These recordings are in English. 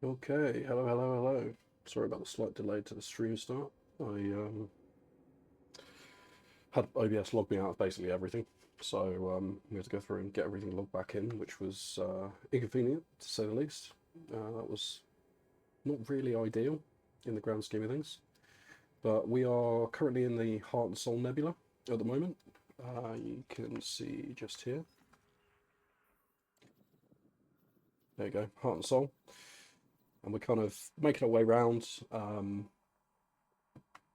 Okay, hello. Sorry about the slight delay to the stream start. I had OBS log me out of basically everything, so we had to go through and get everything logged back in, which was inconvenient to say the least. That was not really ideal in the grand scheme of things, but we are currently in the Heart and Soul Nebula at the moment. You can see just here. There you go, Heart and Soul, and we're kind of making our way around.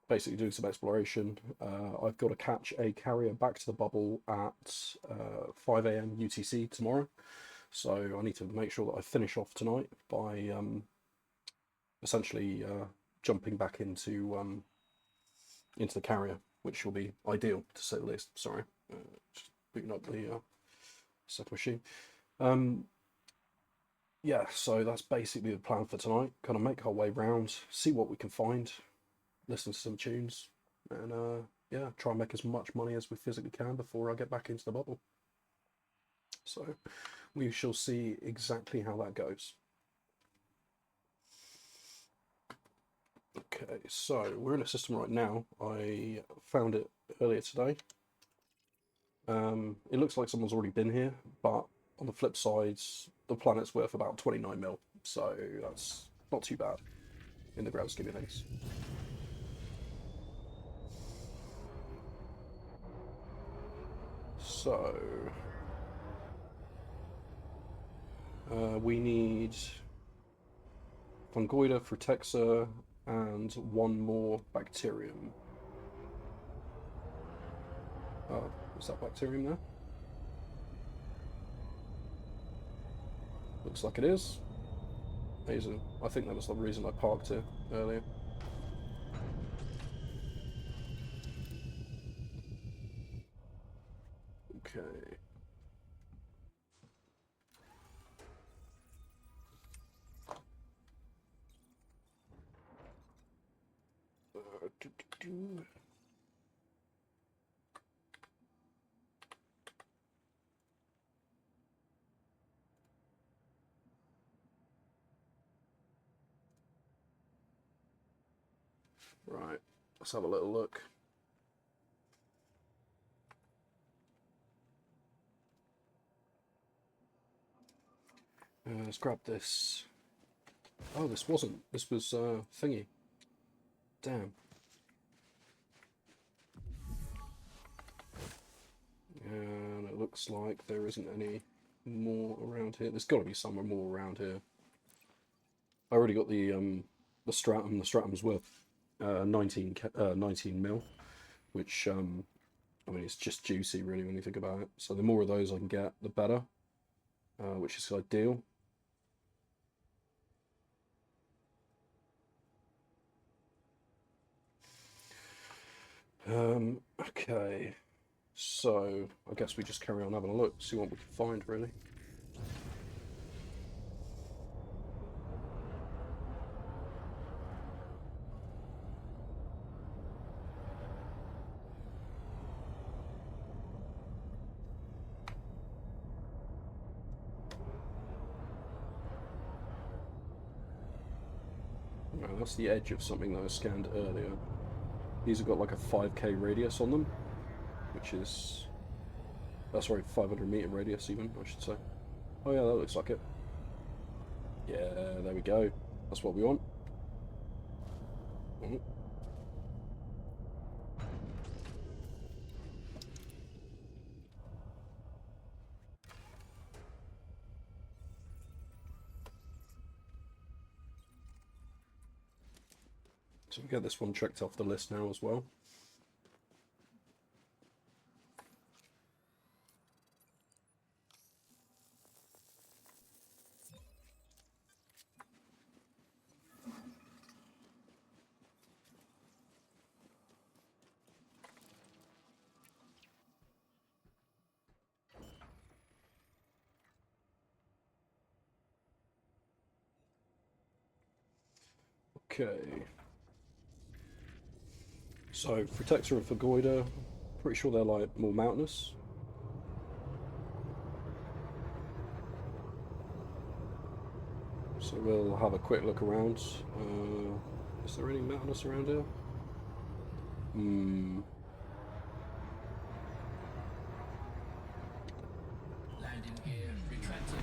Basically doing some exploration. I've got to catch a carrier back to the bubble at 5 a.m. UTC tomorrow, so I need to make sure that I finish off tonight by essentially jumping back into the carrier, which will be ideal to say the least. Sorry, just booting up the second machine. Yeah, so that's basically the plan for tonight. Kind of make our way round, see what we can find, listen to some tunes, and yeah, try and make as much money as we physically can before I get back into the bubble. So we shall see exactly how that goes. Okay, so we're in a system right now. I found it earlier today. It looks like someone's already been here, but on the flip side, the planet's worth about 29 mil, so that's not too bad in the grand scheme of things. So we need Fungoida, Frutexa, and one more bacterium. Is that bacterium there? Looks like it is. Amazing. I think that was the reason I parked here earlier. Okay. Doo -doo -doo. Right, let's have a little look. Let's grab this. Oh, this wasn't. This was thingy. Damn. And it looks like there isn't any more around here. There's got to be somewhere more around here. I already got the stratum. The stratum's worth 19 mil, which I mean it's just juicy really when you think about it. So the more of those I can get, the better, which is ideal. Okay, so I guess we just carry on having a look, see what we can find really. Right, that's the edge of something that I scanned earlier. These have got like a 5k radius on them, which is, sorry, 500-meter radius even, I should say. Oh yeah, that looks like it. Yeah, there we go. That's what we want. Mm-hmm. So we get this one checked off the list now as well. Okay. So Protector and Fagoida, pretty sure they're like more mountainous. So we'll have a quick look around. Is there any metalness around here? Hmm. Landing gear retracted.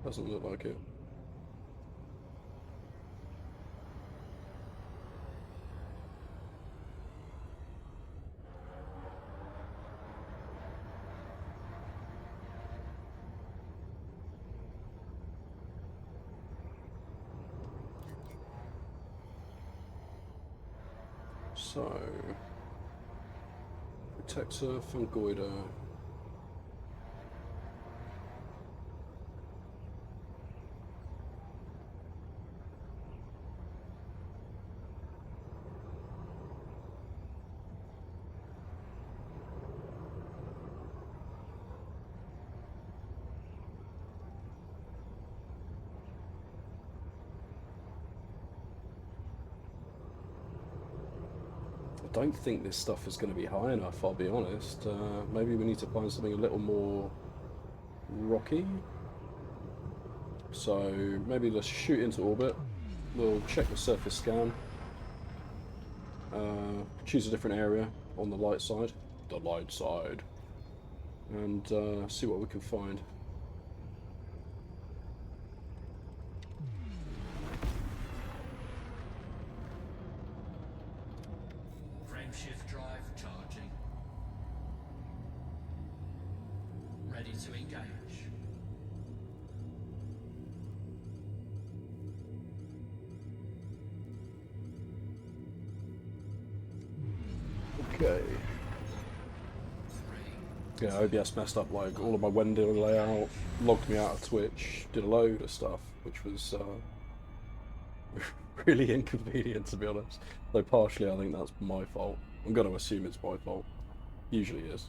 Doesn't look like it. So, protector, fungoider. I don't think this stuff is going to be high enough, I'll be honest. Maybe we need to find something a little more rocky. So maybe let's shoot into orbit. We'll check the surface scan. Choose a different area on the light side. The light side. And see what we can find. Frameshift drive charging. Ready to engage. Okay. Yeah, OBS messed up like all of my window layout, logged me out of Twitch, did a load of stuff, which was really inconvenient to be honest. Though partially I think that's my fault. I'm going to assume it's my fault. Usually is.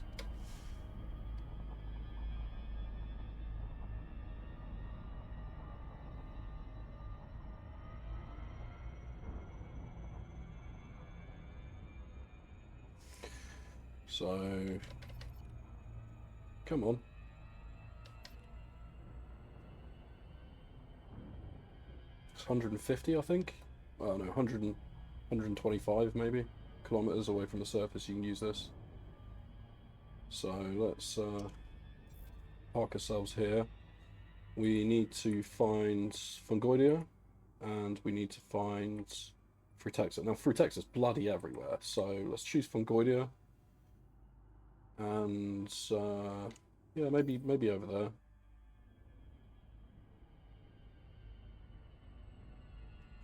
So, come on. It's 150, I think. Oh no, 125 maybe kilometers away from the surface. You can use this. So let's park ourselves here. We need to find Fungoidia, and we need to find Frutexa. Now Frutexa's bloody everywhere, so let's choose Fungoidia. And yeah, maybe over there.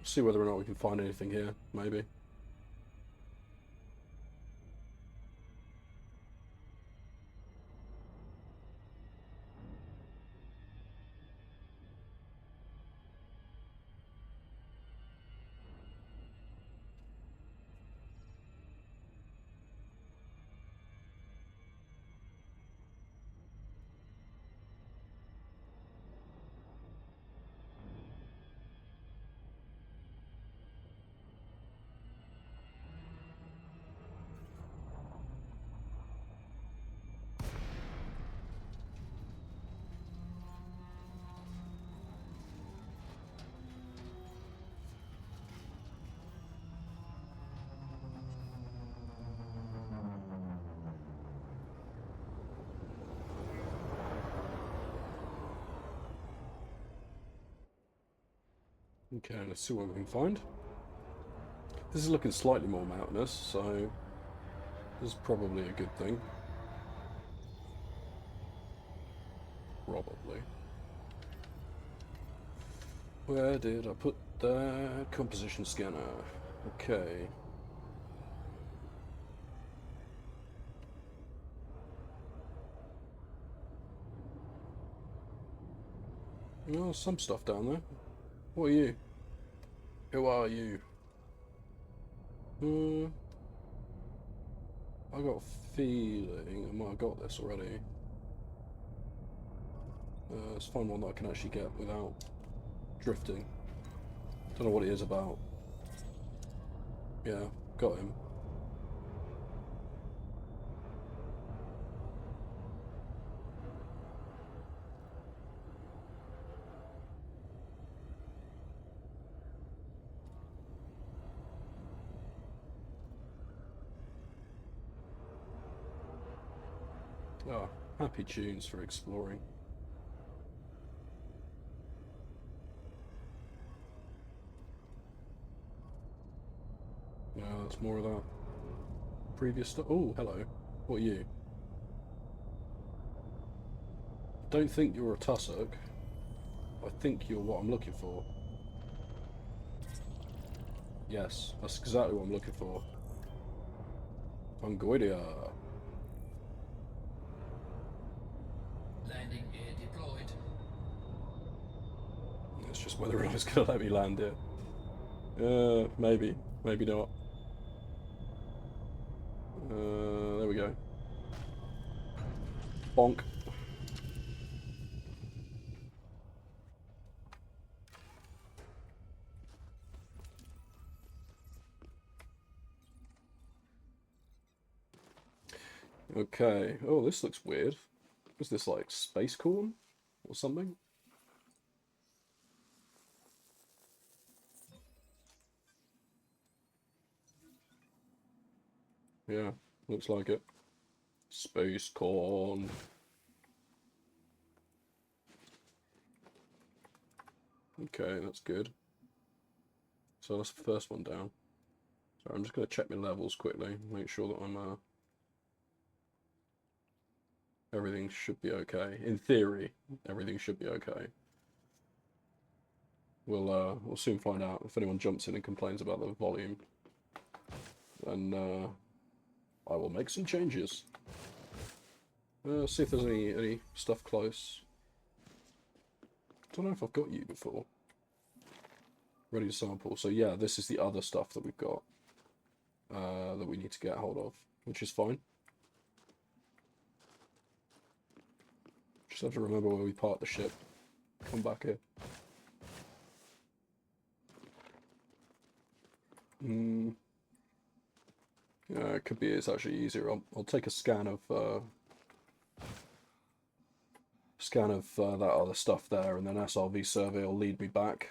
See whether or not we can find anything here, maybe. Okay, let's see what we can find. This is looking slightly more mountainous, so this is probably a good thing. Probably. Where did I put that composition scanner? Okay. Oh, some stuff down there. What are you? Who are you? I got a feeling I might have got this already. Let's find one that I can actually get without drifting. Don't know what it is about. Yeah, got him. Oh, happy tunes for exploring. No, that's more of that previous stuff. Oh, hello. What are you? Don't think you're a tussock. I think you're what I'm looking for. Yes, that's exactly what I'm looking for. Fungoidia. Landing gear deployed. It's just whether or not it's going to let me land it. Maybe. Maybe not. There we go. Bonk. Okay. Oh, this looks weird. Is this like space corn or something? Yeah, looks like it. Space corn. Okay, that's good. So that's the first one down. So I'm just going to check my levels quickly, make sure that I'm everything should be okay. In theory, everything should be okay. We'll soon find out. If anyone jumps in and complains about the volume, then I will make some changes. See if there's any stuff close. Don't know if I've got you before. Ready to sample. So yeah, this is the other stuff that we've got that we need to get hold of, which is fine. Just have to remember where we parked the ship. Come back here. Yeah, it could be it's actually easier. I'll take a scan of that other stuff there, and then SRV survey will lead me back,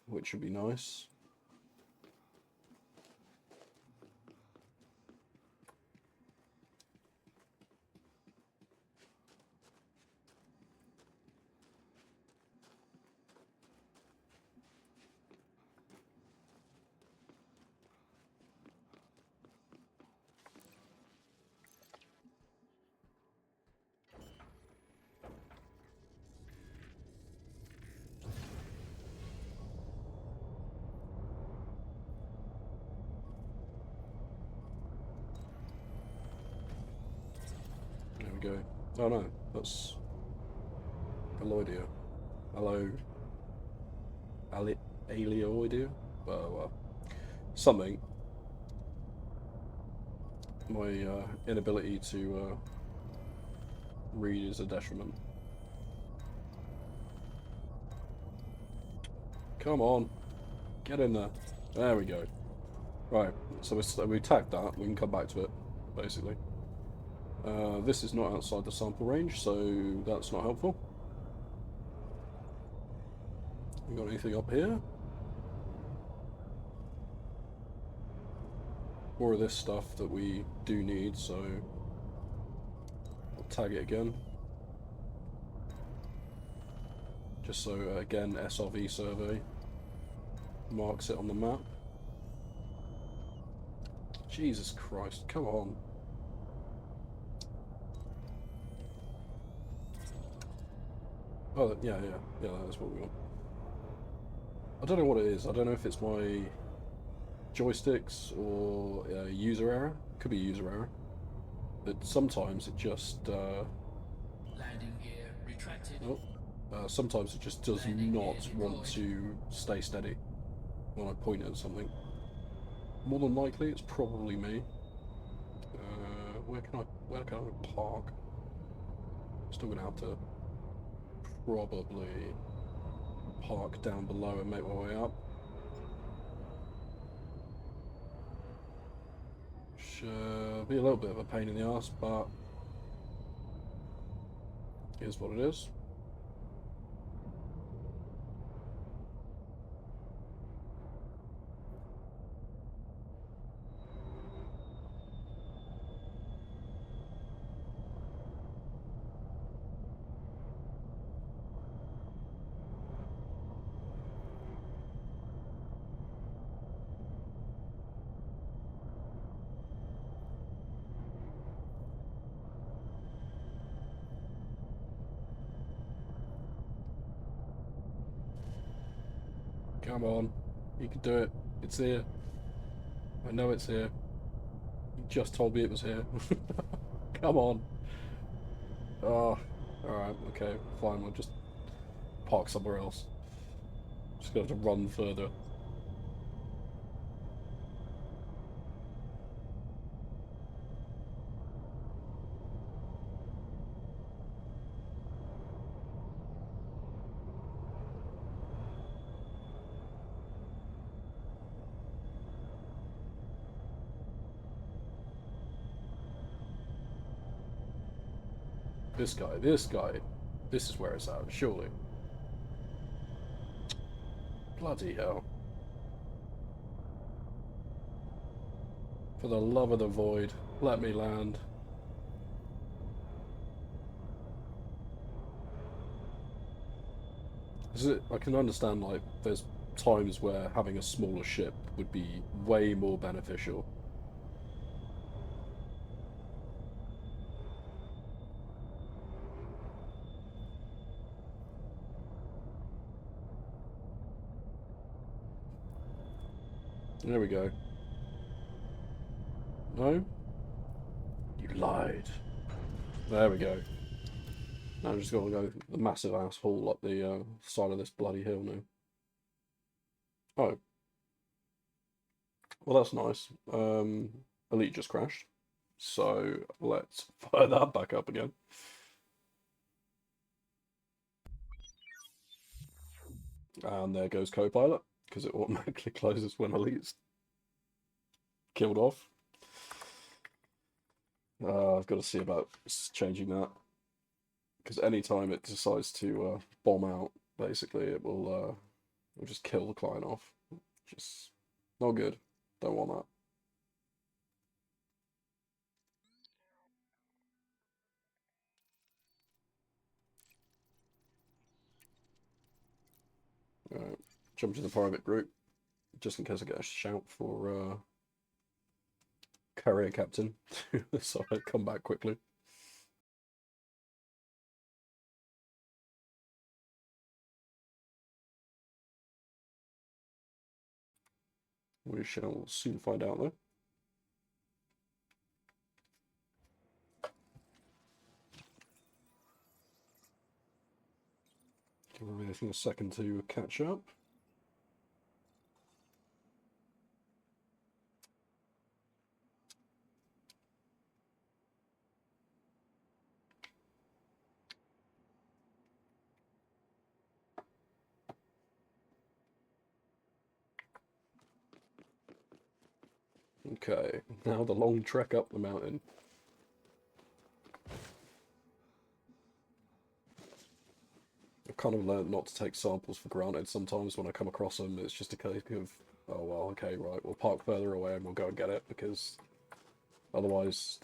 which would be nice. There we go. Oh no, that's Aloidia. Aleoidea? Well, something. My inability to read is a detriment. Come on, get in there. There we go. Right, so we tagged that. We can come back to it, basically. This is not outside the sample range, so that's not helpful. We got anything up here? More of this stuff that we do need, so I'll tag it again. Just so, again, SRV survey marks it on the map. Jesus Christ, come on. Oh, yeah, that's what we want. I don't know what it is. I don't know if it's my joysticks or user error. Could be user error. But sometimes it just... Landing gear retracted. sometimes it just does not want to stay steady when I point at something. More than likely, it's probably me. Where can I park? Still gonna have to probably park down below and make my way up. Should be a little bit of a pain in the ass, but here's what it is. Come on. You can do it. It's here. I know it's here. You just told me it was here. Come on. Oh, alright, okay, fine, we'll just park somewhere else. Just gonna have to run further. This guy. This is where it's at, surely. Bloody hell. For the love of the void, let me land. I can understand, like, there's times where having a smaller ship would be way more beneficial. There we go. No? You lied. There we go. Now I'm just gonna go the massive asshole up the side of this bloody hill now. Oh. Well, that's nice. Elite just crashed. So let's fire that back up again. And there goes Copilot, because it automatically closes when Elite's killed off. I've got to see about changing that. Because anytime it decides to bomb out, basically, it will just kill the client off. Just not good. Don't want that. Jump to the private group, just in case I get a shout for carrier captain, so I come back quickly. We shall soon find out, though. Give everything a second to catch up. Okay, now the long trek up the mountain. I've kind of learned not to take samples for granted. Sometimes when I come across them, it's just a case of, oh well, okay, right, we'll park further away and we'll go and get it, because otherwise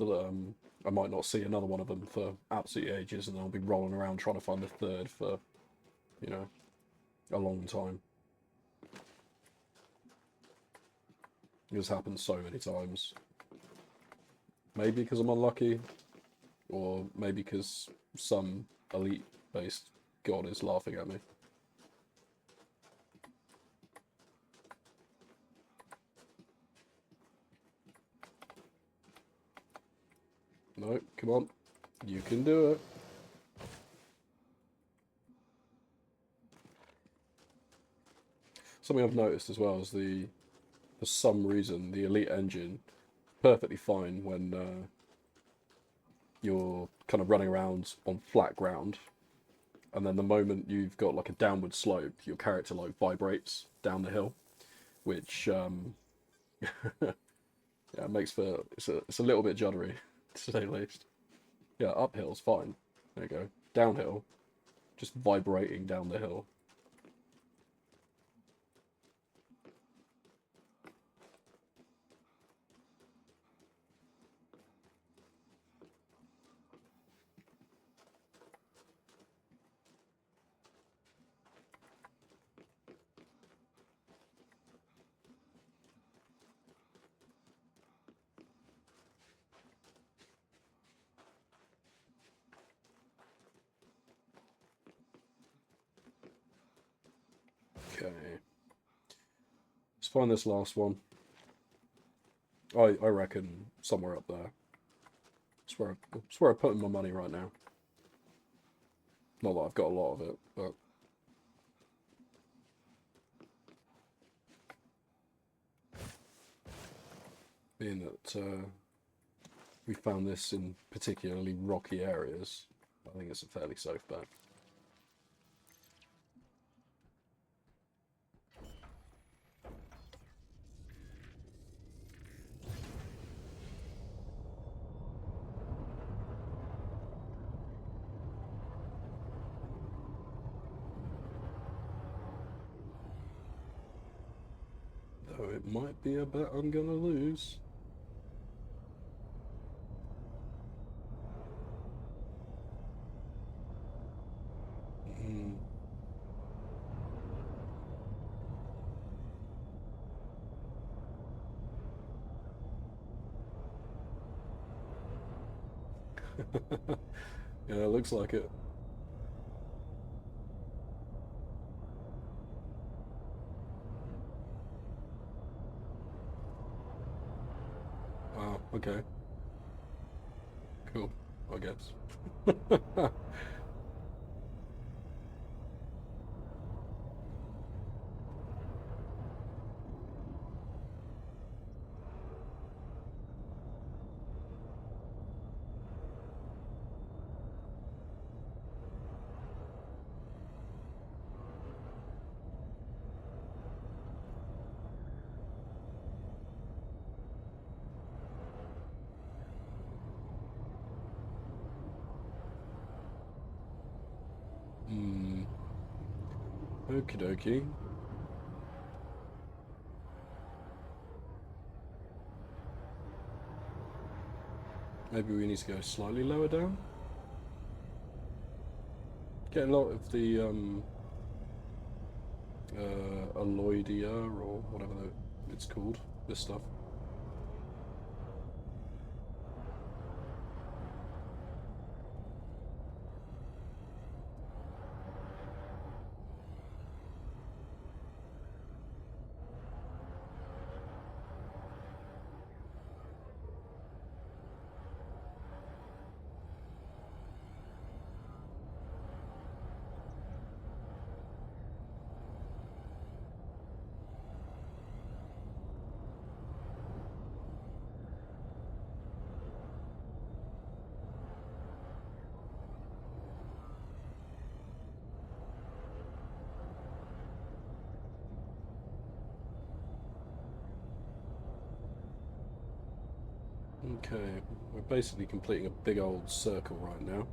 I might not see another one of them for absolutely ages, and I'll be rolling around trying to find a third for, you know, a long time. This happens so many times. Maybe because I'm unlucky, or maybe because some elite-based god is laughing at me. No, come on. You can do it. Something I've noticed as well is for some reason, the elite engine perfectly fine when you're kind of running around on flat ground, and then the moment you've got like a downward slope, your character like vibrates down the hill, which yeah, makes for it's a little bit juddery, to say the least. Yeah, uphill's fine. There you go. Downhill, just vibrating down the hill. Okay. Let's find this last one. I reckon somewhere up there. That's where I'm putting my money right now. Not that I've got a lot of it, but... being that we found this in particularly rocky areas, I think it's a fairly safe bet. Though it might be a bet I'm gonna lose. Yeah, it looks like it. Wow, okay. Cool, I guess. Okie dokie. Maybe we need to go slightly lower down. Get a lot of the alloidia or whatever it's called. This stuff. Okay, we're basically completing a big old circle right now.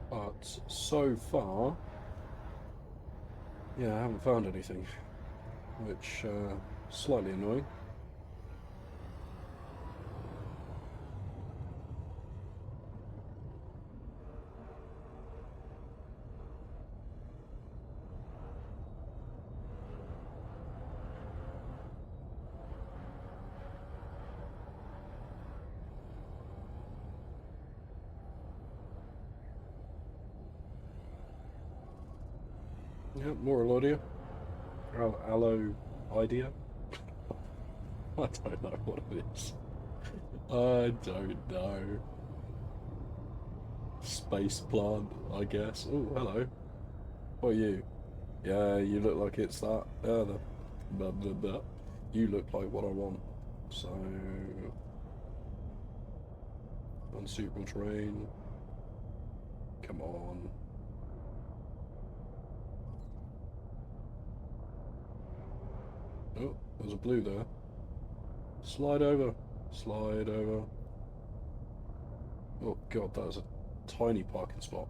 But so far, yeah, I haven't found anything, which slightly annoying. Yeah, more alloidia. Allo idea. I don't know what it is. I don't know. Space plant, I guess. Oh, hello. What are you? Yeah, you look like it's that. Yeah, blah, blah, blah. You look like what I want. So, unsuitable terrain. Come on. Oh, there's a blue there. Slide over. Slide over. Oh god, that is a tiny parking spot.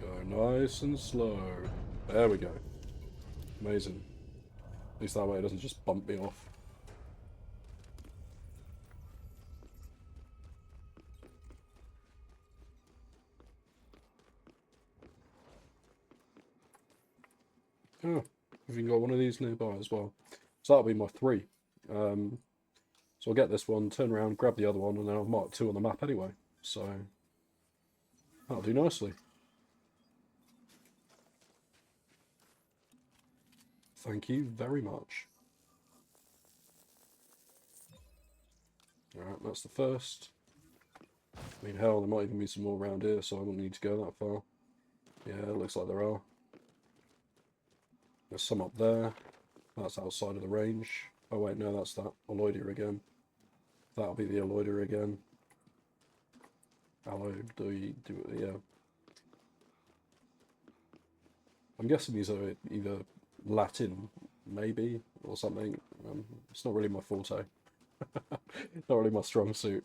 Go nice and slow. There we go. Amazing. At least that way it doesn't just bump me off. Oh, we've even got one of these nearby as well. So that'll be my 3. So I'll get this one, turn around, grab the other one, and then I'll mark 2 on the map anyway. So that'll do nicely. Thank you very much. Alright, that's the first. I mean, hell, there might even be some more around here, so I won't need to go that far. Yeah, it looks like there are. There's some up there. That's outside of the range. Oh wait, no, that's that Aloidia again. That'll be the Aloidia again. Yeah. I'm guessing these are either Latin, maybe, or something. It's not really my forte. Not really my strong suit.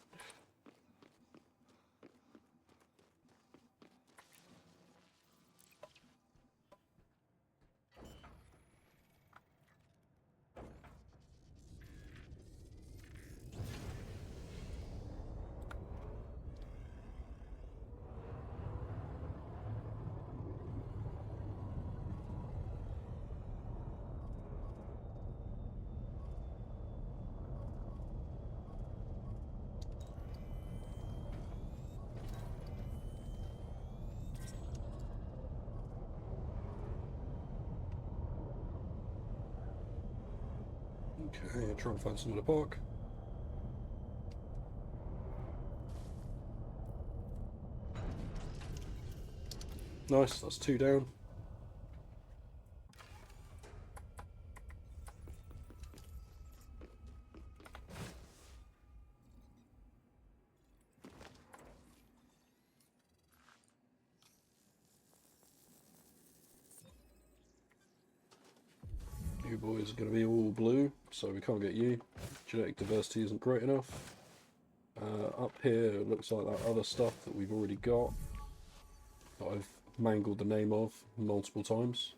Okay, try and find somewhere to park. Nice, that's 2 down. You boys are going to be all blue, so we can't get you. Genetic diversity isn't great enough. Up here, it looks like that other stuff that we've already got, that I've mangled the name of multiple times.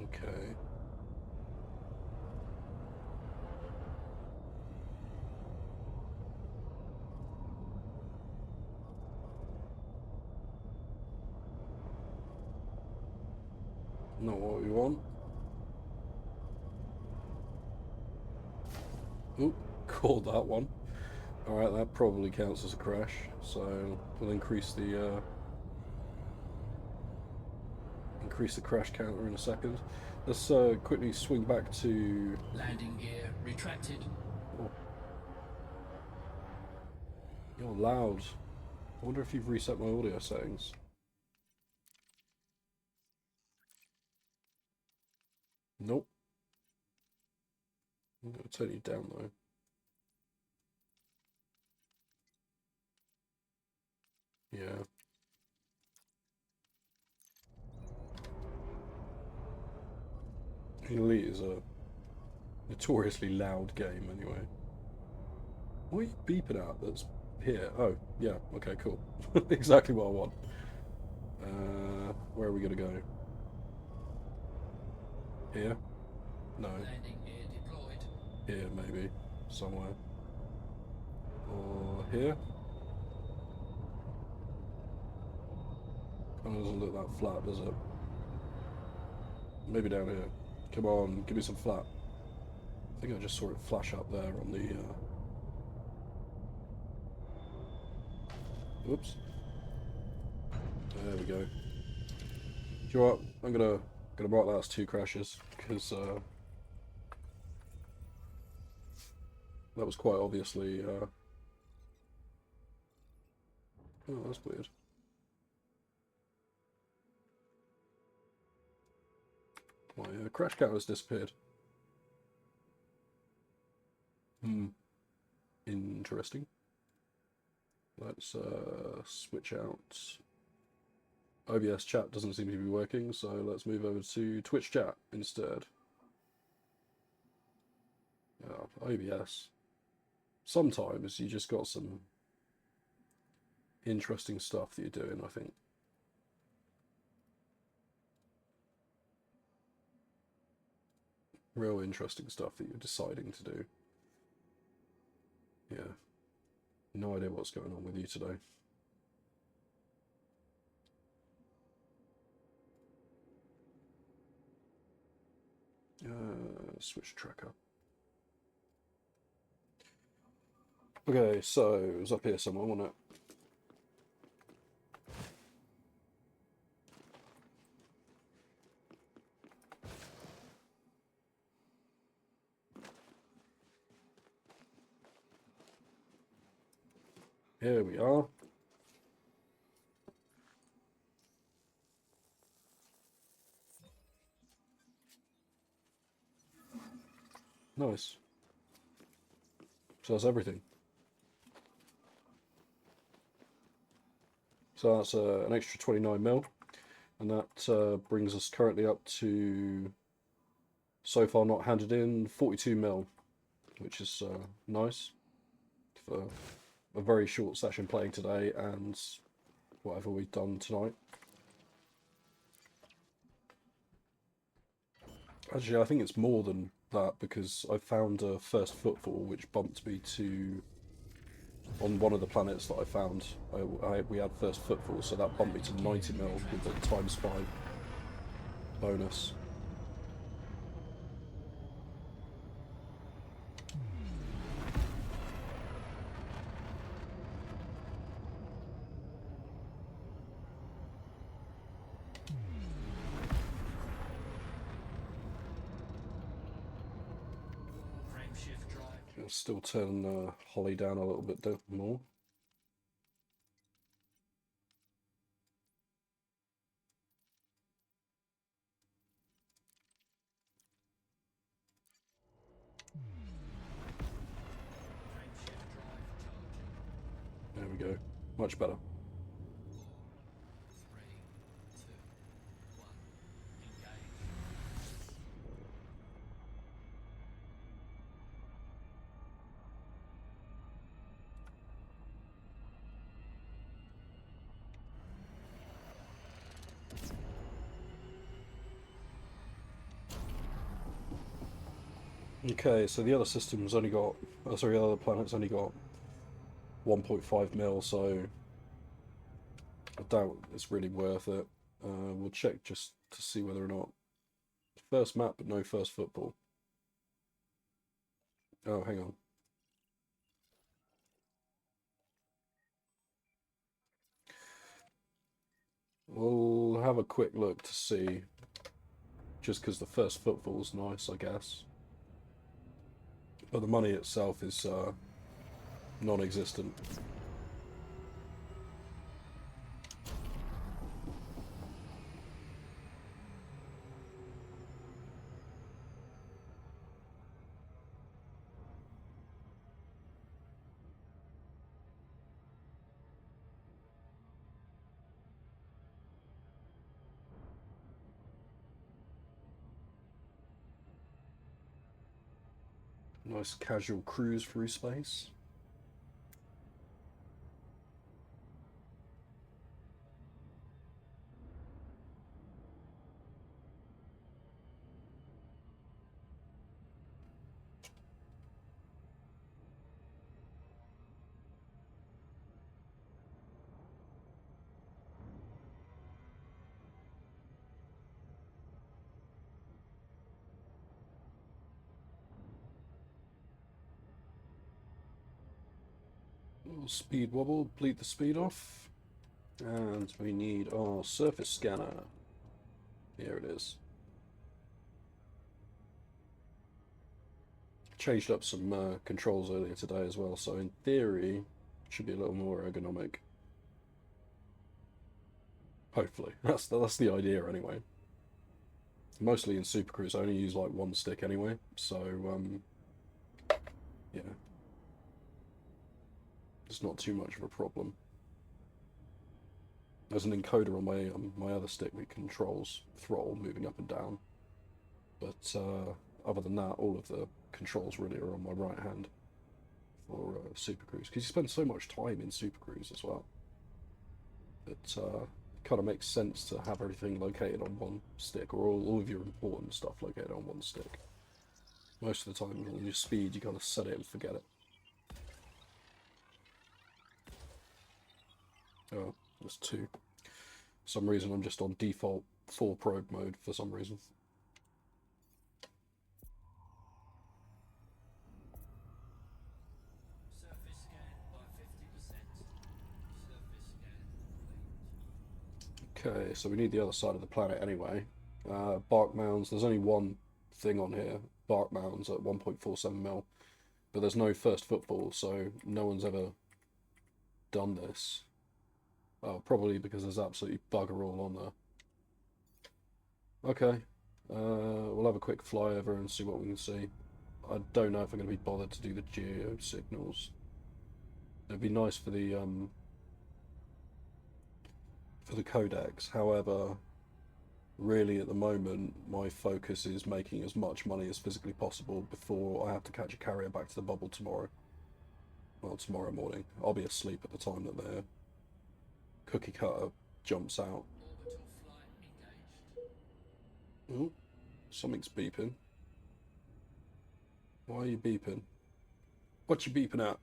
Okay. Not what we want. Oop, called that one. Alright, that probably counts as a crash, so we'll increase the crash counter in a second. Let's quickly swing back to... Landing gear retracted. Oh. You're loud. I wonder if you've reset my audio settings. Nope. I'm going to turn you down though. Yeah. Elite is a notoriously loud game anyway. What are you beeping at that's here? Oh, yeah, okay, cool. Exactly what I want. Where are we going to go? Here? No. Landing gear deployed. Here, maybe. Somewhere. Or here? Kind of doesn't look that flat, does it? Maybe down here. Come on, give me some flat. I think I just saw it flash up there on the... Oops. There we go. Do you know what? I'm gonna mark that as 2 crashes, because that was quite obviously... Oh, that's weird. My crash count has disappeared. Interesting. Let's switch out. OBS chat doesn't seem to be working, so let's move over to Twitch chat instead. OBS. Sometimes you just got some interesting stuff that you're doing, I think. Real interesting stuff that you're deciding to do. Yeah. No idea what's going on with you today. Switch tracker. Okay, so it was up here somewhere, wasn't it? Here we are. Nice. So that's everything. So that's an extra 29 mil, and that brings us currently up to, so far not handed in, 42 mil, which is nice for a very short session playing today and whatever we've done tonight. Actually, I think it's more than that, because I found a first footfall which bumped me to, on one of the planets that I found, we had first footfall, so that bumped me to 90 mil with the ×5 bonus. I'll still turn Holly down a little bit more. There we go. Much better. Okay, so the other system's only got, oh, sorry, the other planet's only got 1.5 mil, so I doubt it's really worth it. We'll check just to see whether or not. First map, but no first football. Oh, hang on. We'll have a quick look to see, just because the first footfall's nice, I guess. But the money itself is non-existent. Nice casual cruise through space. Speed wobble, bleed the speed off. And we need our surface scanner. Here it is. Changed up some controls earlier today as well, so in theory, it should be a little more ergonomic. Hopefully. That's the idea anyway. Mostly in Super Cruise, I only use like one stick anyway, so yeah. It's not too much of a problem. There's an encoder on my other stick that controls throttle moving up and down. But other than that, all of the controls really are on my right hand for Super Cruise, because you spend so much time in Super Cruise as well. It kind of makes sense to have everything located on one stick, or all of your important stuff located on one stick. Most of the time, on your speed, you kind of set it and forget it. Oh, there's two. For some reason, I'm just on default 4 probe mode for some reason. Surface scan by 50%. Surface scan complete. Okay, so we need the other side of the planet anyway. Bark mounds, there's only one thing on here. Bark mounds at 1.47 mil. But there's no first footfall, so no one's ever done this. Oh, probably because there's absolutely bugger all on there. Okay, we'll have a quick fly over and see what we can see. I don't know if I'm going to be bothered to do the geo signals. It'd be nice for the codecs. However, really at the moment, my focus is making as much money as physically possible before I have to catch a carrier back to the bubble tomorrow. Well, tomorrow morning. I'll be asleep at the time that their cookie cutter jumps out. Orbital flight engaged. Oh, something's beeping. Why are you beeping? What you beeping at?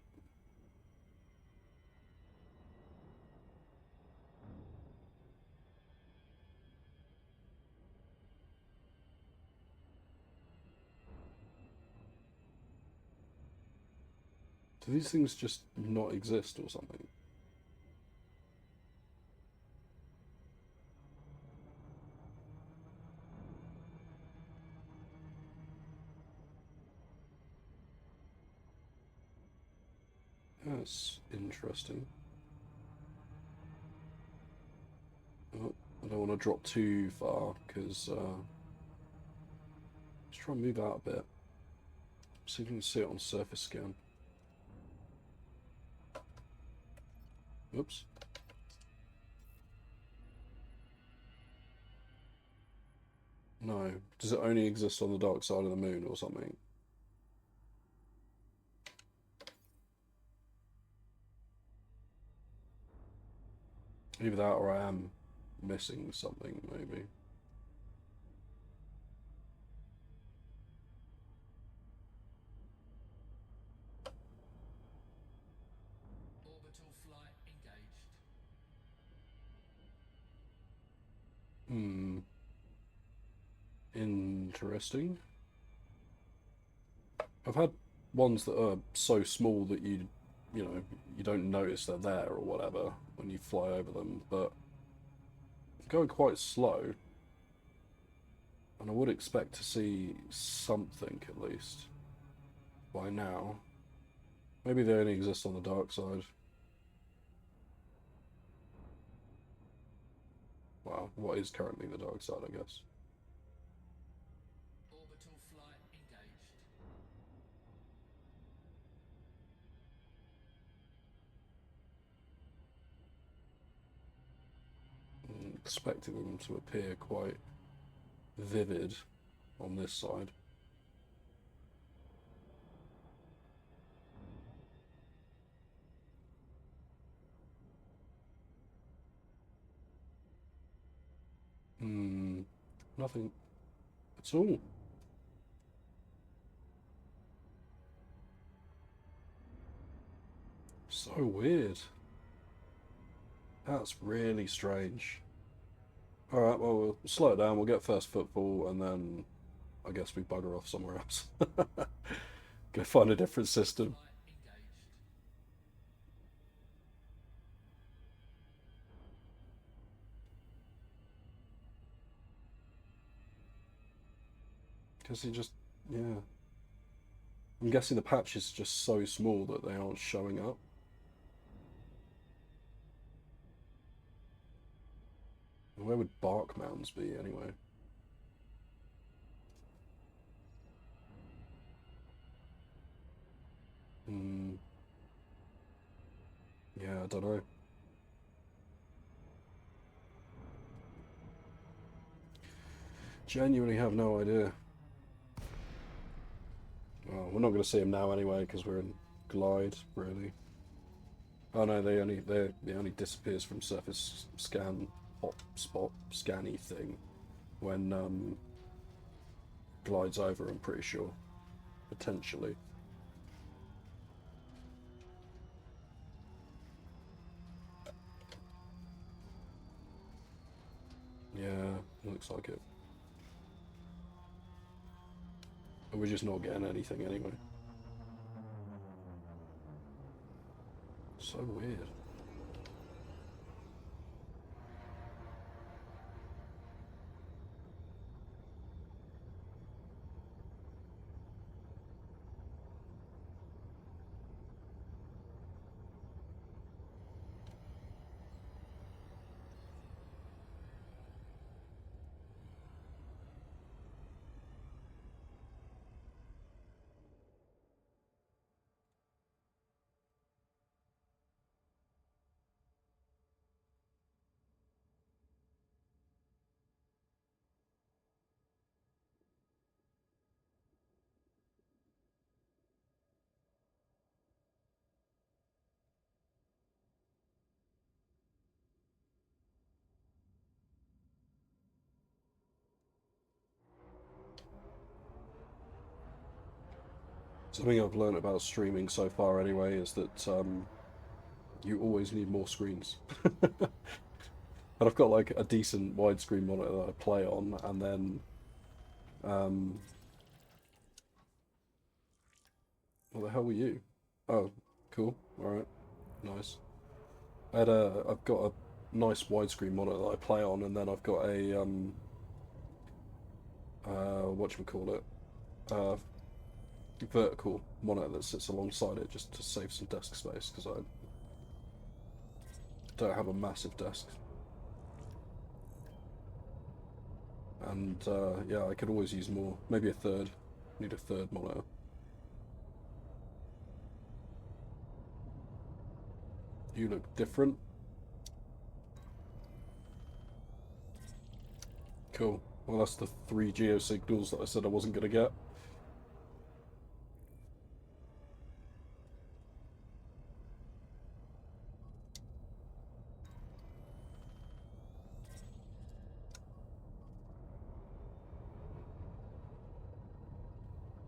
Do these things just not exist or something? That's interesting. Oh, I don't want to drop too far because let's try and move out a bit. See if we can see it on surface scan. Oops. No. Does it only exist on the dark side of the moon or something? Either that or I am missing something, maybe. Orbital flight engaged. Interesting. I've had ones that are so small that you don't notice they're there or whatever when you fly over them, but going quite slow, and I would expect to see something at least by now. Maybe they only exist on the dark side. Well, what is currently the dark side, I guess. Orbital flight engaged. Expecting them to appear quite vivid on this side. Nothing at all. So weird. That's really strange. Alright, well, we'll slow it down, we'll get first footfall, and then I guess we bugger off somewhere else. Go find a different system. Flight engaged. Because he just, yeah. I'm guessing the patch is just so small that they aren't showing up. Where would bark mounds be anyway? Hmm. Yeah, I don't know. Genuinely have no idea. Well, we're not going to see him now anyway because we're in glide, really. Oh no, they only disappears from surface scan hotspot scanny thing when glides over. I'm pretty sure, potentially. Yeah, looks like it. But we're just not getting anything anyway. So weird. Something I've learned about streaming so far anyway is that you always need more screens. And I've got like a decent widescreen monitor that I play on, and then um, what the hell were you? Oh, cool. All right, nice. I've got a nice widescreen monitor that I play on, and then I've got a whatchamacallit, uh, vertical monitor that sits alongside it just to save some desk space because I don't have a massive desk. And yeah, I could always use more. Maybe a third. Need a third monitor. You look different. Cool. Well, that's the 3 geo signals that I said I wasn't going to get.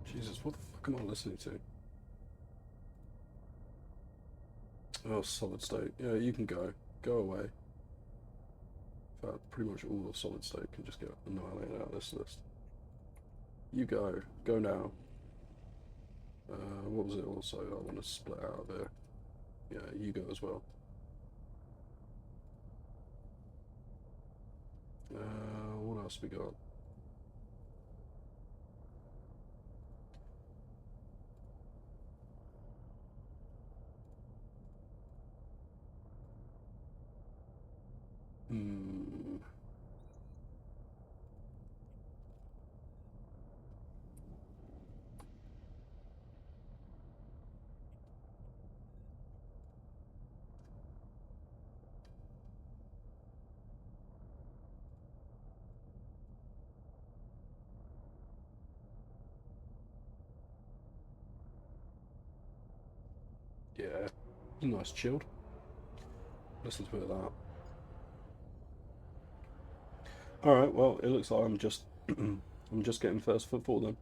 Jesus, what the fuck am I listening to? Oh, solid state. Yeah, you can go. Go away. In fact, pretty much all of solid state can just get annihilated out of this list. You go. Go now. What was it also? I want to split out of here. Yeah, you go as well. What else we got? Hmm. Yeah. Nice chilled. Listen to it of that. Alright, well, it looks like I'm just I'm just getting first footfall then.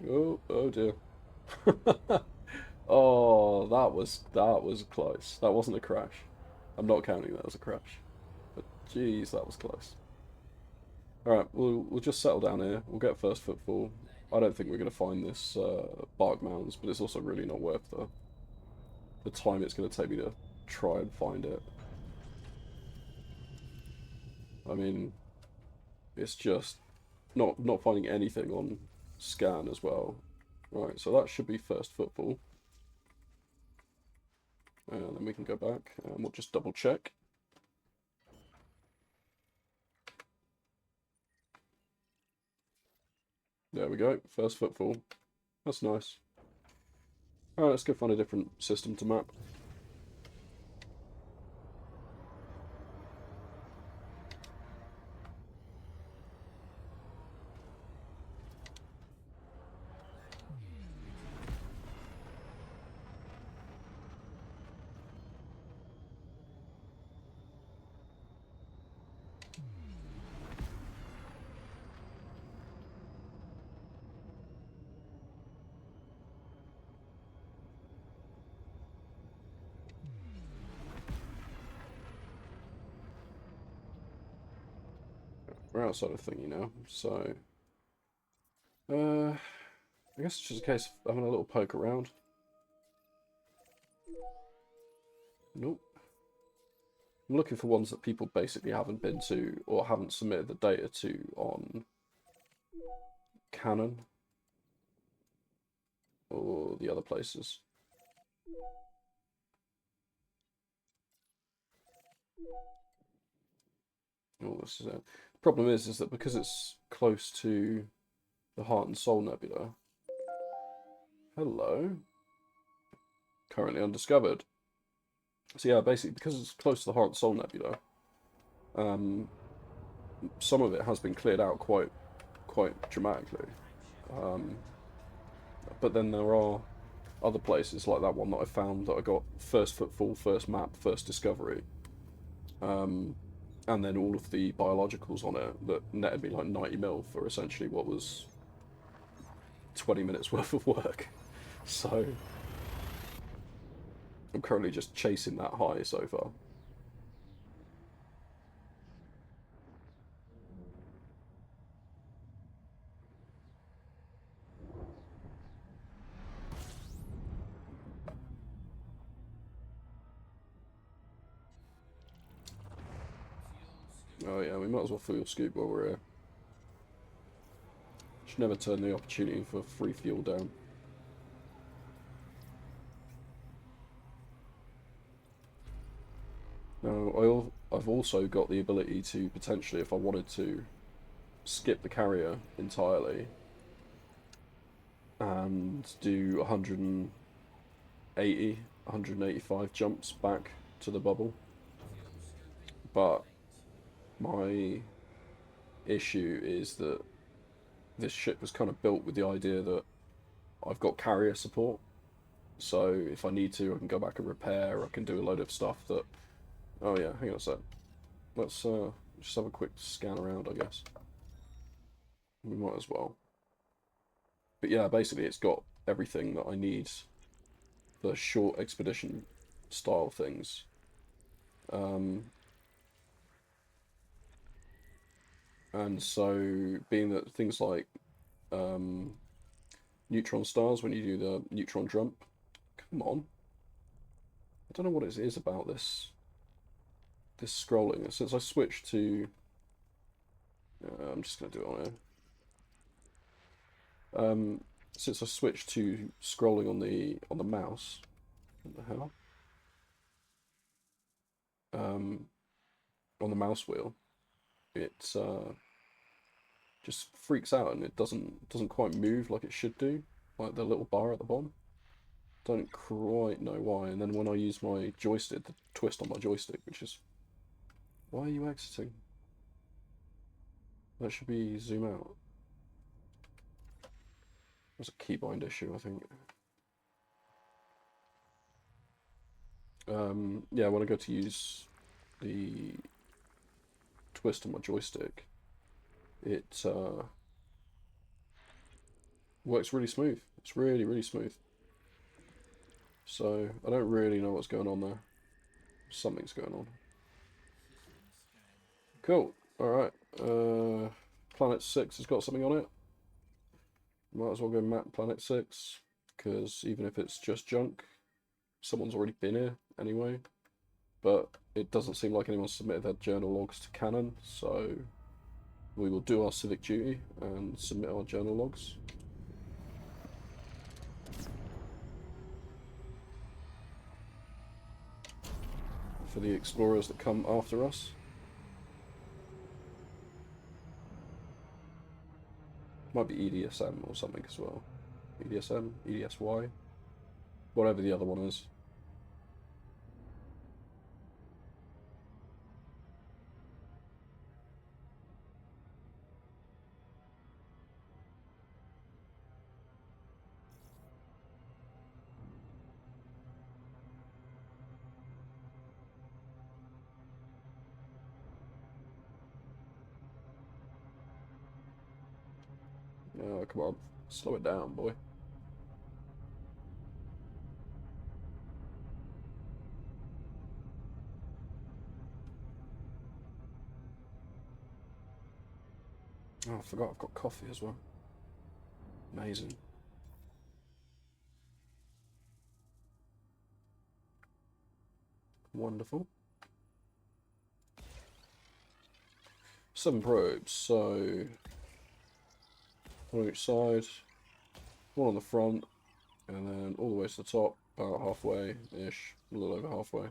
Oh, oh dear. Oh, that was close. That wasn't a crash. I'm not counting that as a crash. But jeez, that was close. All right, we'll just settle down here. We'll get first footfall. I don't think we're going to find this bark mounds, but it's also really not worth the time it's going to take me to try and find it. I mean, it's just not finding anything on scan as well. Right, so that should be first footfall. And then we can go back and we'll just double check. There we go, first footfall. That's nice. Alright, let's go find a different system to map. We're outside of thingy now, so I guess it's just a case of having a little poke around. Nope. I'm looking for ones that people basically haven't been to or haven't submitted the data to on Canon or the other places. Oh, this is it. Problem is that because it's close to the Heart and Soul Nebula. Hello. Currently undiscovered. So yeah, basically because it's close to the Heart and Soul Nebula, some of it has been cleared out quite dramatically. But then there are other places like that one that I found that I got first footfall, first map, first discovery. And then all of the biologicals on it that netted me like 90 mil for essentially what was 20 minutes worth of work. So I'm currently just chasing that high so far. Oh yeah, we might as well fuel scoop while we're here. Should never turn the opportunity for free fuel down. Now, I've also got the ability to potentially, if I wanted to, skip the carrier entirely and do 180, 185 jumps back to the bubble. But my issue is that this ship was kind of built with the idea that I've got carrier support. So if I need to, I can go back and repair. I can do a load of stuff that... Oh yeah, hang on a sec. Let's just have a quick scan around, I guess. We might as well. But yeah, basically it's got everything that I need for short expedition style things. And so being that things like neutron stars, when you do the neutron jump, come on. I don't know what it is about this scrolling. Since I switched to... I'm just going to do it on here. Since I switched to scrolling on the mouse, what the hell? On the mouse wheel, it just freaks out and it doesn't quite move like it should do, like the little bar at the bottom. Don't quite know why. And then when I use my joystick, the twist on my joystick, which is... Why are you exiting? That should be zoom out. There's a keybind issue, I think. Yeah, when I go to use the twist on my joystick, it works really smooth. It's really smooth. So I don't really know what's going on there. Something's going on. Cool. All right. Planet 6 has got something on it. Might as well go map Planet 6, because even if it's just junk, someone's already been here anyway. But it doesn't seem like anyone submitted their journal logs to Canon, so we will do our civic duty and submit our journal logs. For the explorers that come after us. Might be EDSM or something as well. EDSM, EDSY, whatever the other one is. Oh, come on. Slow it down, boy. Oh, I forgot I've got coffee as well. Amazing. Wonderful. 7 probes, so one on each side, one on the front, and then all the way to the top, about halfway-ish, a little over halfway.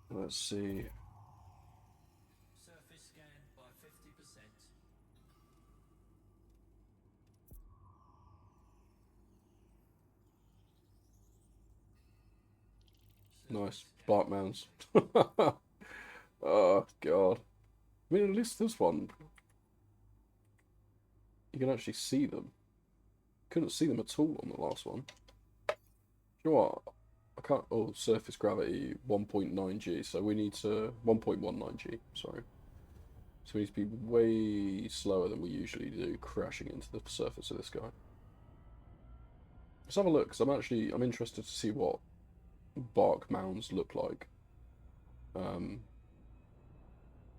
Let's see. Surface scan by 50%. Nice. Bark mounds. Oh, God. I mean, at least this one, you can actually see them. Couldn't see them at all on the last one. You know what? I can't. Oh, surface gravity 1.9 G. So we need to 1.19 G. Sorry. So we need to be way slower than we usually do, crashing into the surface of this guy. Let's have a look, because I'm interested to see what bark mounds look like.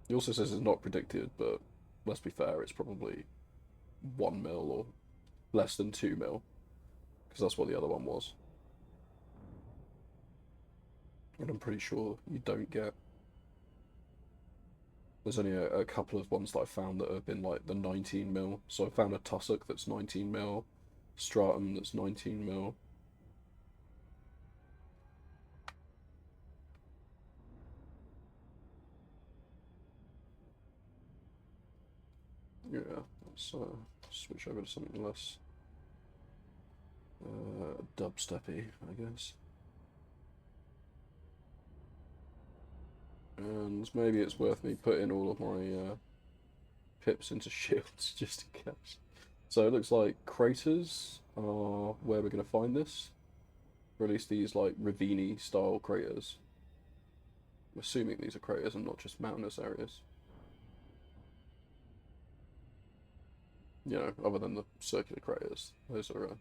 He also says it's not predicted, but let's be fair, it's probably 1 mil or less than 2 mil, because that's what the other one was. And I'm pretty sure you don't get. There's only a couple of ones that I found that have been like the 19 mil. So I found a tussock that's 19 mil, stratum that's 19 mil. Yeah, let's switch over to something less dubsteppy, I guess. And maybe it's worth me putting all of my pips into shields just in case. So it looks like craters are where we're going to find this. Or at least these like ravine style craters. I'm assuming these are craters and not just mountainous areas. You know, other than the circular craters. Those are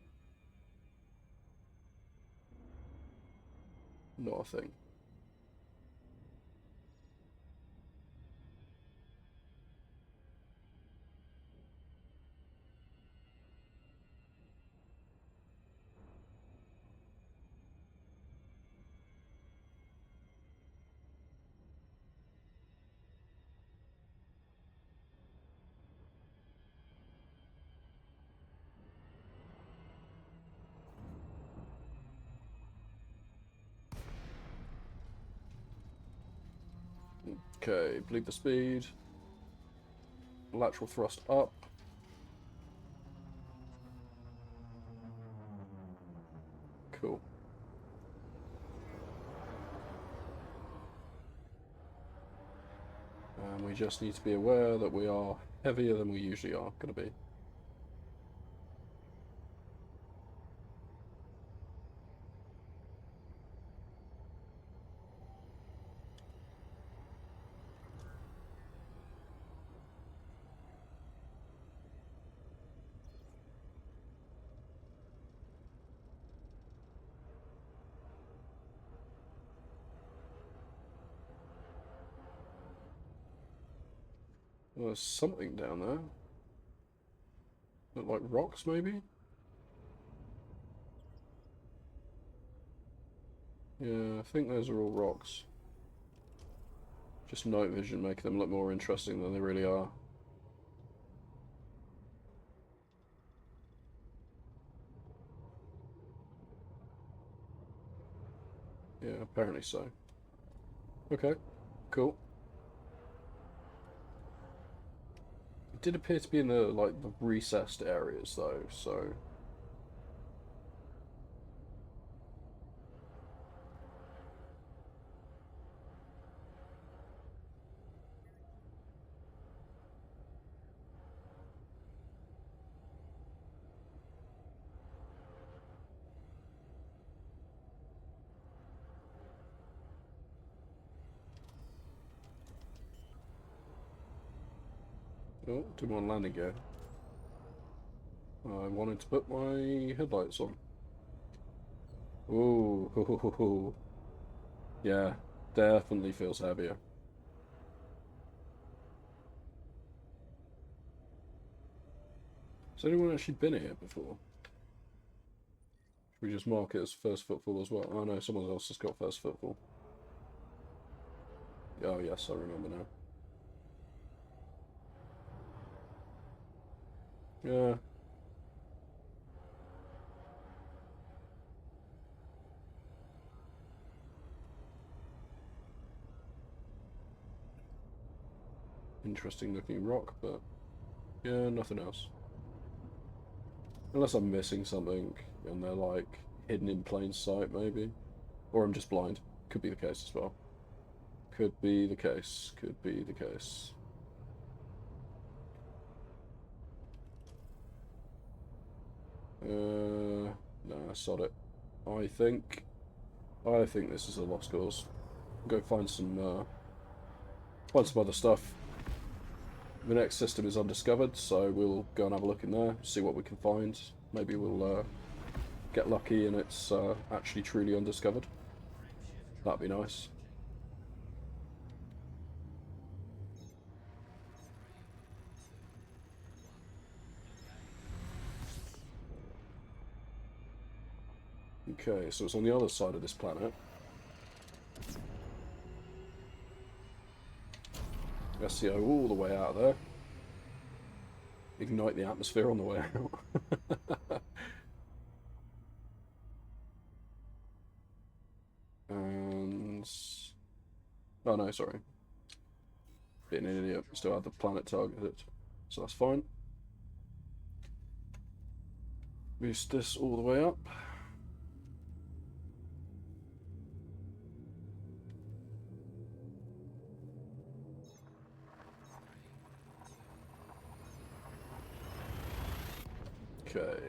not a thing. Okay, bleed the speed. Lateral thrust up. Cool. And we just need to be aware that we are heavier than we usually are going to be. Well, there's something down there. Look like rocks, maybe? Yeah, I think those are all rocks. Just night vision making them look more interesting than they really are. Yeah, apparently so. Okay, cool. It did appear to be in the the recessed areas though, so oh, didn't want landing gear. I wanted to put my headlights on. Ooh, ho, ho, ho, ho. Yeah, definitely feels heavier. Has anyone actually been here before? Should we just mark it as first footfall as well? Oh no, someone else has got first footfall. Oh yes, I remember now. Yeah. Interesting looking rock, but yeah, nothing else. Unless I'm missing something and they're like hidden in plain sight, maybe. Or I'm just blind. Could be the case as well. Could be the case. Could be the case. Nah, sod it. I think, I think this is a lost cause. Go find some other stuff. The next system is undiscovered, so we'll go and have a look in there, see what we can find. Maybe we'll get lucky and it's actually truly undiscovered. That'd be nice. Okay, so it's on the other side of this planet. SCO all the way out of there. Ignite the atmosphere on the way out. And... oh no, sorry. Being an idiot. Still had the planet targeted. So that's fine. Boost this all the way up. Okay.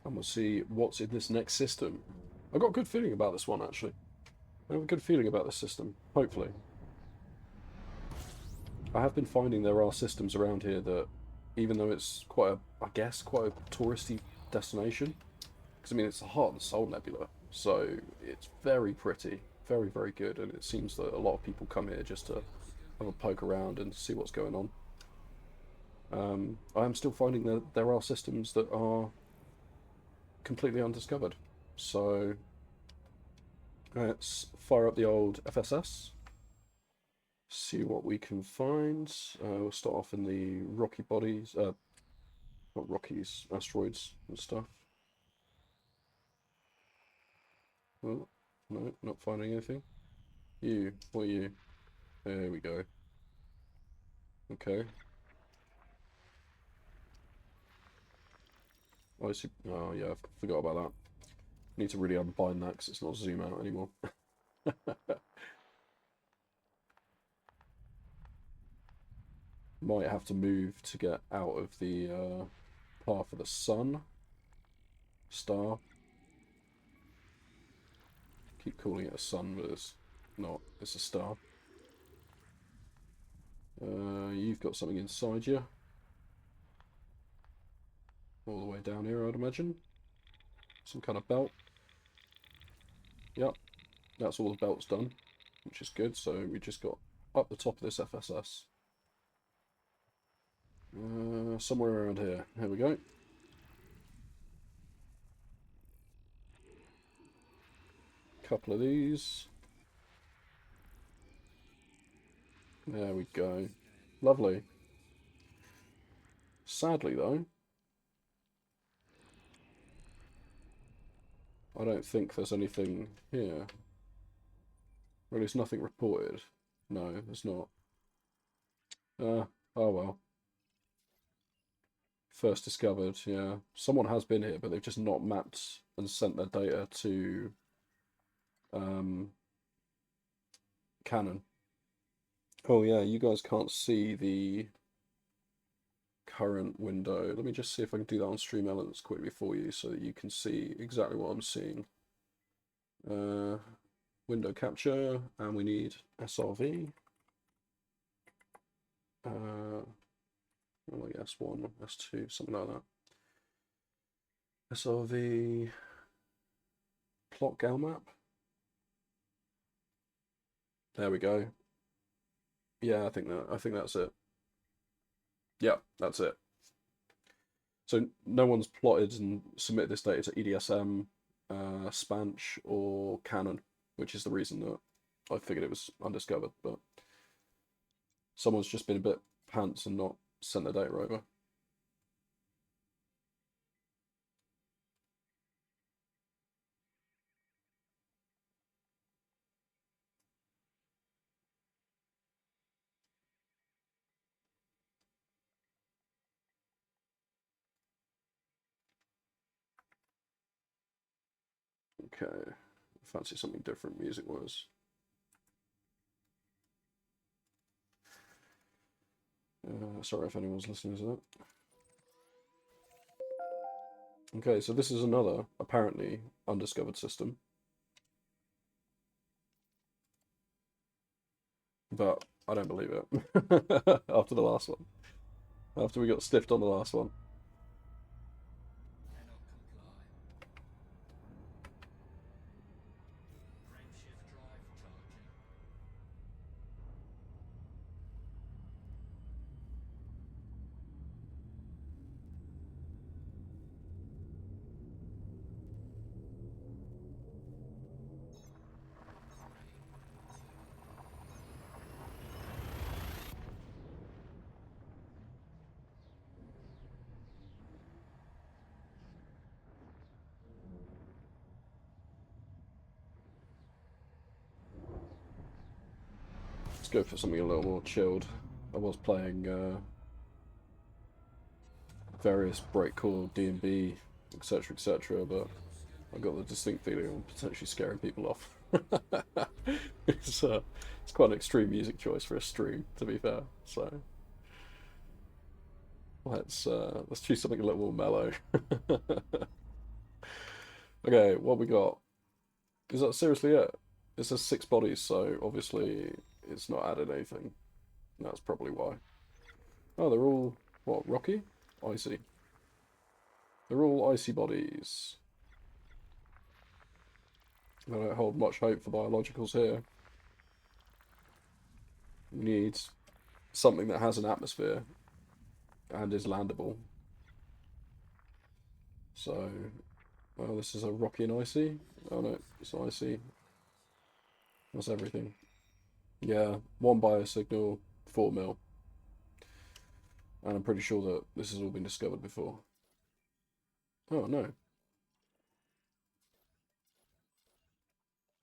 And we'll see what's in this next system. I've got a good feeling about this one, actually. I have a good feeling about this system, hopefully. I have been finding there are systems around here that, even though it's quite a, I guess, quite a touristy destination, because I mean, it's the heart and soul nebula, so it's very pretty, very, very good, and it seems that a lot of people come here just to have a poke around and see what's going on. I am still finding that there are systems that are completely undiscovered. So let's fire up the old FSS, see what we can find. We'll start off in the rocky bodies, not rockies, asteroids and stuff. Oh, no, not finding anything. You, what are you? There we go. Okay. Oh, oh yeah, I forgot about that. Need to really unbind that because it's not zoom out anymore. Might have to move to get out of the path of the sun. Star. Keep calling it a sun, but it's not. It's a star. You've got something inside you. All the way down here, I'd imagine. Some kind of belt. Yep, that's all the belt's done. which is good. So we just got up the top of this FSS. Somewhere around here. Here we go. Couple of these. There we go. Lovely. Sadly, though, I don't think there's anything here. Or at least nothing reported. No, there's not. Oh well. First discovered, yeah. Someone has been here, but they've just not mapped and sent their data to Canon. Oh yeah, you guys can't see the current window. Let me just see if I can do that on Stream Elements quickly for you so that you can see exactly what I'm seeing. Window capture, and we need SRV. Like S1, S2, something like that. SRV plot gal map. There we go. Yeah, I think that's it. Yeah, that's it. So no one's plotted and submitted this data to EDSM, Spanch, or Canon, which is the reason that I figured it was undiscovered. But someone's just been a bit pants and not sent the data over. Okay, fancy something different music-wise. Sorry if anyone's listening to that. Okay, so this is another apparently undiscovered system. But I don't believe it. After the last one. After we got stiffed on the last one. Cannot comply. Frameshift drive charging. Let's go for something a little more chilled. I was playing various breakcore, D&B, etc., but I got the distinct feeling I'm potentially scaring people off. it's quite an extreme music choice for a stream, to be fair. So let's choose something a little more mellow. Okay, what we got? Is that seriously it? It says 6 bodies, so obviously it's not added anything. That's probably why. Oh, they're all, what, rocky? Icy. They're all icy bodies. I don't hold much hope for biologicals here. We need something that has an atmosphere and is landable. So, well, this is a rocky and icy. Oh no, it's icy. That's everything. Yeah, 1 biosignal, 4 mil. And I'm pretty sure that this has all been discovered before. Oh no.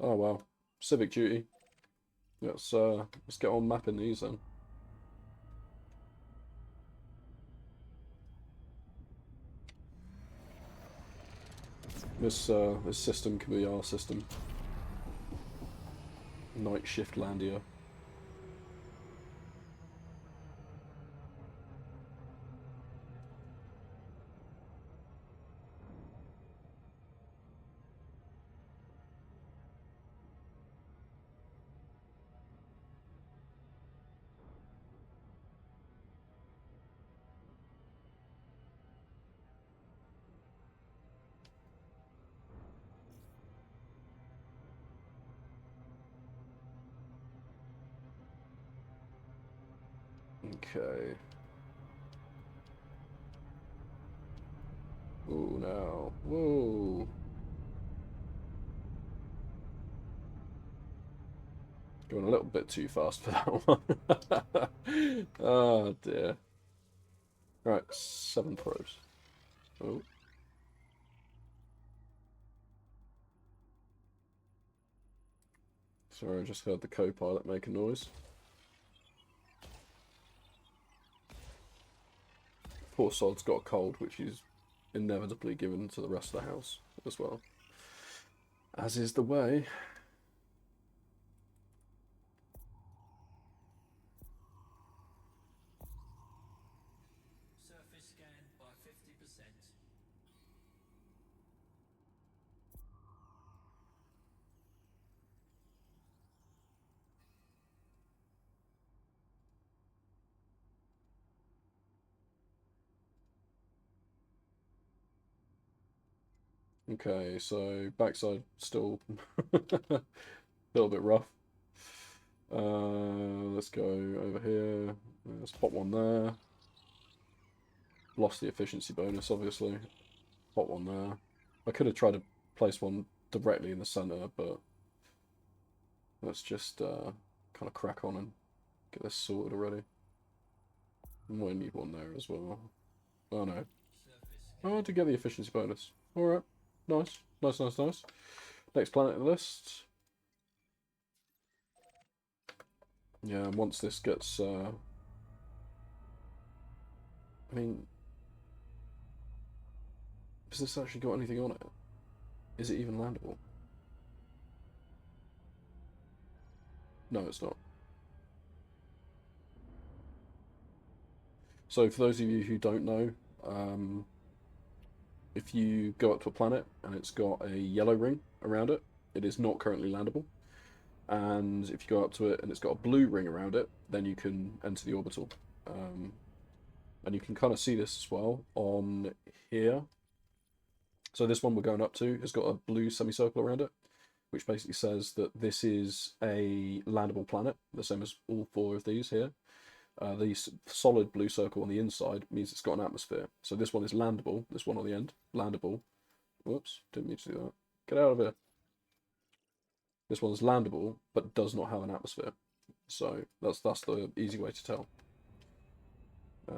Oh well. Civic duty. Let's get on mapping these then. This system can be our system. Night shift landia. Okay. Ooh, now. Whoa. Going a little bit too fast for that one. Oh, dear. Right, 7 probes. Oh. Sorry, I just heard the co-pilot make a noise. Poor sod's got a cold, which he's inevitably given to the rest of the house as well. As is the way. Surface scan by 50%. Okay, so backside still a little bit rough. Let's go over here. Let's pop one there. Lost the efficiency bonus, obviously. Pop one there. I could have tried to place one directly in the center, but let's just kind of crack on and get this sorted already. Might need one there as well. Oh no. Oh, to get the efficiency bonus. Alright. Nice. Nice, nice, nice. Next planet on the list. Yeah, and once this gets... I mean... Has this actually got anything on it? Is it even landable? No, it's not. So for those of you who don't know, if you go up to a planet and it's got a yellow ring around it, it is not currently landable. And if you go up to it and it's got a blue ring around it, then you can enter the orbital. And you can kind of see this as well on here. So this one we're going up to has got a blue semicircle around it, which basically says that this is a landable planet, the same as all 4 of these here. The solid blue circle on the inside means it's got an atmosphere. So this one is landable, this one on the end, landable. Whoops, didn't mean to do that. Get out of here. This one's landable, but does not have an atmosphere. So that's the easy way to tell.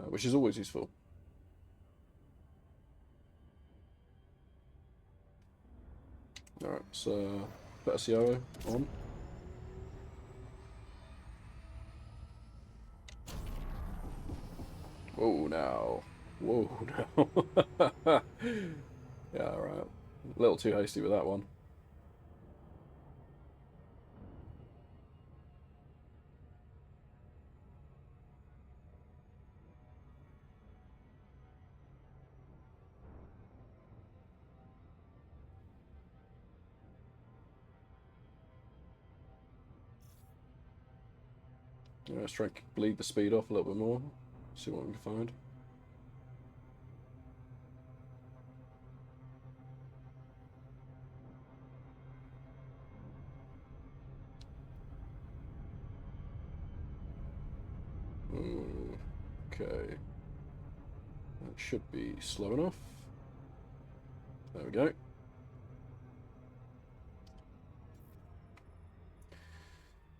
Which is always useful. Alright, so better CO on. Whoa now. Whoa now. Yeah, alright. A little too hasty with that one. Yeah, let's try and bleed the speed off a little bit more. See what we can find. Okay. That should be slow enough. There we go.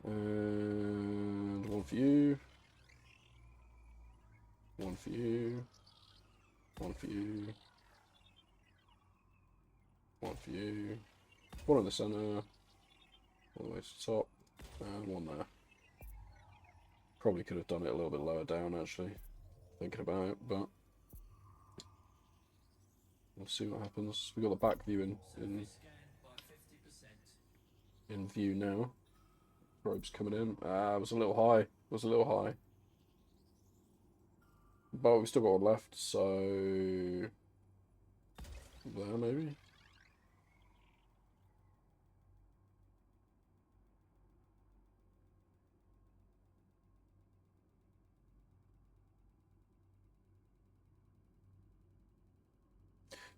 And one for you. One for you. One for you. One for you. One in the center. All the way to the top. And one there. Probably could have done it a little bit lower down, actually. Thinking about it, but we'll see what happens. We got the back view in view now. Probe's coming in. It was a little high. It was a little high. But we've still got one left, so there maybe.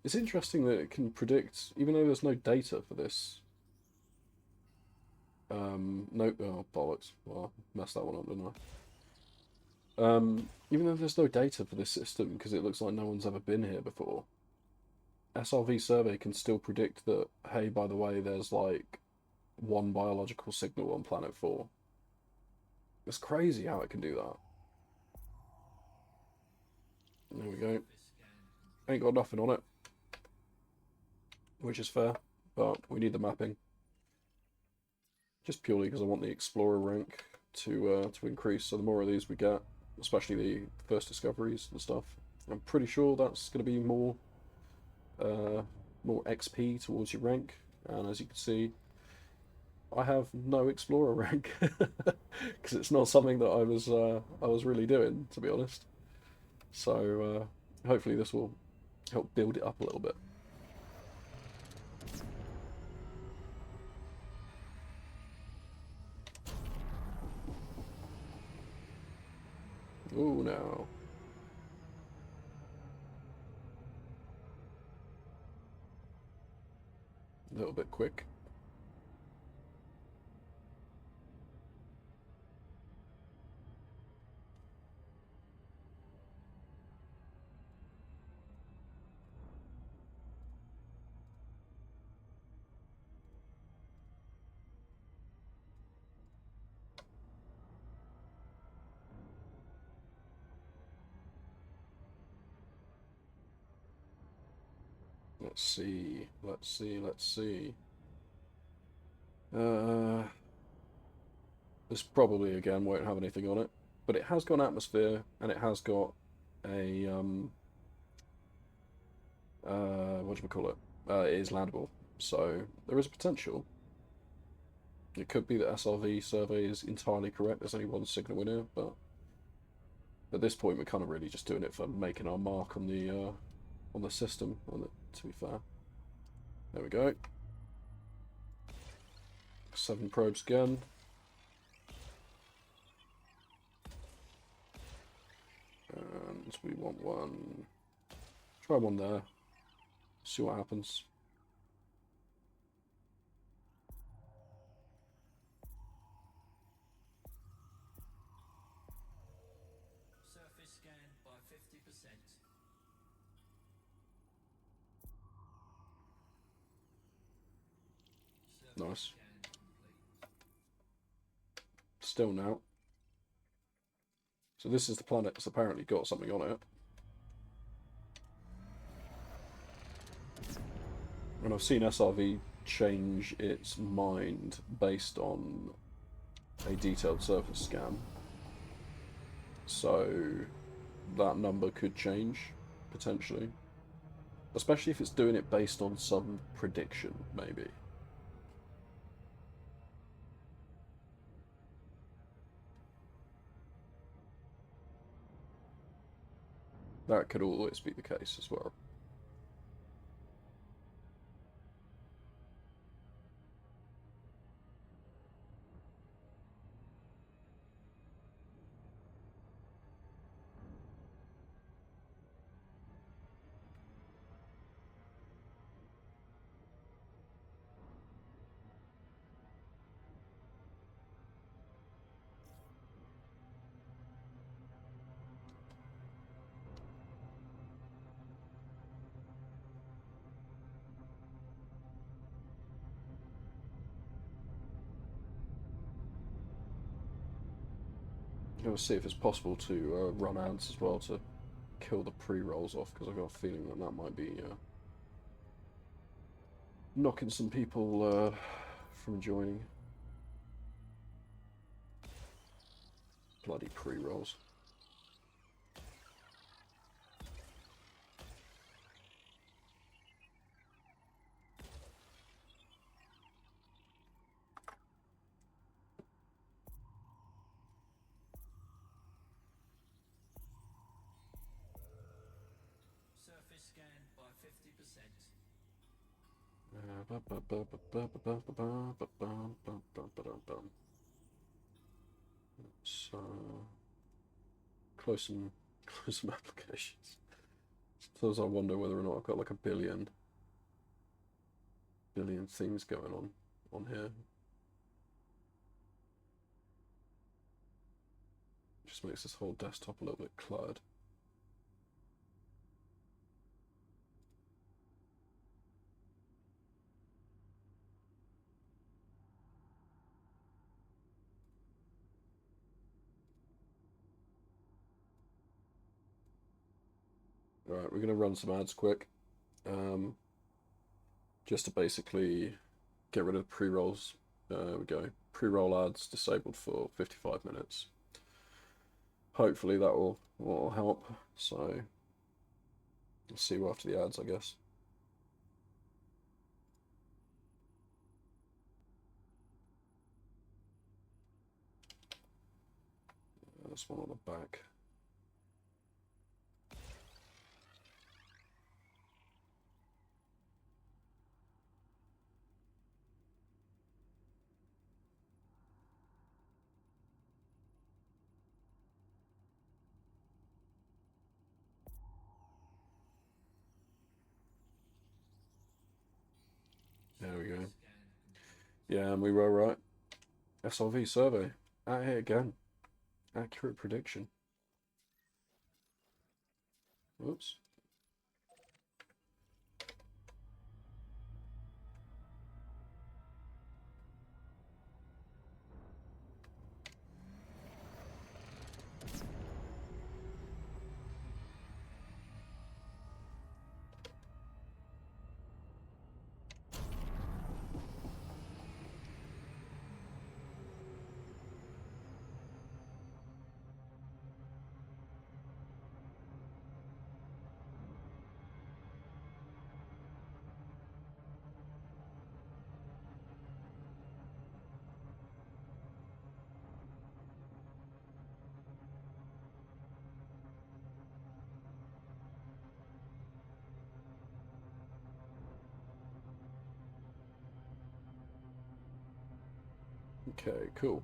It's interesting that it can predict, even though there's no data for this. No, oh bollocks. Well, I messed that one up, didn't I? Even though there's no data for this system because it looks like no one's ever been here before, SRV survey can still predict that, hey, by the way, there's like one biological signal on planet 4. It's crazy how it can do that. There we go. Ain't got nothing on it, which is fair, but we need the mapping. Just purely because I want the Explorer rank to increase, so the more of these we get, especially the first discoveries and stuff, I'm pretty sure that's going to be more XP towards your rank. And as you can see, I have no Explorer rank because it's not something that I was really doing, to be honest. So hopefully this will help build it up a little bit. Oh no. A little bit quick. Let's see. This probably again won't have anything on it, but it has got an atmosphere and it has got a what do we call it? It is landable, so there is a potential. It could be that SRV survey is entirely correct. There's only one signal in here, but at this point we're kind of really just doing it for making our mark on the system. To be fair, there we go. 7 probes again. And we want one. Try one there. See what happens. Surface scan by 50%. Nice. Still now. So this is the planet that's apparently got something on it. And I've seen SRV change its mind based on a detailed surface scan. So that number could change, potentially. Especially if it's doing it based on some prediction, maybe. That could always be the case as well. We'll see if it's possible to run ants as well to kill the pre-rolls off, because I've got a feeling that that might be knocking some people from joining. Bloody pre-rolls. Surface scan by 50%. So close some applications. Sometimes I wonder whether or not I've got like a billion things going on here. Which Just makes this whole desktop a little bit cluttered. Alright, we're going to run some ads quick. Just to basically get rid of pre-rolls. There we go. Pre-roll ads disabled for 55 minutes. Hopefully that will help. So let's see you after the ads, I guess. There's one on the back. There we go. Yeah, and we were right. SRV survey. Out here again. Accurate prediction. Whoops. Okay, cool.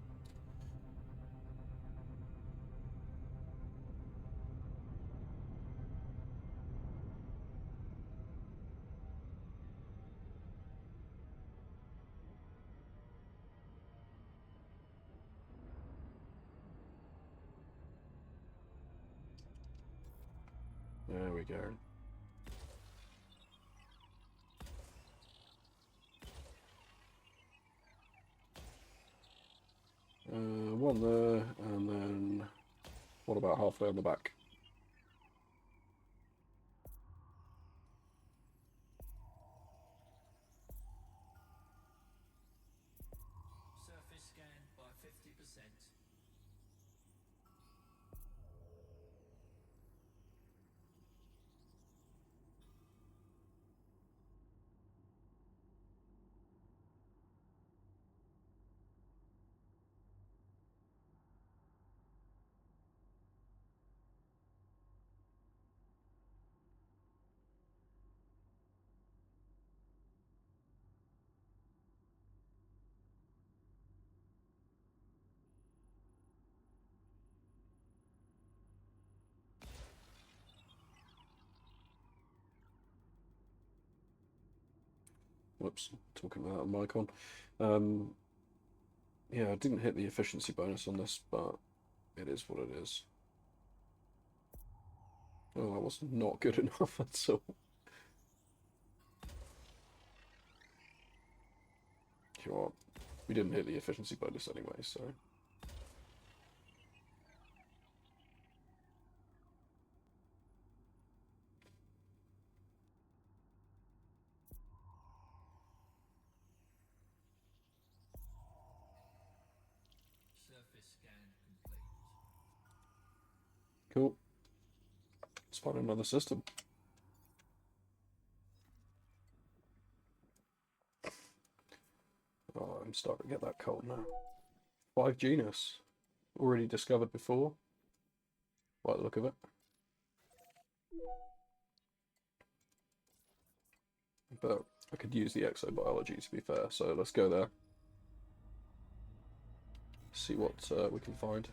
There we go. One there, and then what about halfway on the back? Surface scanned by 50%. Whoops, talking about a mic on. Yeah, I didn't hit the efficiency bonus on this, but it is what it is. Oh, that was not good enough at all. You know what? We didn't hit the efficiency bonus anyway, so. Surface scan complete. Cool. Let's find another system. Oh, I'm starting to get that cold now. 5 genus. Already discovered before. Like the look of it. But I could use the exobiology to be fair, so let's go there. See what we can find.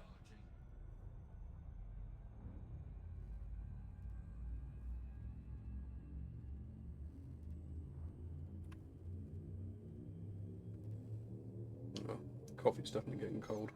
Oh, coffee's definitely getting cold.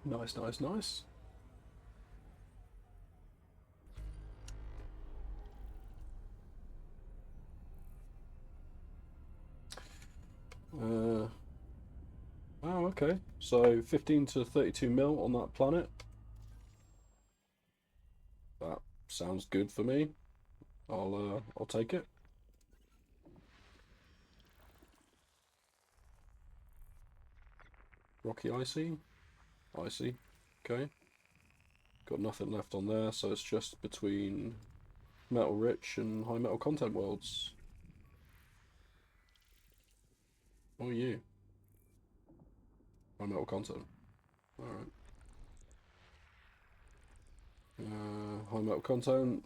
Nice, nice, nice. Oh, okay. So 15 to 32 mil on that planet. That sounds good for me. I'll take it. Rocky icy. Icy. Okay. Got nothing left on there, so it's just between metal rich and high metal content worlds. Oh, you. High metal content. Alright. High metal content.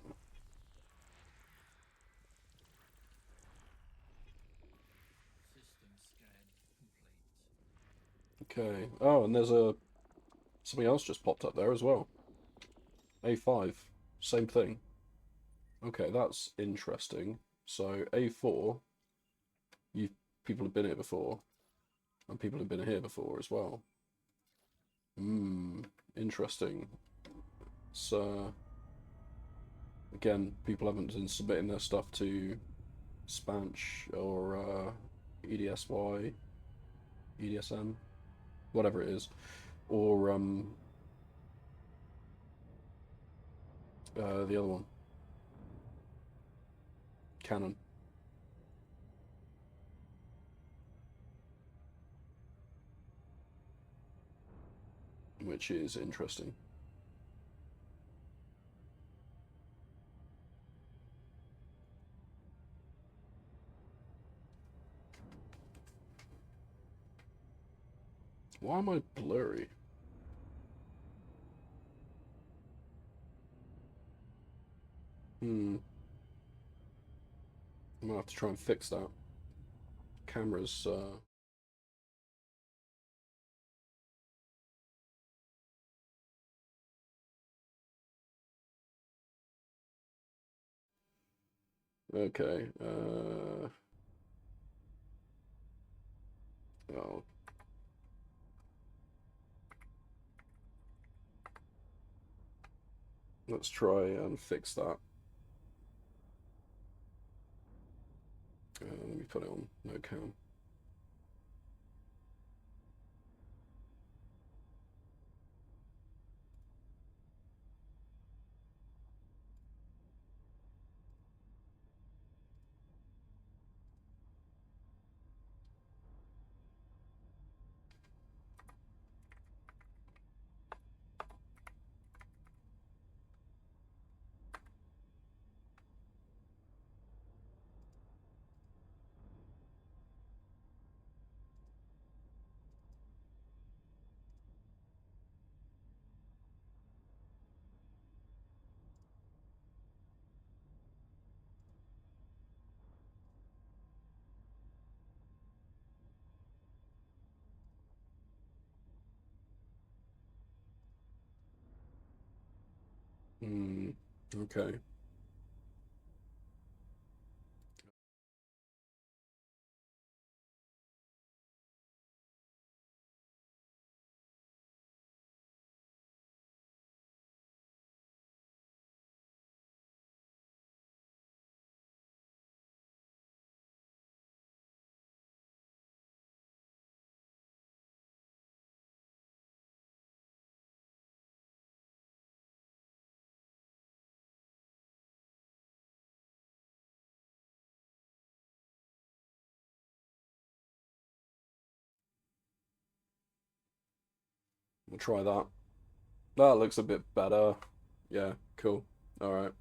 System scan complete. Okay. Oh, and there's something else just popped up there as well. A5. Same thing. Okay, that's interesting. So A4, you people have been here before, and people have been here before as well. Interesting. So again, people haven't been submitting their stuff to Spanch or EDSY, EDSM, whatever it is, or the other one, Canon. Which is interesting. Why am I blurry? I'm gonna have to try and fix that. Camera's okay. Oh, let's try and fix that. Let me put it on no cam. Okay. We'll try that. That looks a bit better. Yeah, cool. All right.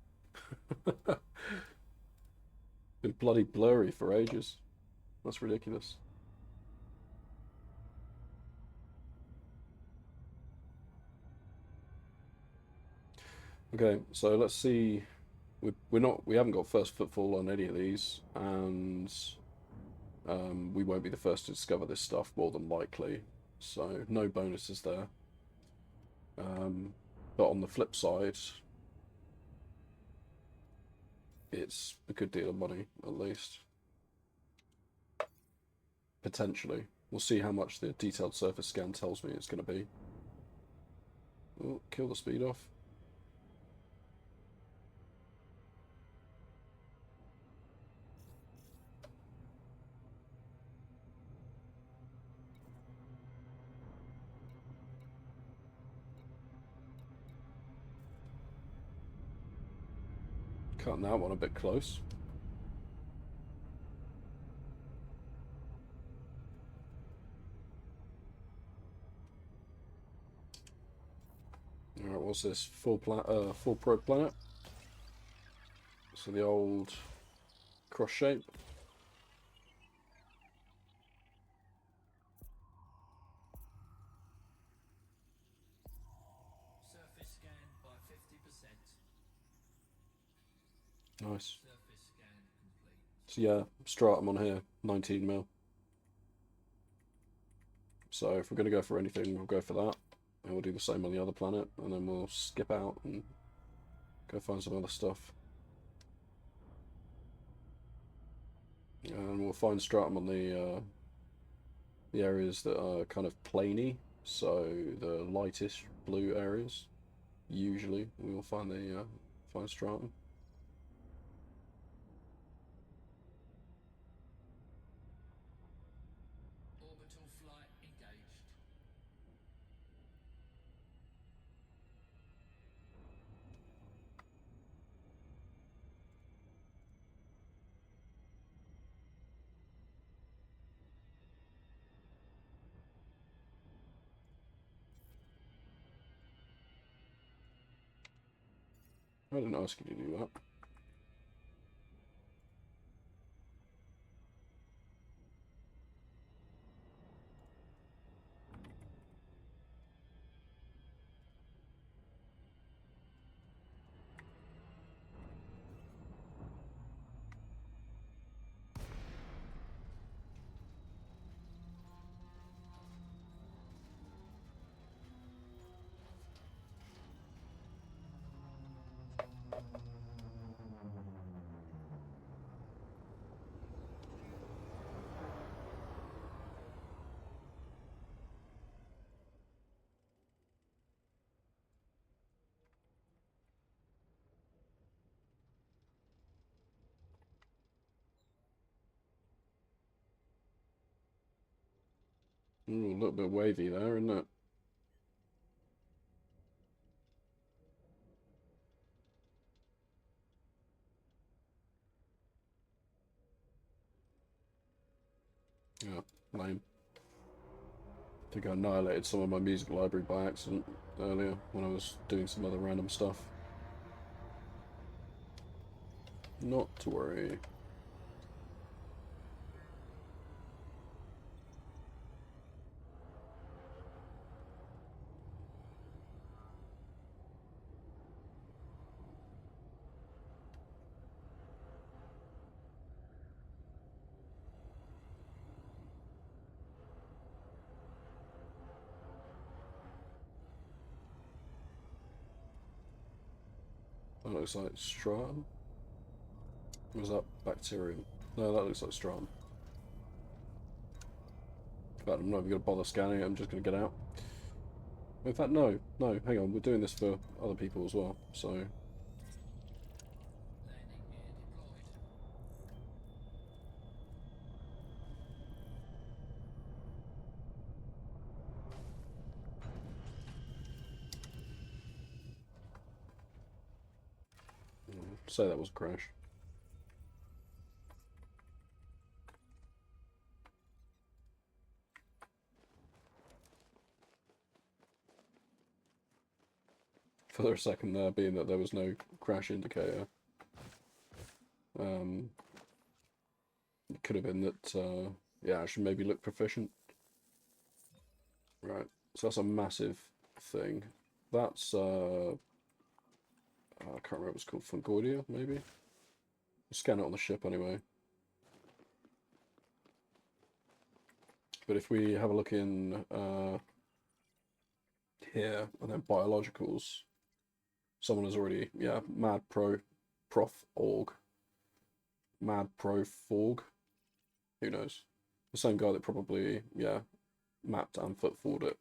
Been bloody blurry for ages. That's ridiculous. Okay, so let's see. We haven't got first footfall on any of these, and we won't be the first to discover this stuff more than likely. So no bonuses there. But on the flip side, it's a good deal of money at least. Potentially, we'll see how much the detailed surface scan tells me it's going to be. Oh, kill the speed off. Cutting that one a bit close. Alright, what's this? Full probe planet. So the old cross shape. Surface scan by 50%. Nice. Surface scan complete. So yeah, stratum on here, 19 mil. So if we're going to go for anything, we'll go for that. And we'll do the same on the other planet. And then we'll skip out and go find some other stuff. And we'll find stratum on the areas that are kind of plainy. So the lightish blue areas. Usually we will find the find stratum. Orbital flight engaged. I didn't ask you to do that. Ooh, a little bit wavy there, isn't it? Yeah, lame. I think I annihilated some of my music library by accident earlier when I was doing some other random stuff. Not to worry. That looks like stratum. Or was that bacterium? No, that looks like stratum. But I'm not even going to bother scanning it, I'm just going to get out. In fact, no, hang on, we're doing this for other people as well, so... Landing gear deployed. Say that was a crash. For a second there, being that there was no crash indicator. It could have been that, yeah, I should maybe look proficient. Right, so that's a massive thing. That's, I can't remember what it's called, Fungoidia, maybe? We'll scan it on the ship anyway. But if we have a look in here, and then biologicals, someone has already, yeah, Prof Org. Mad Pro Forg. Who knows? The same guy that probably, yeah, mapped and foot forward it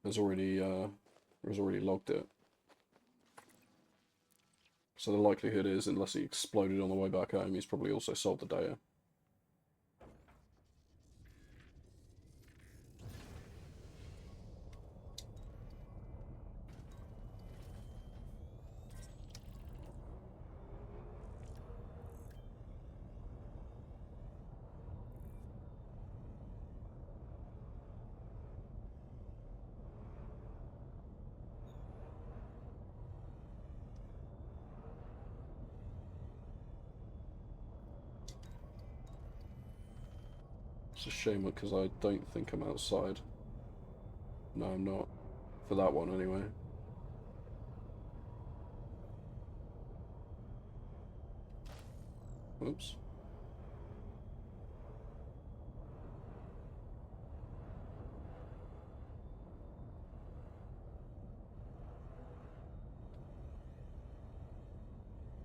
has already or has already logged it. So the likelihood is, unless he exploded on the way back home, he's probably also sold the data. It's a shame because I don't think I'm outside. No, I'm not. For that one, anyway. Oops.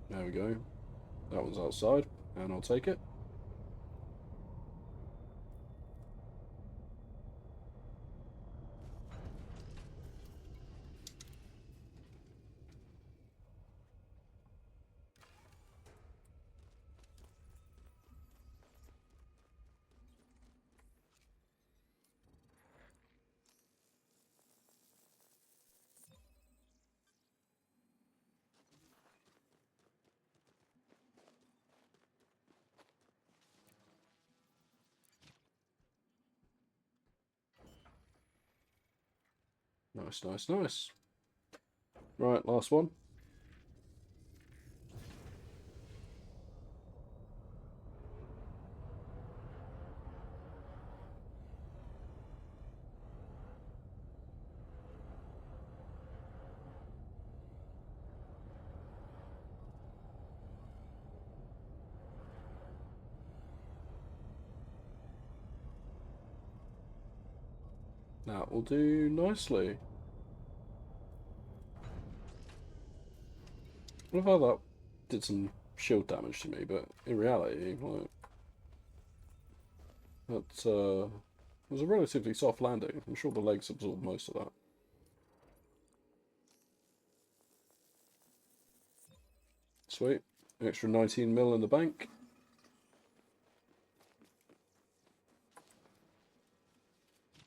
There we go. That one's outside, and I'll take it. Nice, nice, nice. Right, last one. That will do nicely. I love how that did some shield damage to me, but in reality, like, that was a relatively soft landing. I'm sure the legs absorbed most of that. Sweet. Extra 19 mil in the bank.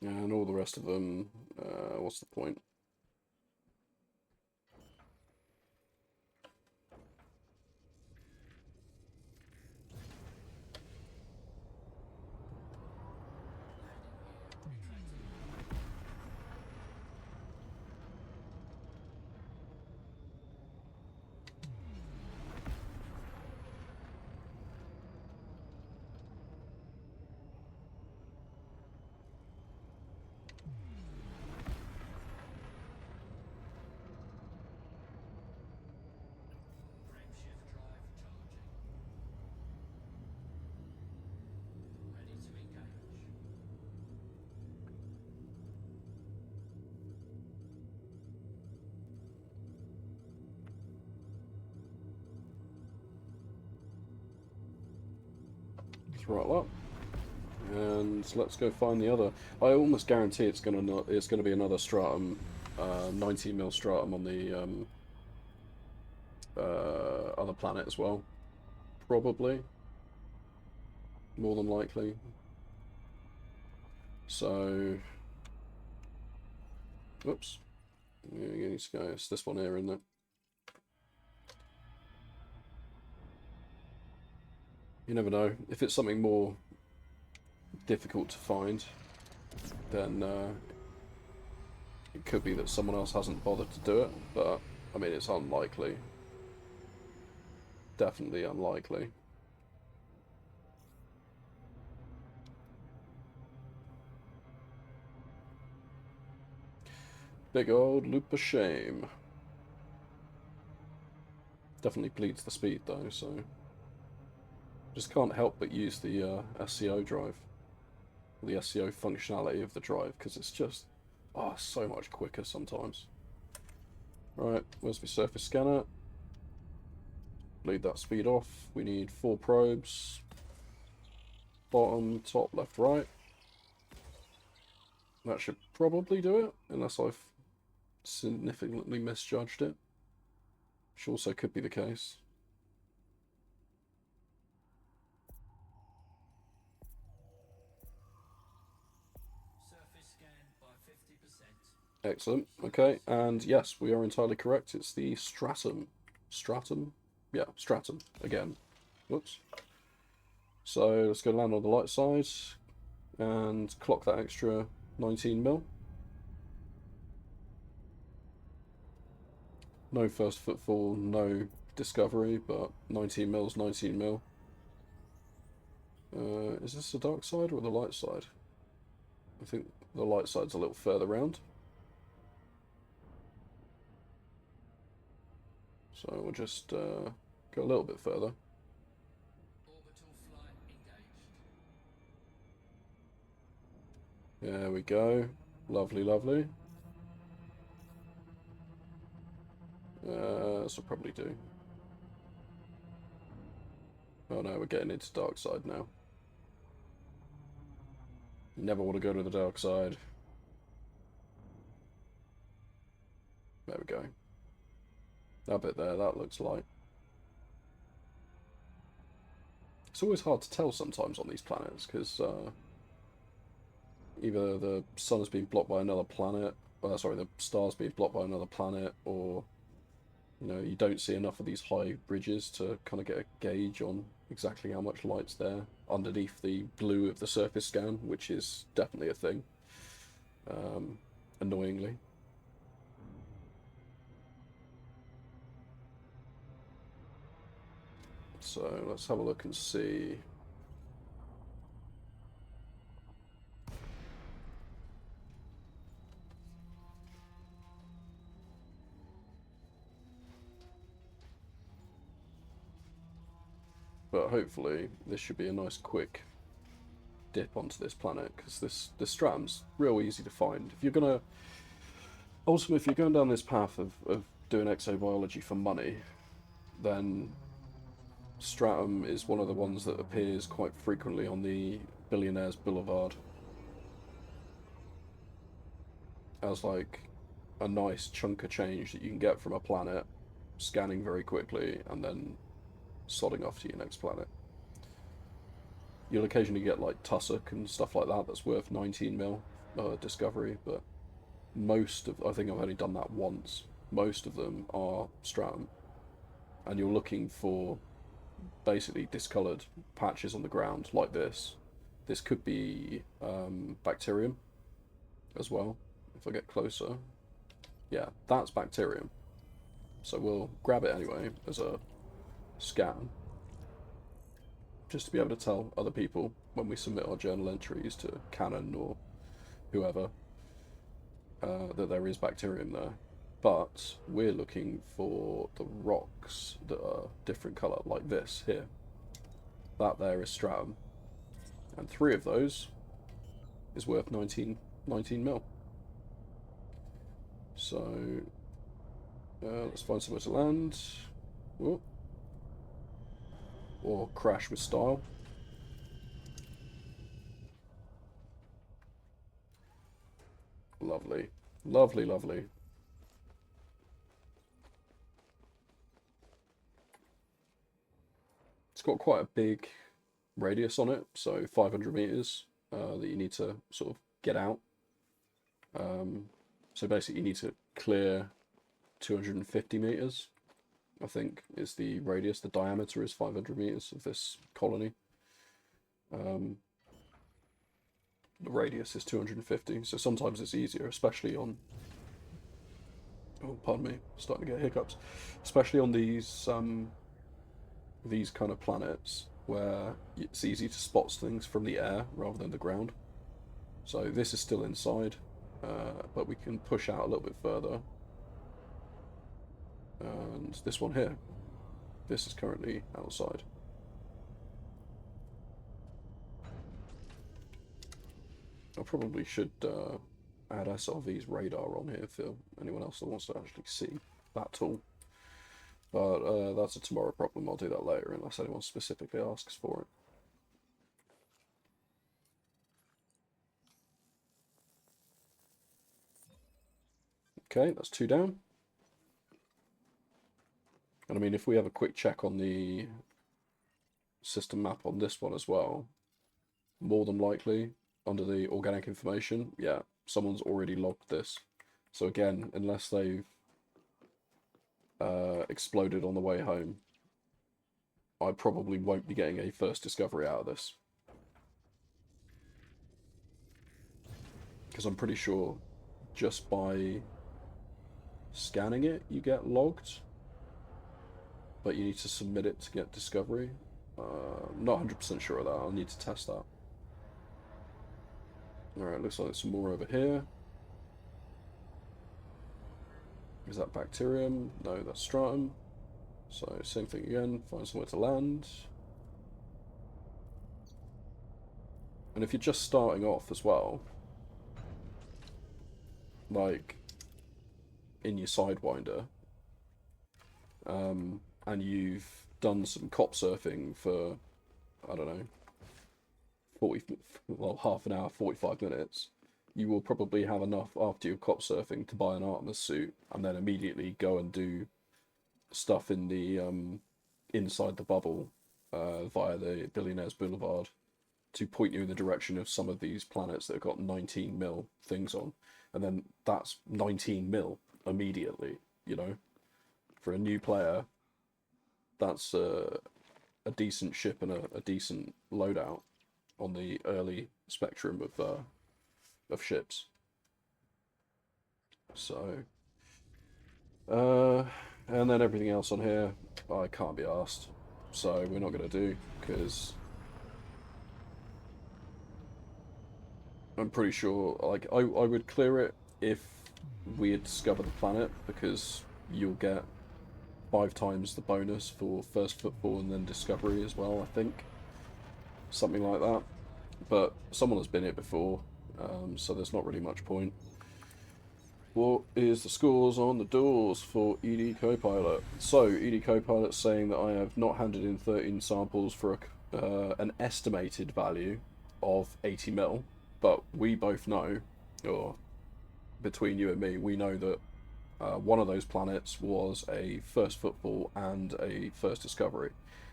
And all the rest of them, what's the point? Frameshift drive charging. Ready to engage. Throttle up. And let's go find the other. I almost guarantee it's gonna be another stratum, 19 mil stratum on the other planet as well. Probably. More than likely. So, whoops. Yeah, you need to go. It's this one here, isn't it? You never know. If it's something more difficult to find, then it could be that someone else hasn't bothered to do it. But I mean, it's unlikely. Definitely unlikely. Big old loop of shame. Definitely bleeds the speed though, so just can't help but use the SCO drive, the SCO functionality of the drive, because it's just so much quicker sometimes. Right, where's the surface scanner? Bleed that speed off. We need 4 probes. Bottom, top, left, right. That should probably do it, unless I've significantly misjudged it, which also could be the case. Surface scan by 50%. Excellent. Okay, and yes, we are entirely correct. It's the stratum. Stratum? Yeah, stratum again. Whoops. So let's go land on the light side and clock that extra 19 mil. No first footfall, no discovery, but 19 mil's 19 mil. Is this the dark side or the light side? I think the light side's a little further round. So we'll just go a little bit further. Orbital flight engaged. There we go. Lovely, lovely. This will probably do. Oh no, we're getting into dark side now. You never want to go to the dark side. There we go. That bit there, that looks light. It's always hard to tell sometimes on these planets, because either the sun has been blocked by another planet, sorry, the star's being blocked by another planet, or you don't see enough of these high bridges to kind of get a gauge on exactly how much light's there underneath the blue of the surface scan, which is definitely a thing, annoyingly. So let's have a look and see. But hopefully this should be a nice quick dip onto this planet, because this stratum's real easy to find. If you're gonna ultimately, if you're going down this path of doing exobiology for money, then stratum is one of the ones that appears quite frequently on the Billionaires Boulevard as like a nice chunk of change that you can get from a planet, scanning very quickly, and then sodding off to your next planet. You'll occasionally get like tussock and stuff like that that's worth 19 mil discovery, but most of, I think I've only done that once, most of them are stratum, and you're looking for basically discoloured patches on the ground like this. This could be bacterium as well, if I get closer. Yeah, that's bacterium. So we'll grab it anyway as a scan, just to be able to tell other people when we submit our journal entries to Canon or whoever that there is bacterium there. But we're looking for the rocks that are different colour, like this here. That there is stratum. And 3 of those is worth 19 mil. So let's find somewhere to land. Whoop. Or crash with style. Lovely. Lovely, lovely. It's got quite a big radius on it, so 500 meters that you need to sort of get out. So basically you need to clear 250 meters, I think, is the radius. The diameter is 500 meters of this colony. The radius is 250, so sometimes it's easier, especially on, oh pardon me, starting to get hiccups, especially on these kind of planets where it's easy to spot things from the air rather than the ground. So this is still inside, but we can push out a little bit further. And this one here, this is currently outside. I probably should add SRV's radar on here for anyone else that wants to actually see that tool. But that's a tomorrow problem. I'll do that later unless anyone specifically asks for it. Okay, that's 2 down. And I mean, if we have a quick check on the system map on this one as well, more than likely, under the organic information, yeah, someone's already logged this. So again, unless they've exploded on the way home, I probably won't be getting a first discovery out of this. Because I'm pretty sure just by scanning it, you get logged. But you need to submit it to get discovery. I'm not 100% sure of that. I'll need to test that. Alright, looks like there's some more over here. Is that bacterium? No, that's stratum. So, same thing again. Find somewhere to land. And if you're just starting off as well, like in your Sidewinder, and you've done some cop surfing for, I don't know, 40, well, half an hour, 45 minutes, you will probably have enough after your cop surfing to buy an Artemis suit and then immediately go and do stuff in the inside the bubble via the Billionaires Boulevard to point you in the direction of some of these planets that have got 19 mil things on. And then that's 19 mil immediately, you know? For a new player, that's a decent ship and a decent loadout on the early spectrum of ships. So, and then everything else on here, I can't be asked. So we're not going to do, because I'm pretty sure, like, I would clear it if we had discovered the planet, because you'll get 5 times the bonus for first football and then discovery as well, I think. Something like that. But someone has been here before, so there's not really much point. What is the scores on the doors for ED Copilot? So, ED Copilot saying that I have not handed in 13 samples for an estimated value of 80 mil, but we both know, or between you and me, we know that one of those planets was a first football and a first discovery,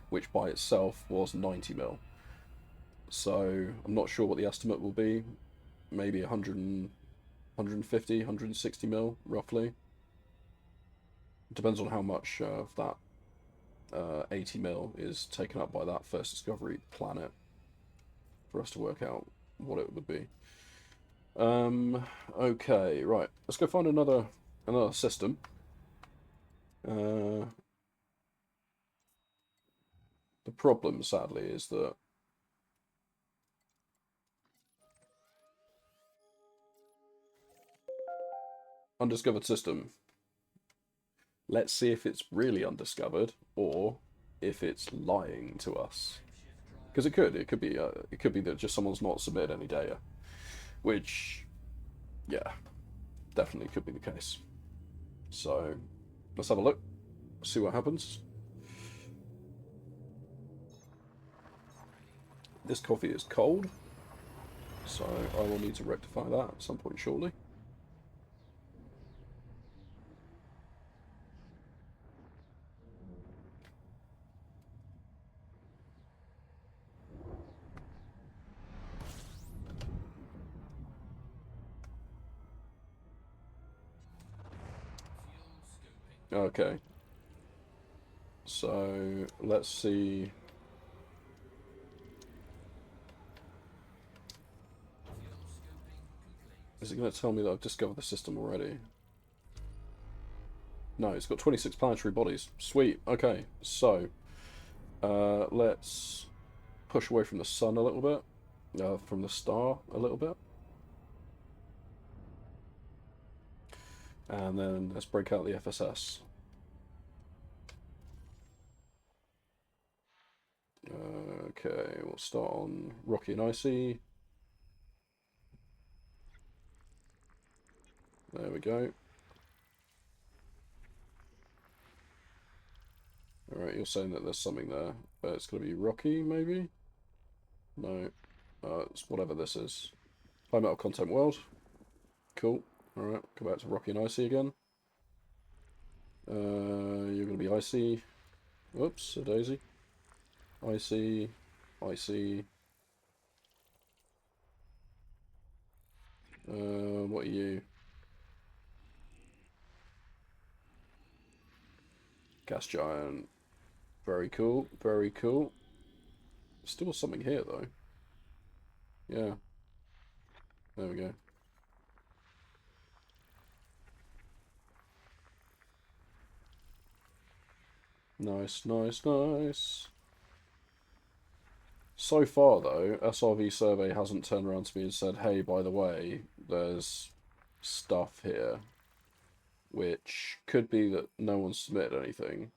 which by itself was 90 mil. So I'm not sure what the estimate will be. Maybe 150, 160 mil, roughly. Depends on how much of that 80 mil is taken up by that first discovery planet for us to work out what it would be. Okay, right. Let's go find another system. The problem, sadly, is that undiscovered system. Let's see if it's really undiscovered or if it's lying to us. Because it could be that just someone's not submitted any data, which, yeah, definitely could be the case. So let's have a look, see what happens. This coffee is cold, so I will need to rectify that at some point shortly. Okay. So let's see. Is it going to tell me that I've discovered the system already? No, it's got 26 planetary bodies. Sweet. Okay, so let's push away from the sun a little bit, from the star a little bit. And then let's break out the FSS. Okay, we'll start on Rocky and Icy. There we go. Alright, you're saying that there's something there, but it's going to be Rocky, maybe? No. It's whatever this is. High metal content world. Cool. Alright, go back to rocky and icy again. You're going to be icy. Whoops, a daisy. Icy, icy. What are you? Gas giant. Very cool, very cool. Still something here though. Yeah. There we go. Nice, nice, nice. So far though, SRV survey hasn't turned around to me and said, hey, by the way, there's stuff here. Which could be that no one submitted anything.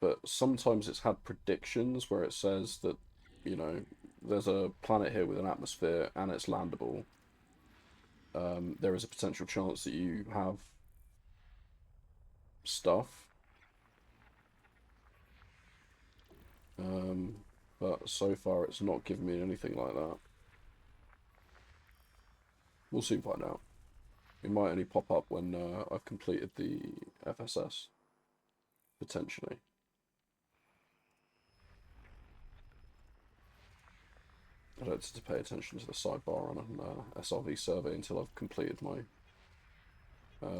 But sometimes it's had predictions where it says that, you know, there's a planet here with an atmosphere and it's landable. There is a potential chance that you have stuff. But so far it's not given me anything like that. We'll soon find out. It might only pop up when I've completed the FSS. Potentially. I don't need to pay attention to the sidebar on an SRV survey until I've completed my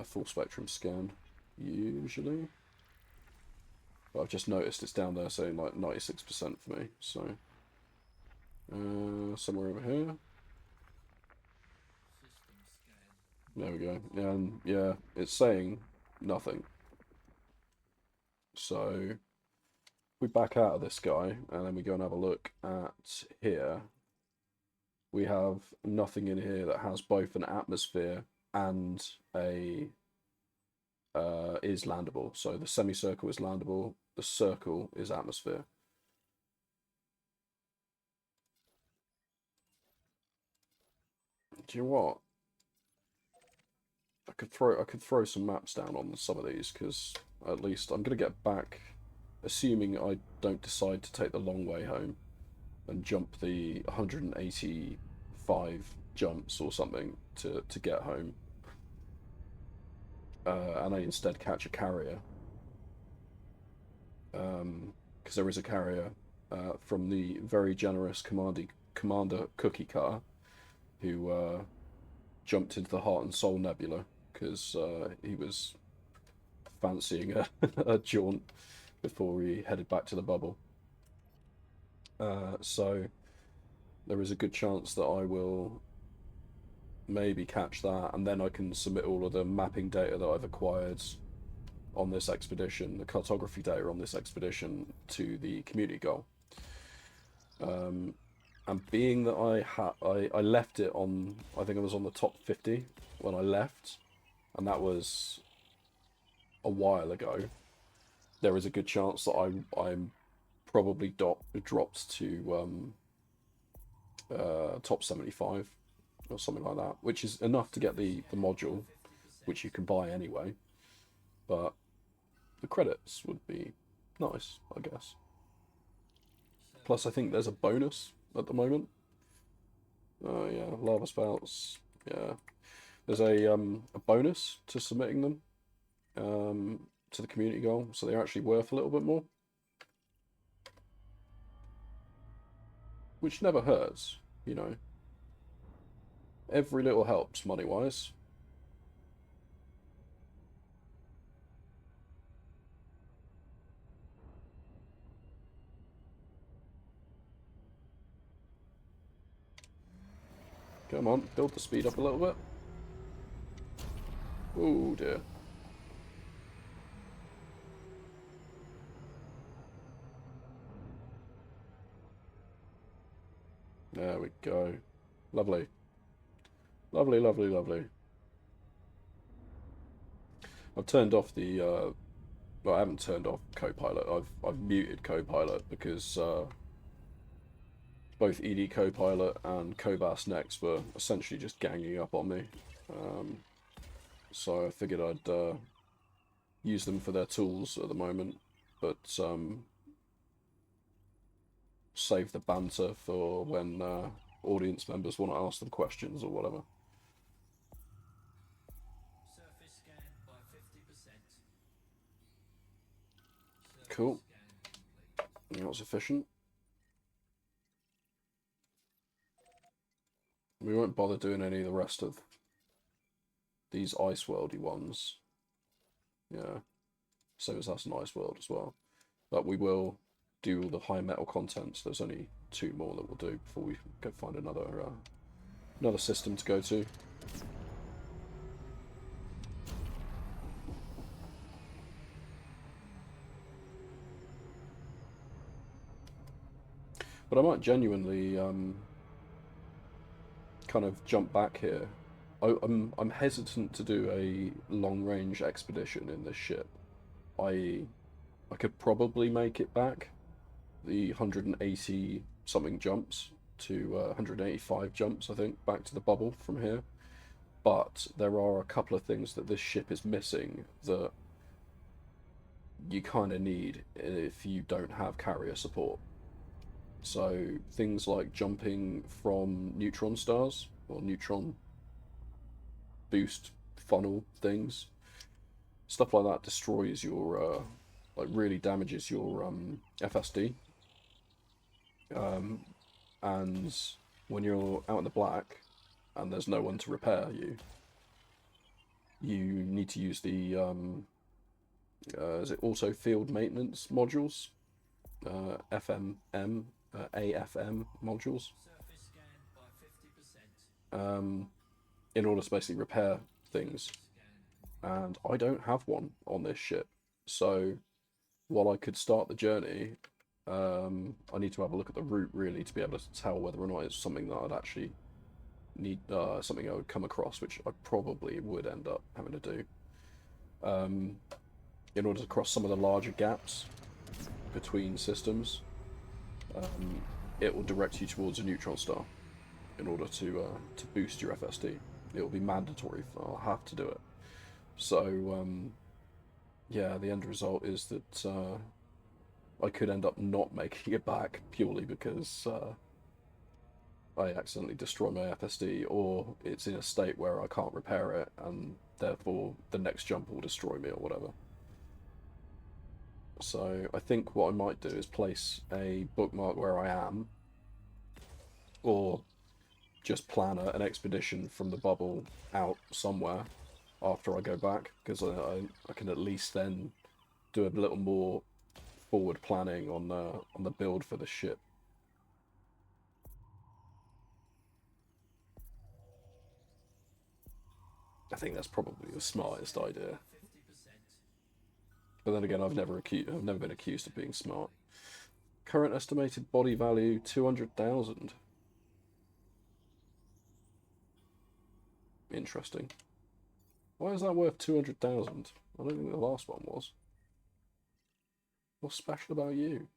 full spectrum scan, usually. But I've just noticed it's down there saying like 96% for me, so somewhere over here. System scan. There we go. And yeah, it's saying nothing. So we back out of this guy and then we go and have a look at here. We have nothing in here that has both an atmosphere and a is landable. So the semicircle is landable, the circle is atmosphere. Do you know what? I could throw some maps down on some of these because at least I'm gonna get back, assuming I don't decide to take the long way home and jump the 185 jumps or something to get home. And I instead catch a carrier. Because there is a carrier from the very generous Commander Cookie Car who jumped into the Heart and Soul Nebula because he was fancying a jaunt before he headed back to the bubble. So there is a good chance that I will maybe catch that, and then I can submit all of the mapping data that I've acquired on this expedition, the cartography data on this expedition, to the community goal. And being that I left it on, I think I was on the top 50 when I left, and that was a while ago, there is a good chance that I'm probably dropped to top 75 or something like that, which is enough to get the module, which you can buy anyway, but the credits would be nice, I guess. Plus I think there's a bonus at the moment. Oh yeah, lava spouts, yeah. There's a bonus to submitting them to the community goal, so they're actually worth a little bit more, which never hurts, you know. Every little helps money-wise. Come on, build the speed up a little bit. Oh dear. There we go. Lovely. Lovely, lovely, lovely. I've turned off the, well, I haven't turned off Copilot. I've muted Copilot because both ED Copilot and Cobas Next were essentially just ganging up on me. So I figured I'd use them for their tools at the moment, but save the banter for when audience members want to ask them questions or whatever. Cool. That was efficient. We won't bother doing any of the rest of these ice worldy ones. Yeah. So as that's an ice world as well. But we will do all the high metal content. So there's only 2 more that we'll do before we go find another system to go to. But I might genuinely kind of jump back here. I'm hesitant to do a long range expedition in this ship. I could probably make it back the 180 something jumps to 185 jumps, I think, back to the bubble from here. But there are a couple of things that this ship is missing that you kind of need if you don't have carrier support. So things like jumping from neutron stars or neutron boost funnel things, stuff like that destroys your like really damages your FSD. And when you're out in the black and there's no one to repair you, you need to use the is it auto field maintenance modules, FMM, AFM modules, Surface scan by 50%. in order to basically repair things. Scan. And I don't have one on this ship, so while I could start the journey, I need to have a look at the route really to be able to tell whether or not it's something that I'd actually need, something I would come across, which I probably would end up having to do. In order to cross some of the larger gaps between systems, it will direct you towards a neutron star in order to boost your FSD. It will be mandatory. I'll have to do it. So yeah, the end result is that I could end up not making it back purely because I accidentally destroy my FSD, or it's in a state where I can't repair it, and therefore the next jump will destroy me or whatever. So I think what I might do is place a bookmark where I am, or just plan an expedition from the bubble out somewhere after I go back, because I can at least then do a little more forward planning on the build for the ship. I think that's probably the smartest idea. 50%. But then again, I've never been accused of being smart. Current estimated body value 200,000. Interesting. Why is that worth 200,000? I don't think the last one was. What's special about you?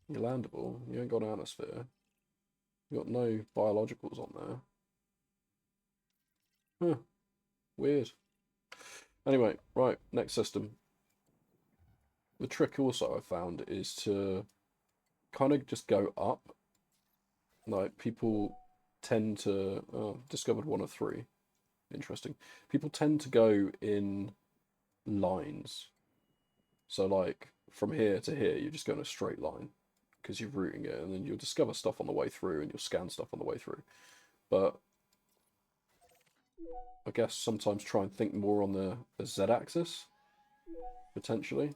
You're landable. You ain't got an atmosphere. You got no biologicals on there. Huh. Weird. Anyway, right, next system. The trick also I found is to kind of just go up. Like, people tend to... discovered 1 of 3. Interesting. People tend to go in lines. So, like, from here to here, you just go in a straight line because you're routing it, and then you'll discover stuff on the way through, and you'll scan stuff on the way through. But I guess sometimes try and think more on the Z-axis, potentially.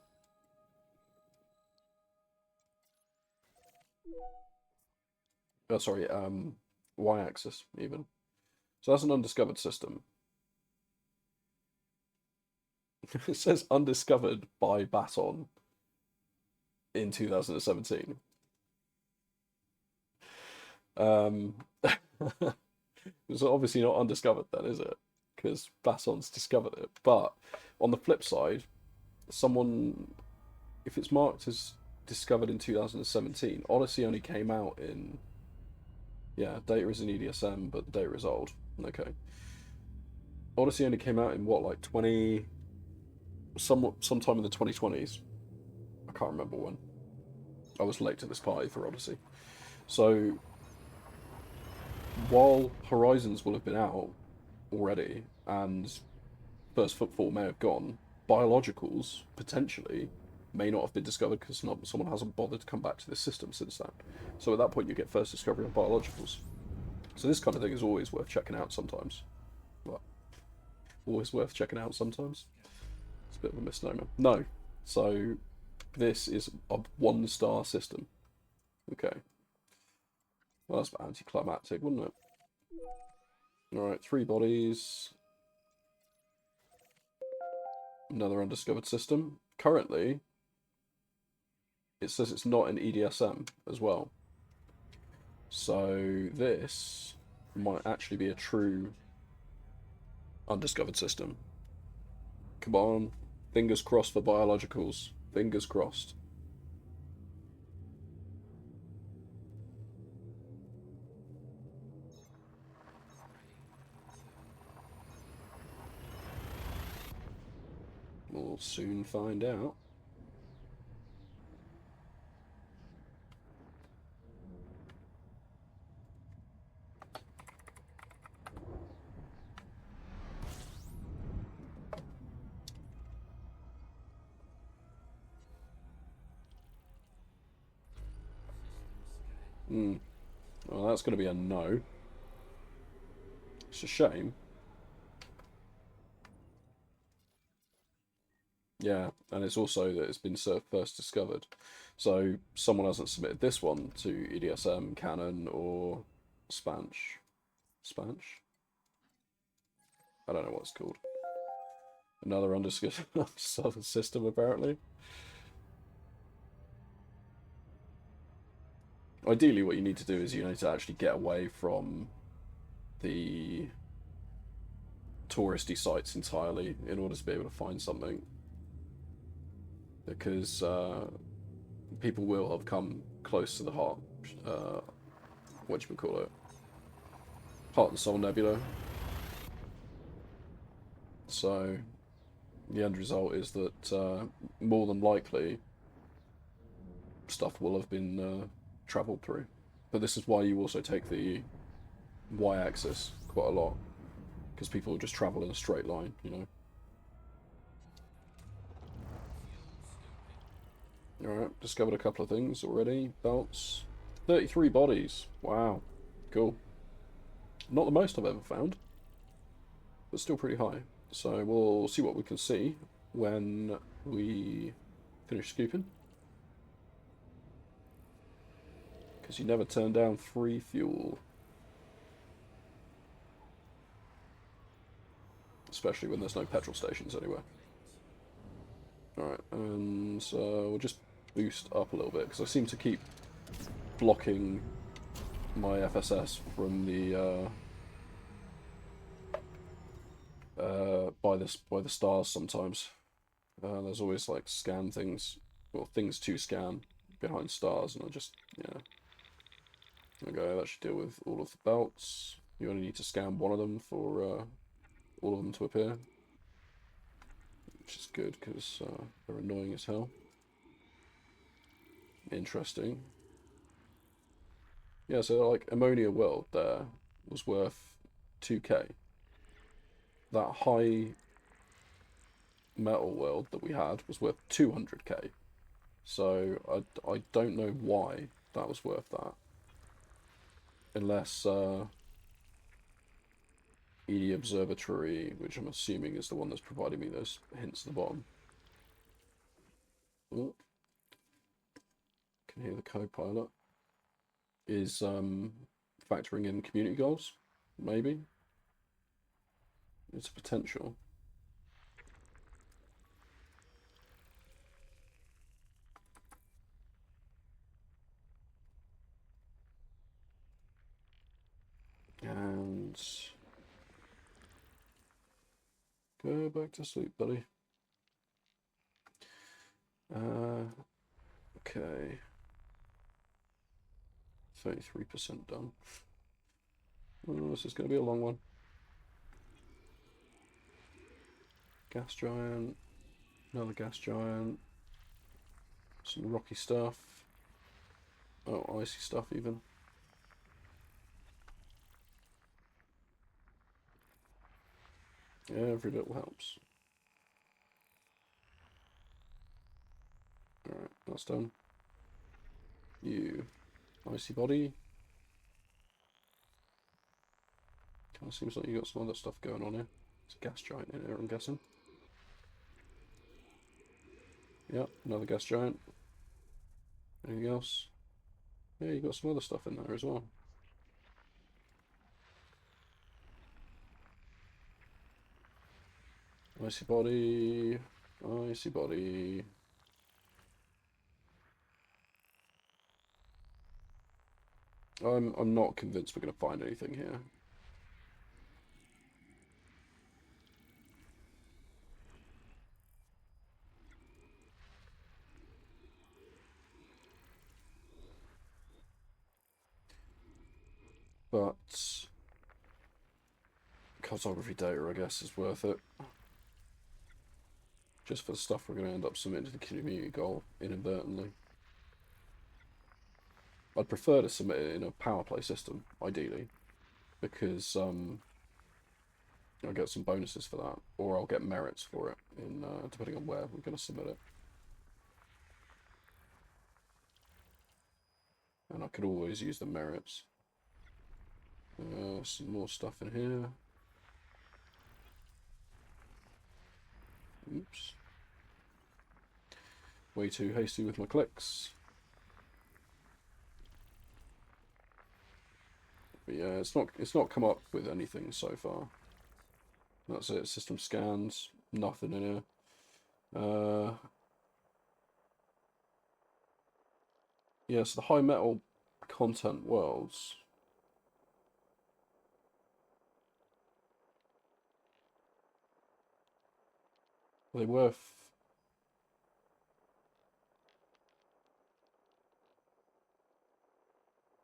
Oh, sorry, Y-axis, even. So that's an undiscovered system. It says undiscovered by Baton in 2017. It's obviously not undiscovered then, is it? Because Baton's discovered it. But on the flip side, someone, if it's marked as discovered in 2017, Odyssey only came out in, yeah, data is in EDSM, but the data is old. Okay. Odyssey only came out in what, like sometime in the 2020s. I can't remember when. I was late to this party for Odyssey. So while Horizons will have been out already and First Footfall may have gone, biologicals, potentially, may not have been discovered because someone hasn't bothered to come back to this system since then. So at that point, you get first discovery of biologicals. So this kind of thing is always worth checking out sometimes. Well, always worth checking out sometimes. It's a bit of a misnomer. No. So this is a 1-star system. Okay. Well, that's anticlimactic, wouldn't it? Alright, 3 bodies. Another undiscovered system. Currently, it says it's not in EDSM as well. So this might actually be a true undiscovered system. Come on. Fingers crossed for biologicals. Fingers crossed. We'll soon find out. Well, that's going to be a no. It's a shame. Yeah, and it's also that it's been first discovered. So someone hasn't submitted this one to EDSM, Canon, or Spanch. Spanch? I don't know what it's called. Another undiscovered system, apparently. Ideally, what you need to do is you need to actually get away from the touristy sites entirely in order to be able to find something. Because people will have come close to the heart, what do you call it? Heart and Soul Nebula. So the end result is that more than likely stuff will have been travelled through. But this is why you also take the y-axis quite a lot, because people just travel in a straight line, you know. Alright, discovered a couple of things already. Belts. 33 bodies. Wow. Cool. Not the most I've ever found, but still pretty high. So we'll see what we can see when we finish scooping. Because you never turn down free fuel. Especially when there's no petrol stations anywhere. Alright, and we'll just boost up a little bit, because I seem to keep blocking my FSS from the by the stars sometimes. There's always like scan things, well, things to scan behind stars, and I just, yeah. Okay, that should deal with all of the belts. You only need to scan one of them for all of them to appear, which is good because they're annoying as hell. Interesting. Yeah, so like Ammonia World there was worth 2k. That high metal world that we had was worth 200k. So I don't know why that was worth that. Unless ED Observatory, which I'm assuming is the one that's providing me those hints at the bottom. Oh, can hear the co-pilot. Is factoring in community goals, maybe. It's a potential. And go back to sleep, buddy. Okay. 33% done. Oh, this is going to be a long one. Gas giant. Another gas giant. Some rocky stuff. Oh, icy stuff even. Every little helps. That's done. You, icy body. Kind of seems like you got some other stuff going on here. There's a gas giant in here, I'm guessing. Yep, another gas giant. Anything else? Yeah, you got some other stuff in there as well. Icy body. Icy body. I'm not convinced we're gonna find anything here. But cartography data, I guess, is worth it. Just for the stuff we're going to end up submitting to the community goal inadvertently. I'd prefer to submit it in a power play system, ideally, because I'll get some bonuses for that, or I'll get merits for it, in depending on where we're going to submit it. And I could always use the merits. Some more stuff in here. Oops. Way too hasty with my clicks. But yeah, it's not come up with anything so far. That's it. System scans. Nothing in here. Yeah, so the high metal content worlds. Are they worth?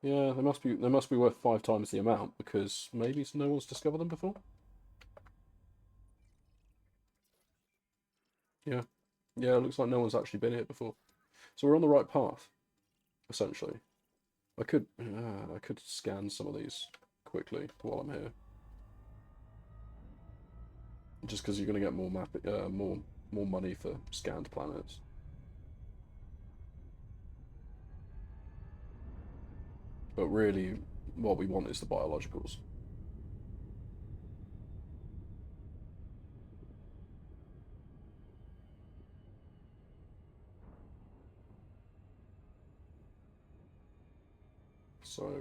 Yeah, they must be worth 5 times the amount, because maybe no one's discovered them before. Yeah. Yeah, it looks like no one's actually been here before. So we're on the right path, essentially. I could scan some of these quickly while I'm here. Just because you're going to get more money for scanned planets. But really, what we want is the biologicals. So,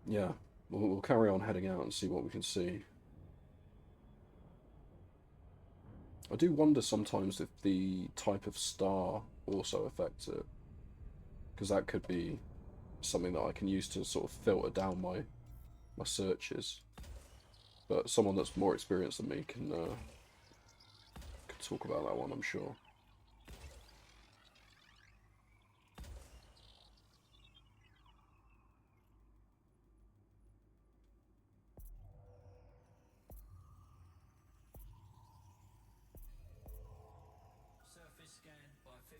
yeah, we'll carry on heading out and see what we can see. I do wonder sometimes if the type of star also affects it, because that could be something that I can use to sort of filter down my searches. But someone that's more experienced than me can talk about that one, I'm sure. Surface scanned by 50%.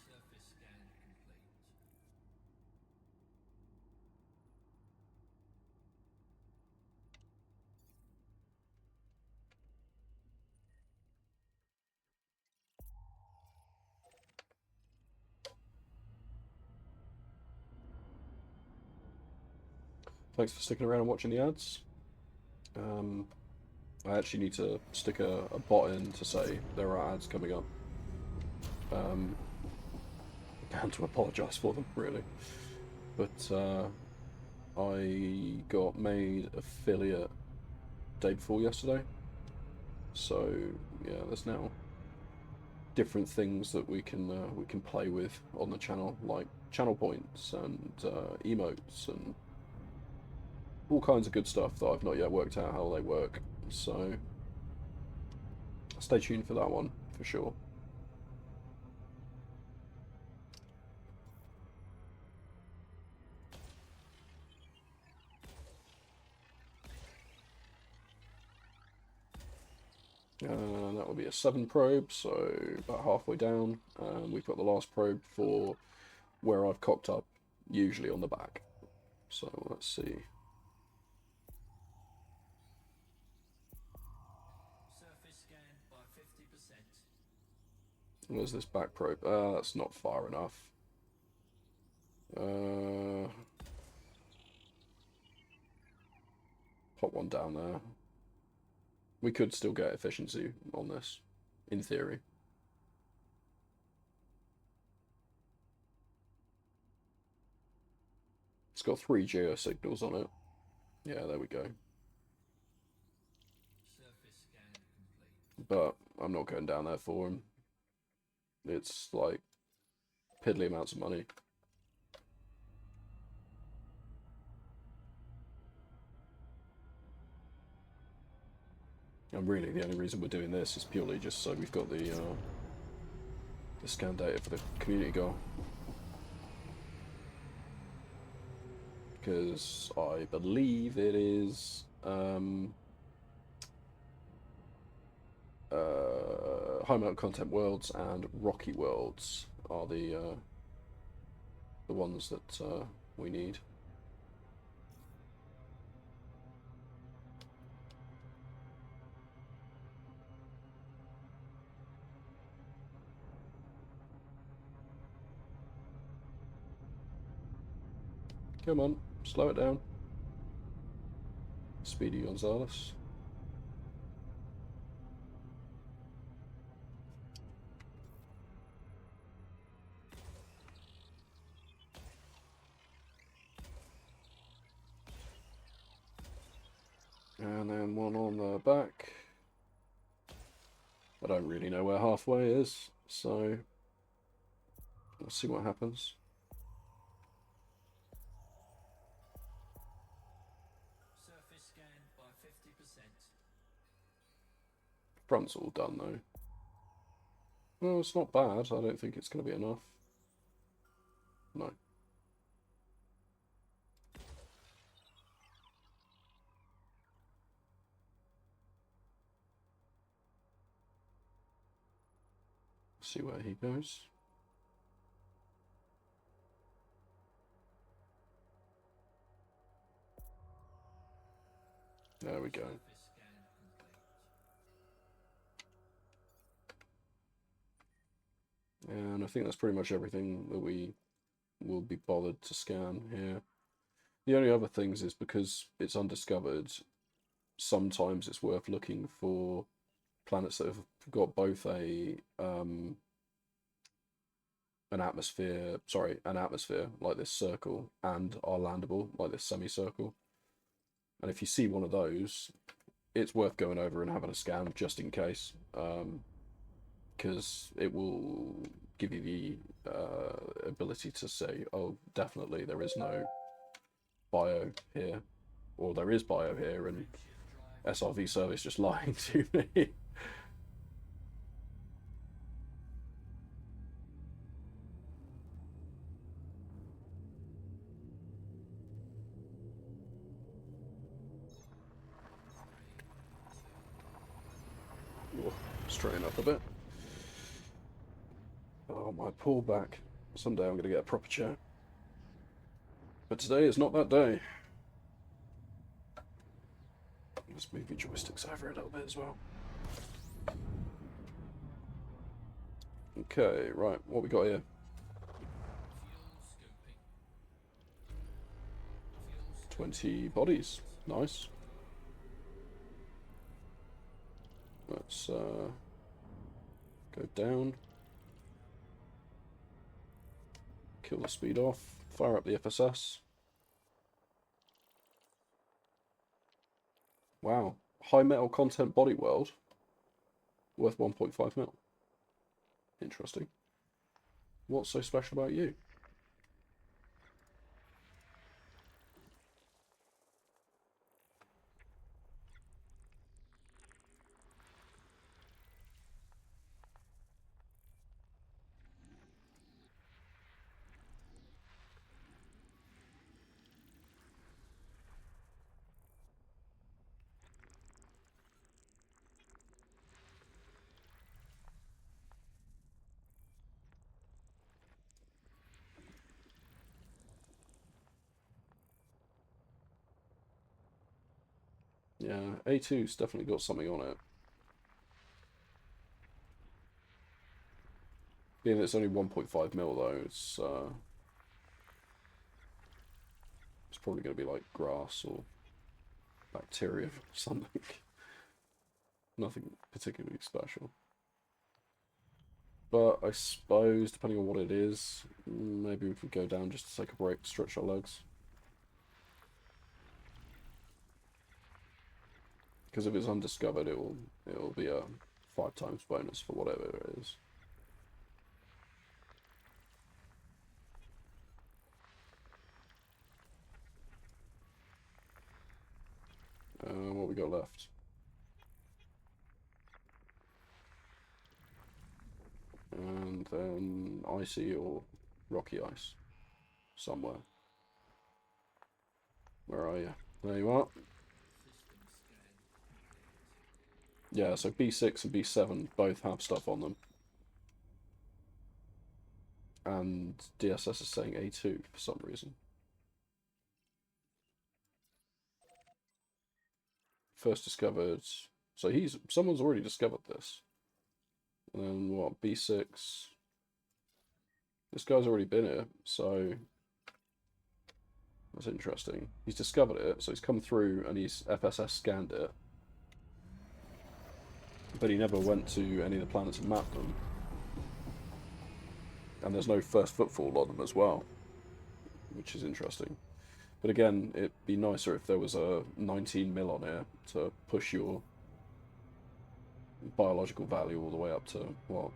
Surface scan complete. Thanks for sticking around and watching the ads. I actually need to stick a bot in to say there are ads coming up. And to apologise for them, really. But I got made affiliate day before yesterday. So yeah, there's now different things that we can play with on the channel, like channel points and emotes and all kinds of good stuff that I've not yet worked out how they work. So stay tuned for that one for sure. That will be a 7 probe, so about halfway down. We've got the last probe for where I've cocked up, usually on the back. So let's see. Surface scan by 50%. Where's this back probe? That's not far enough. Pop one down there. We could still get efficiency on this, in theory. It's got 3 geosignals on it. Yeah, there we go. Surface scan complete. But I'm not going down there for him. It's like piddly amounts of money. And really, the only reason we're doing this is purely just so we've got the scan data for the community goal. Because I believe it is high amount content worlds and rocky worlds are the ones that we need. Come on, slow it down. Speedy Gonzalez. And then one on the back. I don't really know where halfway is, so we'll see what happens. Surface scan by 50%. Front's all done though. Well, it's not bad. I don't think it's going to be enough. No. See where he goes. There we go. Surface scan complete. And I think that's pretty much everything that we will be bothered to scan here. The only other things is because it's undiscovered, sometimes it's worth looking for planets that have got both an atmosphere like this circle and are landable like this semicircle. And if you see one of those, it's worth going over and having a scan just in case, because it will give you the ability to say, oh, definitely there is no bio here, or there is bio here, and SRV service just lying to me. Straighten up a bit. Oh, my poor back. Someday I'm going to get a proper chair. But today is not that day. Let's move your joysticks over a little bit as well. Okay, right, what we got here? Fuel scoping. 20 bodies. Nice. Let's go down. Kill the speed off. Fire up the FSS. Wow. High metal content body world. Worth 1.5 mil. Interesting. What's so special about you? Yeah, A2's definitely got something on it. Being that it's only 1.5 mil though, it's probably going to be like grass or bacteria or something. Nothing particularly special. But I suppose, depending on what it is, maybe we could go down just to take a break, stretch our legs. Because if it's undiscovered, it'll be a 5 times bonus for whatever it is. What we got left? And then icy or rocky ice somewhere. Where are you? There you are. System scan complete. Yeah, so B6 and B7 both have stuff on them. And DSS is saying A2 for some reason. First discovered. So someone's already discovered this. And then what, B6? This guy's already been here, so that's interesting. He's discovered it, so he's come through and he's FSS scanned it. But he never went to any of the planets and mapped them. And there's no first footfall on them as well, which is interesting. But again, it'd be nicer if there was a 19 mil on here to push your biological value all the way up to, what,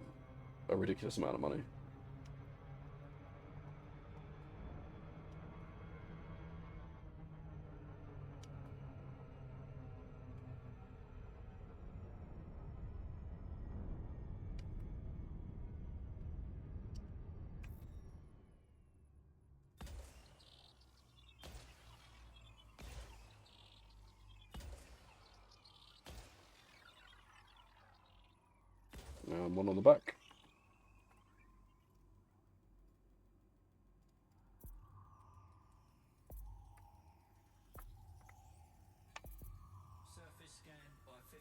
a ridiculous amount of money. And one on the back. Surface scan by 50%.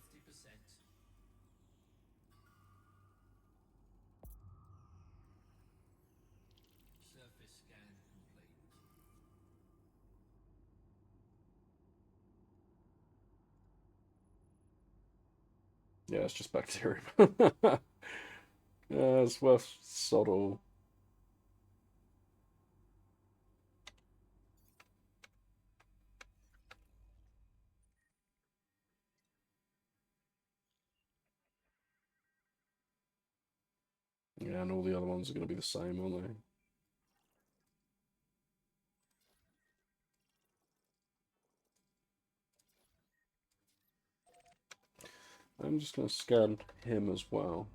Surface scan complete. Yeah, it's just bacterium. Yeah, it's worth sod all. Yeah, and all the other ones are going to be the same, aren't they? I'm just going to scan him as well.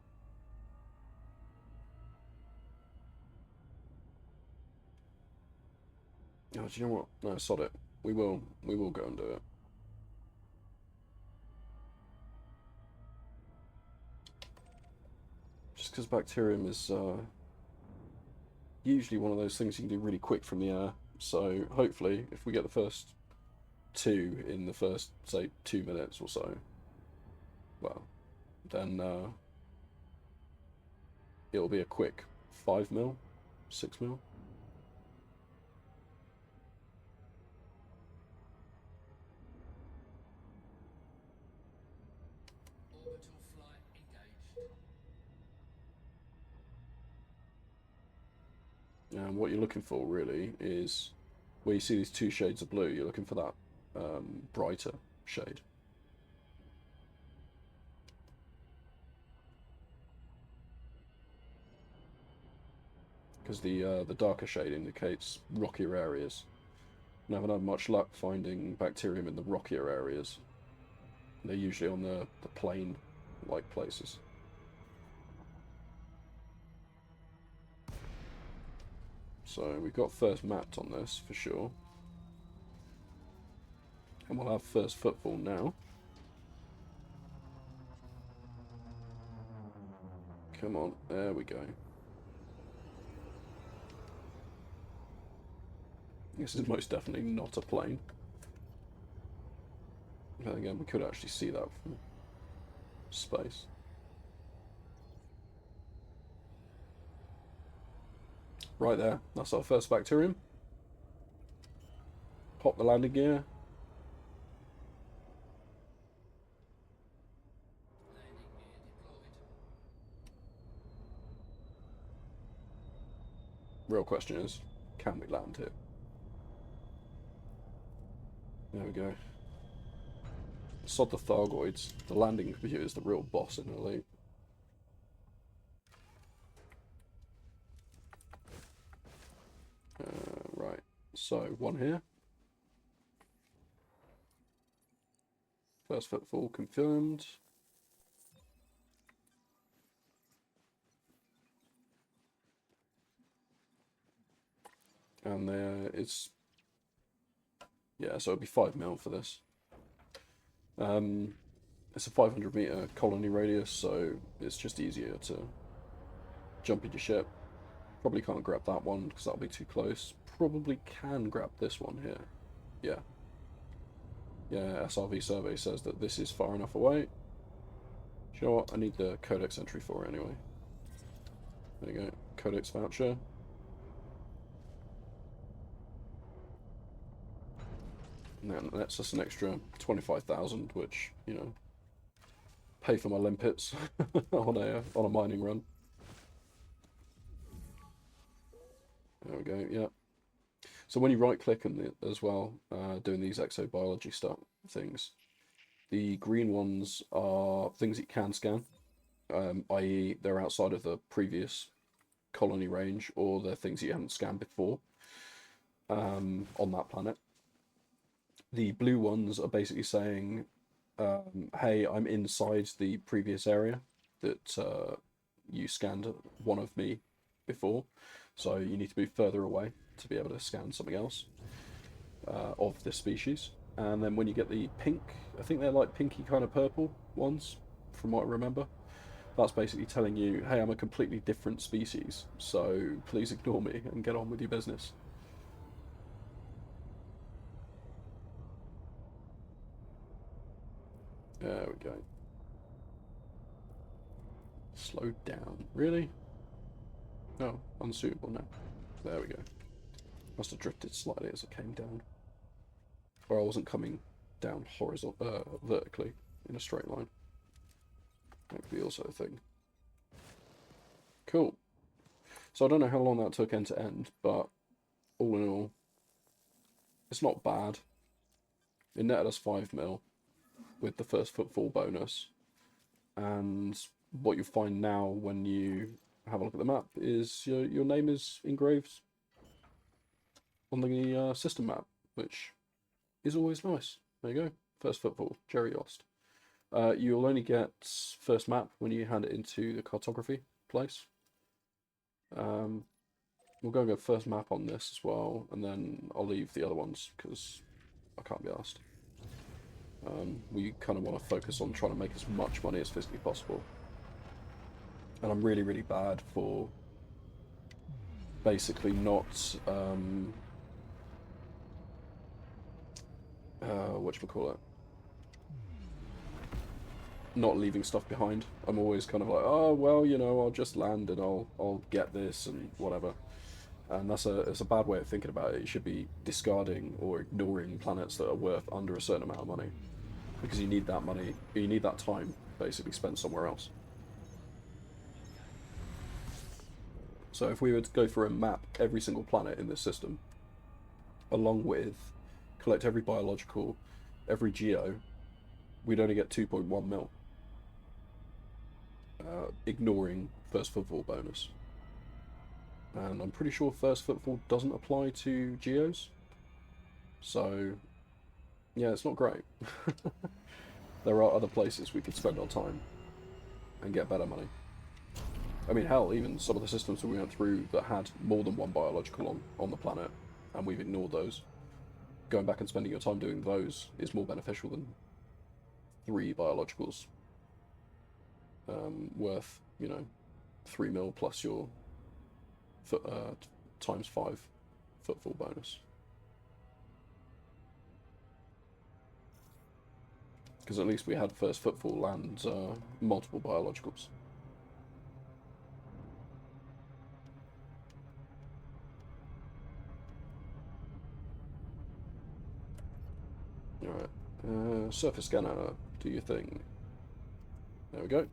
Oh, do you know what? No, sod it. We will go and do it. Just because bacterium is usually one of those things you can do really quick from the air. So hopefully, if we get the first 2 in the first, say, 2 minutes or so, well, then it'll be a quick 5 mil, 6 mil. Orbital flight engaged. And what you're looking for really is where you see these 2 shades of blue, you're looking for that brighter shade. Because the darker shade indicates rockier areas. And I haven't had much luck finding bacterium in the rockier areas. They're usually on the plain-like places. So we've got first mapped on this for sure. And we'll have first footfall now. Come on, there we go. This is most definitely not a plane. But again, we could actually see that from space. Right there, that's our first bacterium. Pop the landing gear. Landing gear deployed. Real question is, can we land here? There we go. Sod the Thargoids. The landing computer is the real boss in Elite. Right, so one here. First footfall confirmed. And there is, yeah, so it'll be 5 mil for this. It's a 500 meter colony radius, so it's just easier to jump in your ship. Probably can't grab that one because that'll be too close. Probably can grab this one here. Yeah. Yeah, SRV survey says that this is far enough away. Do you know what? I need the codex entry for it anyway. There you go. Codex voucher. And then that's just an extra 25,000, which, you know, pay for my limpets on a mining run. There we go. Yeah. So when you right click on it as well, doing these exobiology stuff things, the green ones are things that you can scan, i.e. they're outside of the previous colony range, or they're things you haven't scanned before on that planet. The blue ones are basically saying, hey, I'm inside the previous area that you scanned one of me before, so you need to move further away to be able to scan something else of this species. And then when you get the pink, I think they're like pinky kind of purple ones, from what I remember, that's basically telling you, hey, I'm a completely different species, so please ignore me and get on with your business. There we go. Slow down. Really? No, unsuitable now. There we go. Must have drifted slightly as it came down. Or I wasn't coming down vertically in a straight line. That could be also a thing. Cool. So I don't know how long that took end to end, but all in all, it's not bad. It netted us 5 mil with the first footfall bonus. And what you find now when you have a look at the map is your name is engraved on the system map, which is always nice. There you go. First footfall, Jerry Yost. You'll only get first map when you hand it into the cartography place. We'll go first map on this as well, and then I'll leave the other ones because I can't be asked. We kind of want to focus on trying to make as much money as physically possible. And I'm really, really bad for basically not, whatchamacallit, not leaving stuff behind. I'm always kind of like, oh, well, you know, I'll just land and I'll get this and whatever. And it's a bad way of thinking about it. You should be discarding or ignoring planets that are worth under a certain amount of money, because you need that money, you need that time basically spent somewhere else. So if we were to go through and map every single planet in this system, along with collect every biological, every geo, we'd only get 2.1 mil, ignoring first footfall bonus. And I'm pretty sure first footfall doesn't apply to geos. So, yeah, it's not great. There are other places we could spend our time and get better money. I mean, hell, even some of the systems that we went through that had more than one biological on the planet, and we've ignored those. Going back and spending your time doing those is more beneficial than 3 biologicals worth, you know, 3 mil plus your times 5 footfall bonus. Because at least we had first footfall and multiple biologicals. Alright, surface scanner, do your thing. There we go.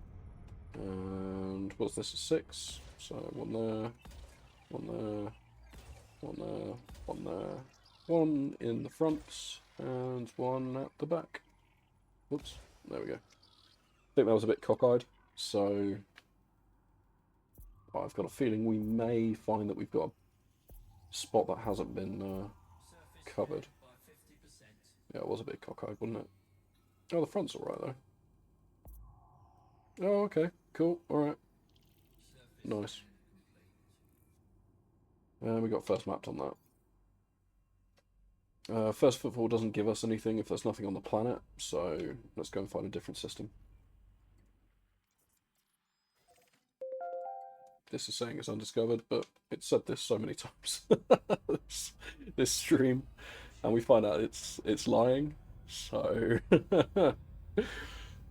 And what's this, a 6? So one there, one there, one there, one there, one in the front, and one at the back. Whoops, there we go. I think that was a bit cockeyed, so I've got a feeling we may find that we've got a spot that hasn't been covered. Yeah, it was a bit cockeyed, wasn't it? Oh, the front's alright though. Oh, okay, cool, alright. Nice. We got first mapped on that. First footfall doesn't give us anything if there's nothing on the planet, so let's go and find a different system. This is saying it's undiscovered, but it's said this so many times. this stream, and we find out it's lying. So I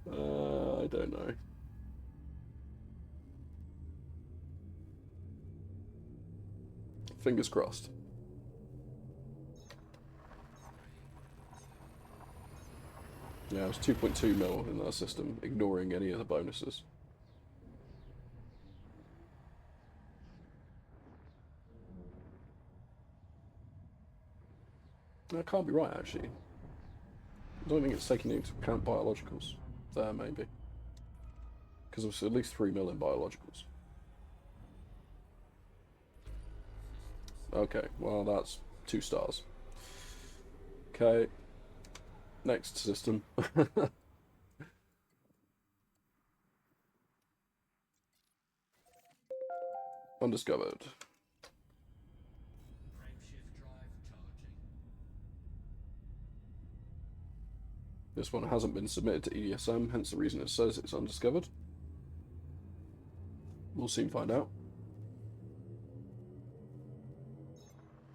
don't know. Fingers crossed. Yeah, it was 2.2 mil in that system, ignoring any of the bonuses. That can't be right, actually. I don't think it's taking into account biologicals. There, maybe. Because there's at least 3 mil in biologicals. Okay, well, that's 2 stars. Okay. Next system. Undiscovered. Frameshift drive charging. This one hasn't been submitted to EDSM, hence the reason it says it's undiscovered. We'll soon find out. Fuel scoping.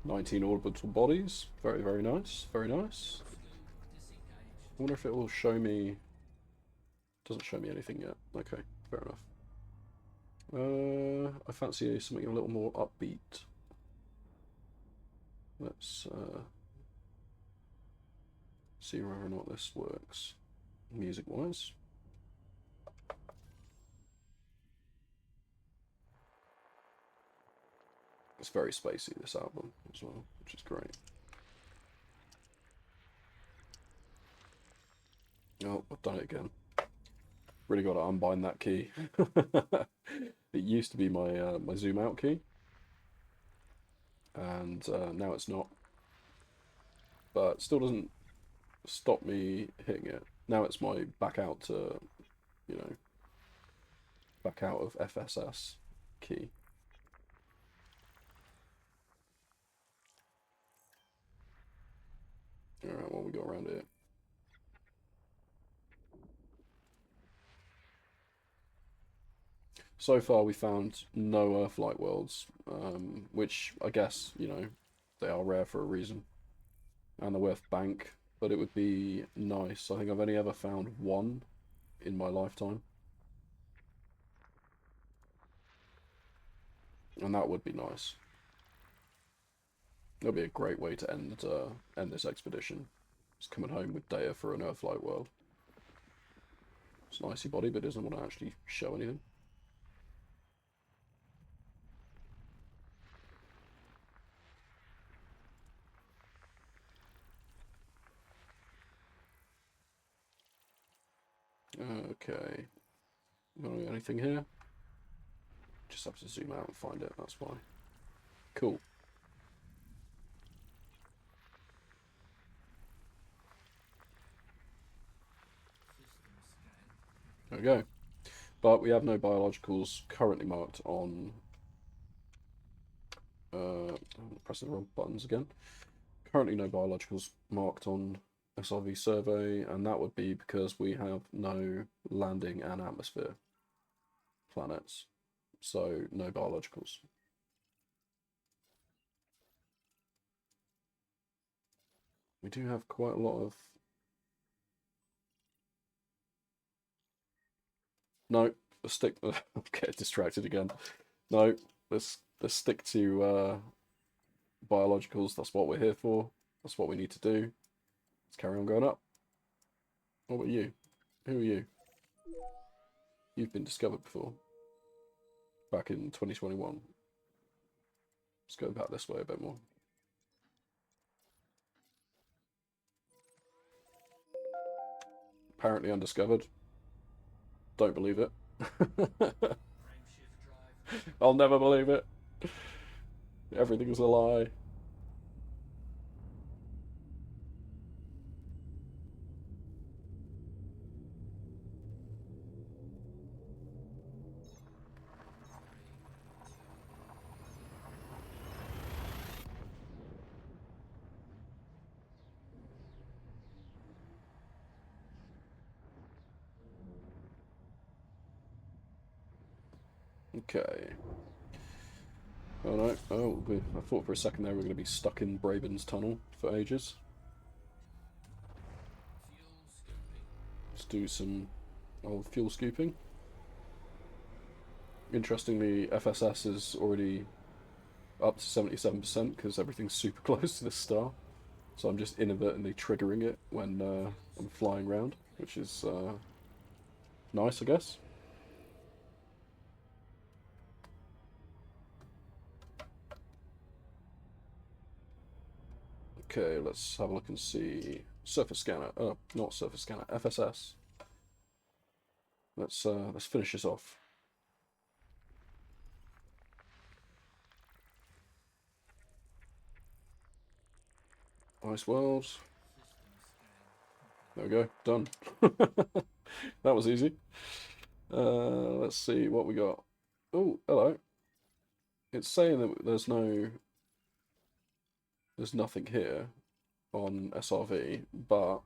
19 orbital bodies. Very, very nice. Very nice. Scope disengaged. I wonder if it will show me... Doesn't show me anything yet. Okay, fair enough. I fancy something a little more upbeat. Let's see whether or not this works music-wise. It's very spacey, this album, as well, which is great. Oh, I've done it again. Really got to unbind that key. It used to be my my zoom out key, and now it's not. But still doesn't stop me hitting it. Now it's my back out to, you know, back out of FSS key. Alright, what we got around here? So far we found no Earth-like worlds, which I guess, you know, they are rare for a reason. And they're worth bank, but it would be nice. I think I've only ever found one in my lifetime. And that would be nice. That'd be a great way to end this expedition. Just coming home with data for an Earth-like world. It's an icy body, but it doesn't want to actually show anything. Okay. Anything here? Just have to zoom out and find it, that's why. Cool. System scan. There we go. But we have no biologicals currently marked on. I'm pressing the wrong buttons again. Currently, no biologicals marked on SRV survey, and that would be because we have no landing and atmosphere planets, so no biologicals. We do have quite a lot of. No, let's stick. I'm getting distracted again. No, let's stick to biologicals. That's what we're here for. That's what we need to do. Let's carry on going up. What about you? Who are you? You've been discovered before. Back in 2021. Let's go back this way a bit more. Apparently undiscovered. Don't believe it. I'll never believe it. Everything's a lie. Okay. Oh no. Oh, I thought for a second there we were going to be stuck in Braben's tunnel for ages. Let's do some old fuel scooping. Interestingly, FSS is already up to 77% because everything's super close to the star. So I'm just inadvertently triggering it when I'm flying around, which is nice, I guess. Okay, let's have a look and see. Surface scanner. Oh, not surface scanner. FSS. Let's finish this off. Ice world. There we go. Done. That was easy. Let's see what we got. Oh, hello. It's saying that there's nothing here on SRV, but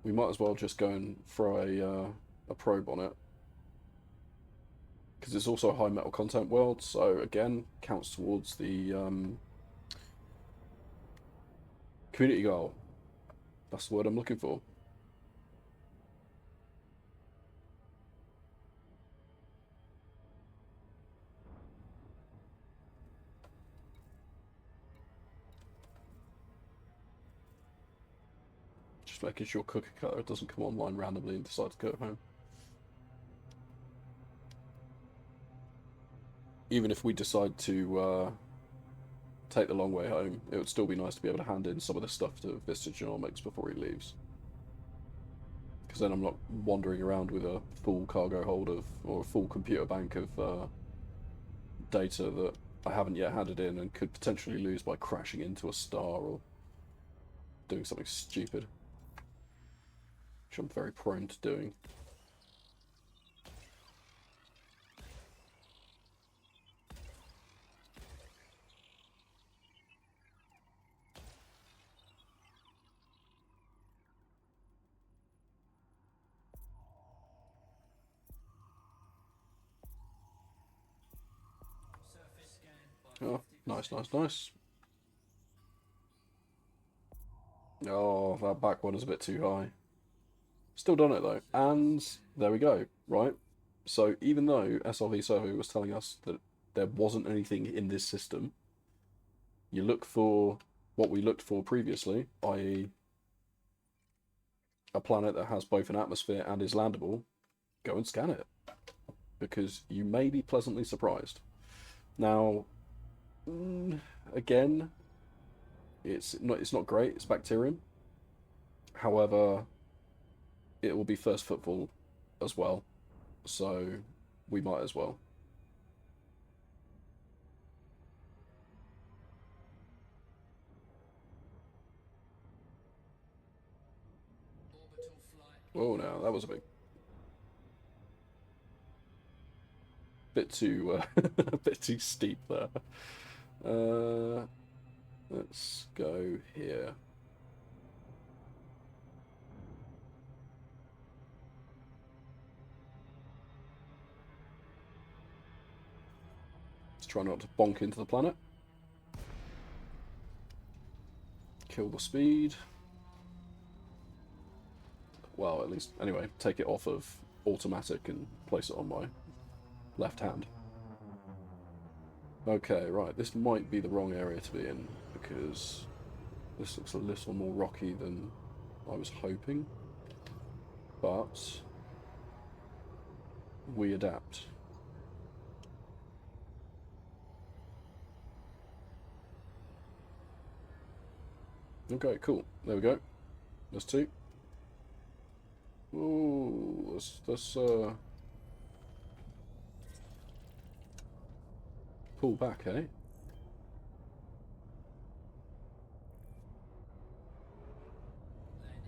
we might as well just go and throw a probe on it. Because it's also a high metal content world, so again, counts towards the community goal. That's the word I'm looking for. Just making sure cookie cutter doesn't come online randomly and decide to go home. Even if we decide to take the long way home, it would still be nice to be able to hand in some of this stuff to Vista Genomics before he leaves. Because then I'm not wandering around with a full cargo hold of, or a full computer bank of data that I haven't yet handed in and could potentially lose by crashing into a star or doing something stupid. Which I'm very prone to doing. Oh, nice, nice, nice. Oh, that back one is a bit too high. Still done it though. And there we go, right? So even though SRV Survey was telling us that there wasn't anything in this system, you look for what we looked for previously, i.e. a planet that has both an atmosphere and is landable, go and scan it. Because you may be pleasantly surprised. Now, again, it's not great, it's bacterium. However, it will be first footfall as well, so we might as well. Orbital flight Oh, no, that was a bit too a bit too steep there. Let's go here. Let's try not to bonk into the planet. Kill the speed. Well, at least, anyway, take it off of automatic and place it on my left hand. Okay, right, this might be the wrong area to be in, because this looks a little more rocky than I was hoping. But we adapt. Okay, cool. There we go. There's two. Ooh, let's pull back, eh? Landing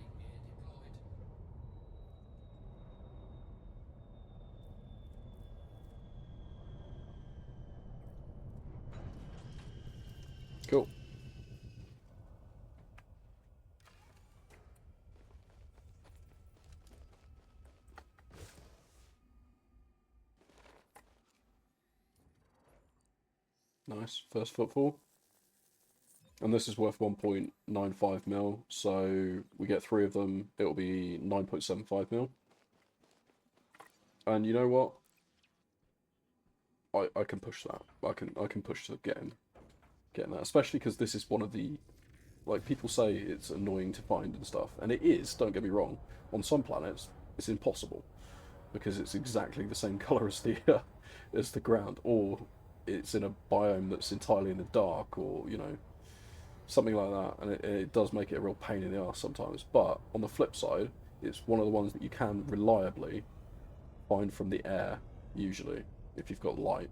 gear deployed. Cool. Nice. First footfall. And this is worth 1.95 mil, so we get 3 of them, it'll be 9.75 mil. And you know what? I can push that. I can push to getting that, especially because this is one of the, like, people say it's annoying to find and stuff, and it is, don't get me wrong. On some planets, it's impossible, because it's exactly the same colour as the ground, or it's in a biome that's entirely in the dark, or, you know, something like that, and it does make it a real pain in the ass sometimes. But on the flip side, it's one of the ones that you can reliably find from the air, usually, if you've got light.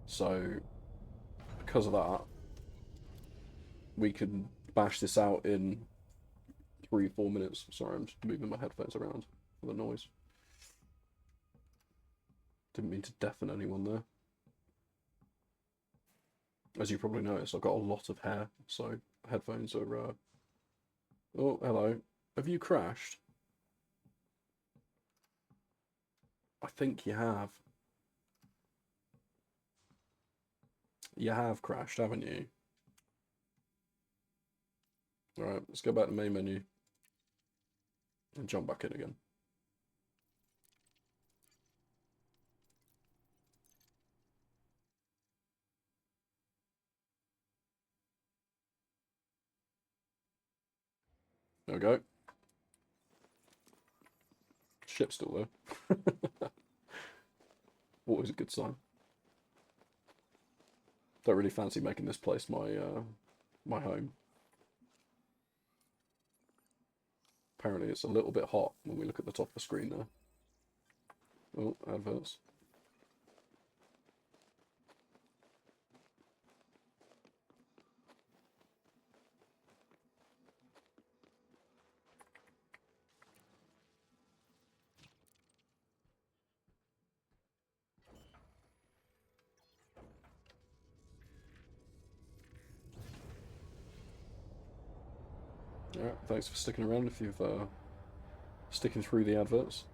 So, because of that, we can bash this out in 3-4 minutes. Sorry, I'm just moving my headphones around for the noise. Didn't mean to deafen anyone there. As you probably noticed, I've got a lot of hair, so headphones are... Oh, hello. Have you crashed? I think you have. You have crashed, haven't you? Alright, let's go back to the main menu. And jump back in again. There we go. Ship's still there. Always a good sign. Don't really fancy making this place my home. Apparently it's a little bit hot when we look at the top of the screen there. Oh, adverts. Alright, thanks for sticking around if you've sticking through the adverts.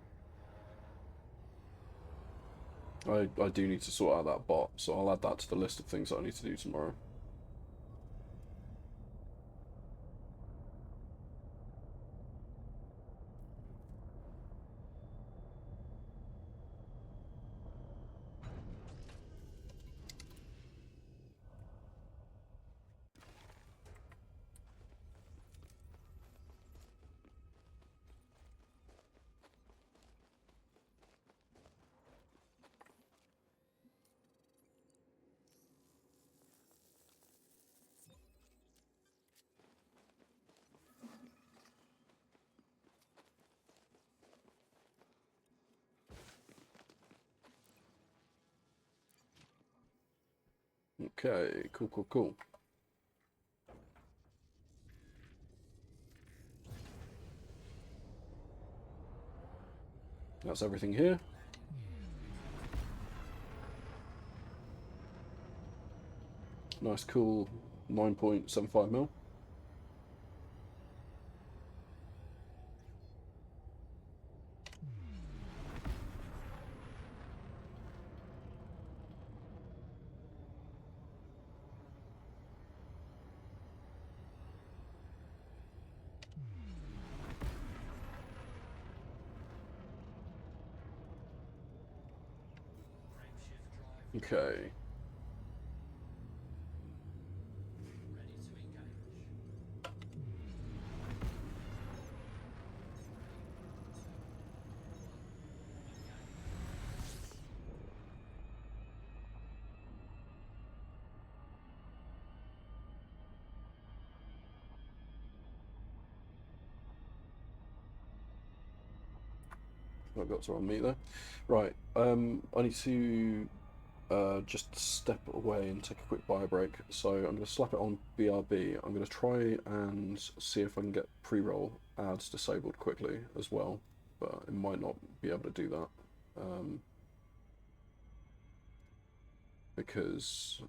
I do need to sort out that bot, so I'll add that to the list of things that I need to do tomorrow. Okay, cool. That's everything here. Nice, cool 9.75 mil. Frameshift drive Okay. ready to engage. I've got to unmute there. Right. I need to just step away and take a quick bio break. So I'm going to slap it on BRB. I'm going to try and see if I can get pre-roll ads disabled quickly as well, but it might not be able to do that because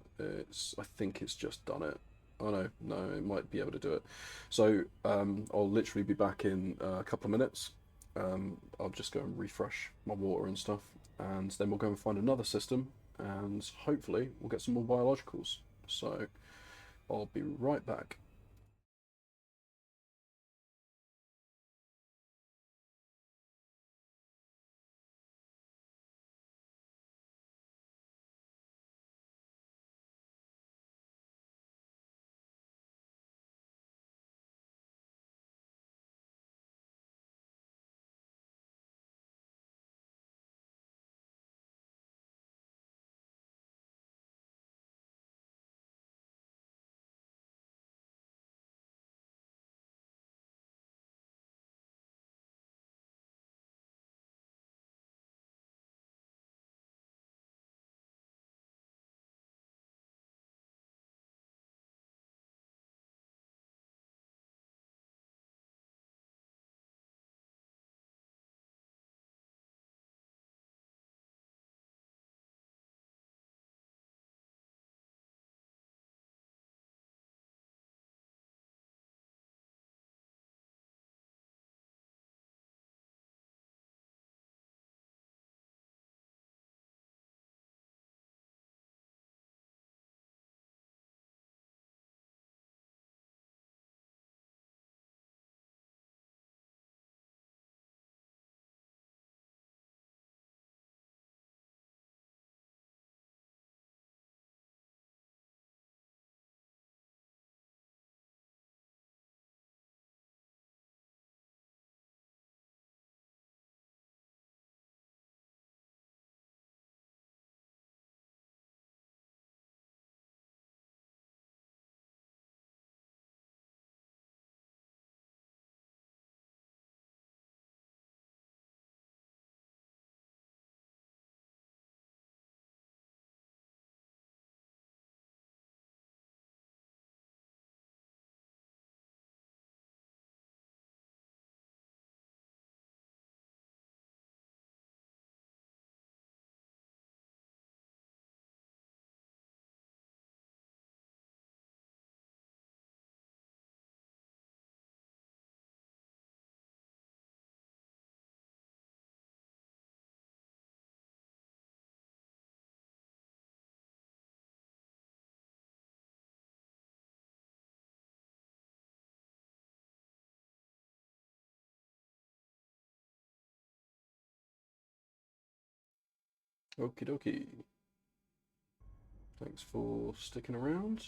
I think it's just done it. Oh no, it might be able to do it. So I'll literally be back in a couple of minutes. I'll just go and refresh my water and stuff, and then we'll go and find another system, and hopefully we'll get some more biologicals. So I'll be right back. Okie dokie. Thanks for sticking around.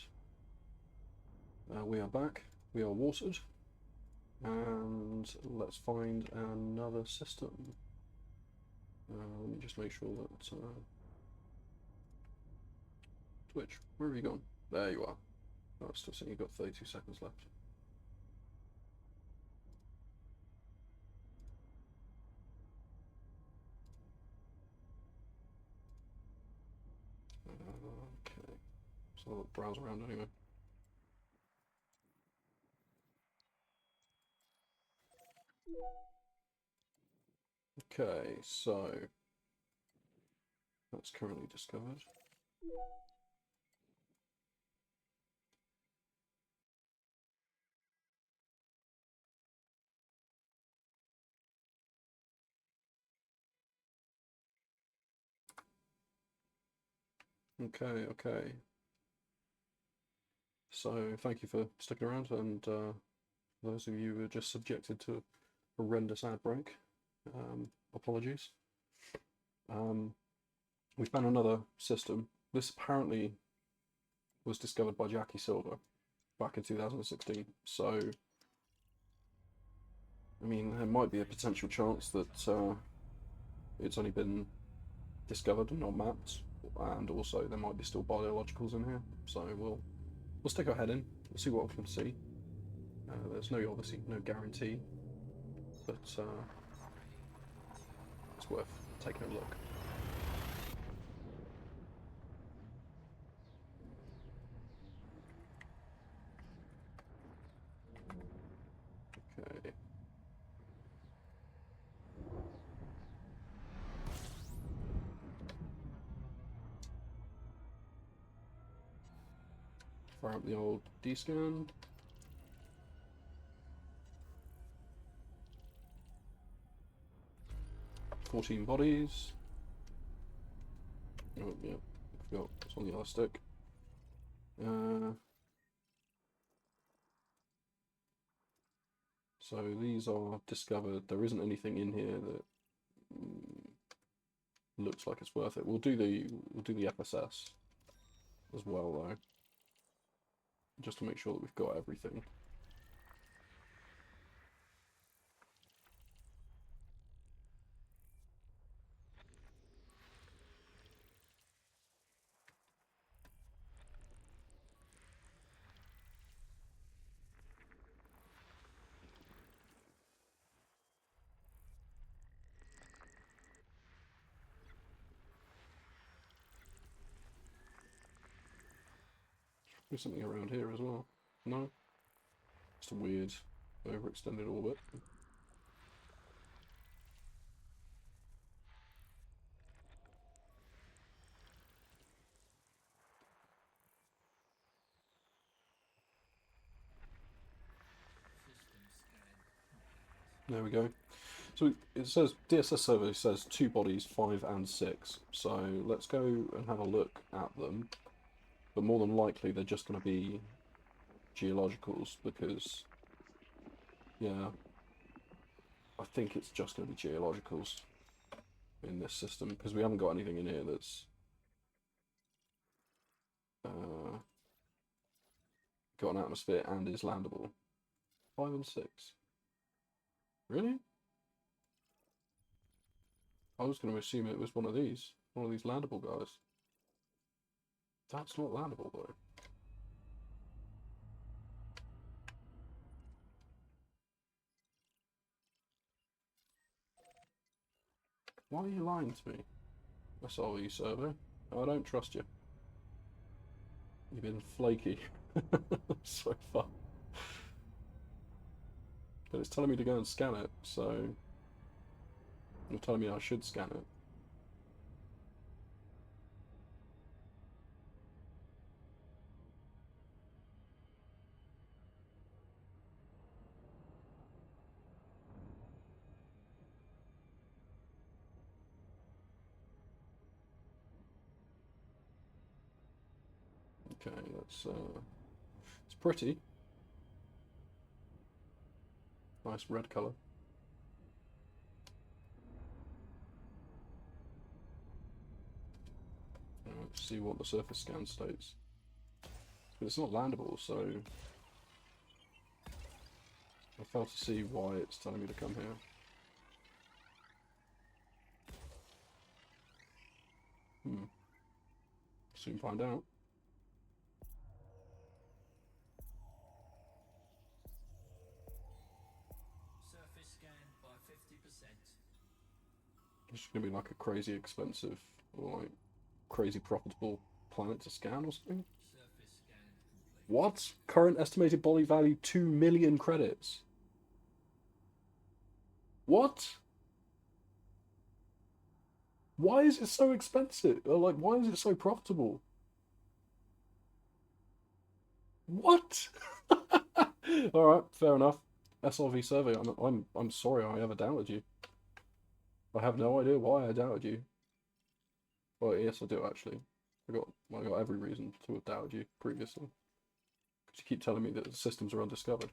We are back. We are watered. And let's find another system. Let me just make sure that Twitch, where have you gone? There you are. Oh, I'm still seeing you've got 32 seconds left. Okay, so I'll browse around anyway. Okay, so that's currently discovered. Okay. So thank you for sticking around, and those of you who are just subjected to a horrendous ad break, apologies. We found another system. This apparently was discovered by Jackie Silver back in 2016. So, I mean, there might be a potential chance that it's only been discovered and not mapped, and also there might be still biologicals in here. So we'll stick our head in. We'll see what we can see. There's obviously no guarantee, but it's worth taking a look. Okay. Fire up the old D-scan. $14 bodies. Oh, yeah, I forgot it's on the other stick. So these are discovered. There isn't anything in here that looks like it's worth it. We'll do the FSS as well though, just to make sure that we've got everything. There's something around here as well. No? Just a weird overextended orbit. There we go. So it says DSS survey says 2 bodies, 5 and 6. So let's go and have a look at them. But more than likely they're just going to be geologicals because, yeah, I think it's just going to be geologicals in this system because we haven't got anything in here that's got an atmosphere and is landable. 5 and 6. Really? I was going to assume it was one of these landable guys. That's not landable though. Why are you lying to me? SRE server. I don't trust you. You've been flaky so far. But it's telling me to go and scan it, so you're telling me I should scan it. Okay, that's it's pretty. Nice red colour. Let's see what the surface scan states. But it's not landable, so I fail to see why it's telling me to come here. Soon find out. Surface scan by 50%. It's going to be like a crazy expensive or like crazy profitable planet to scan or something. Surface scan complete. What? Current estimated body value 2 million credits. What? Why is it so expensive? Like, why is it so profitable? What? All right, fair enough. SRV survey. I'm sorry I ever doubted you. I have no idea why I doubted you. Well, yes, I do actually. I got every reason to have doubted you previously. Because you keep telling me that the systems are undiscovered.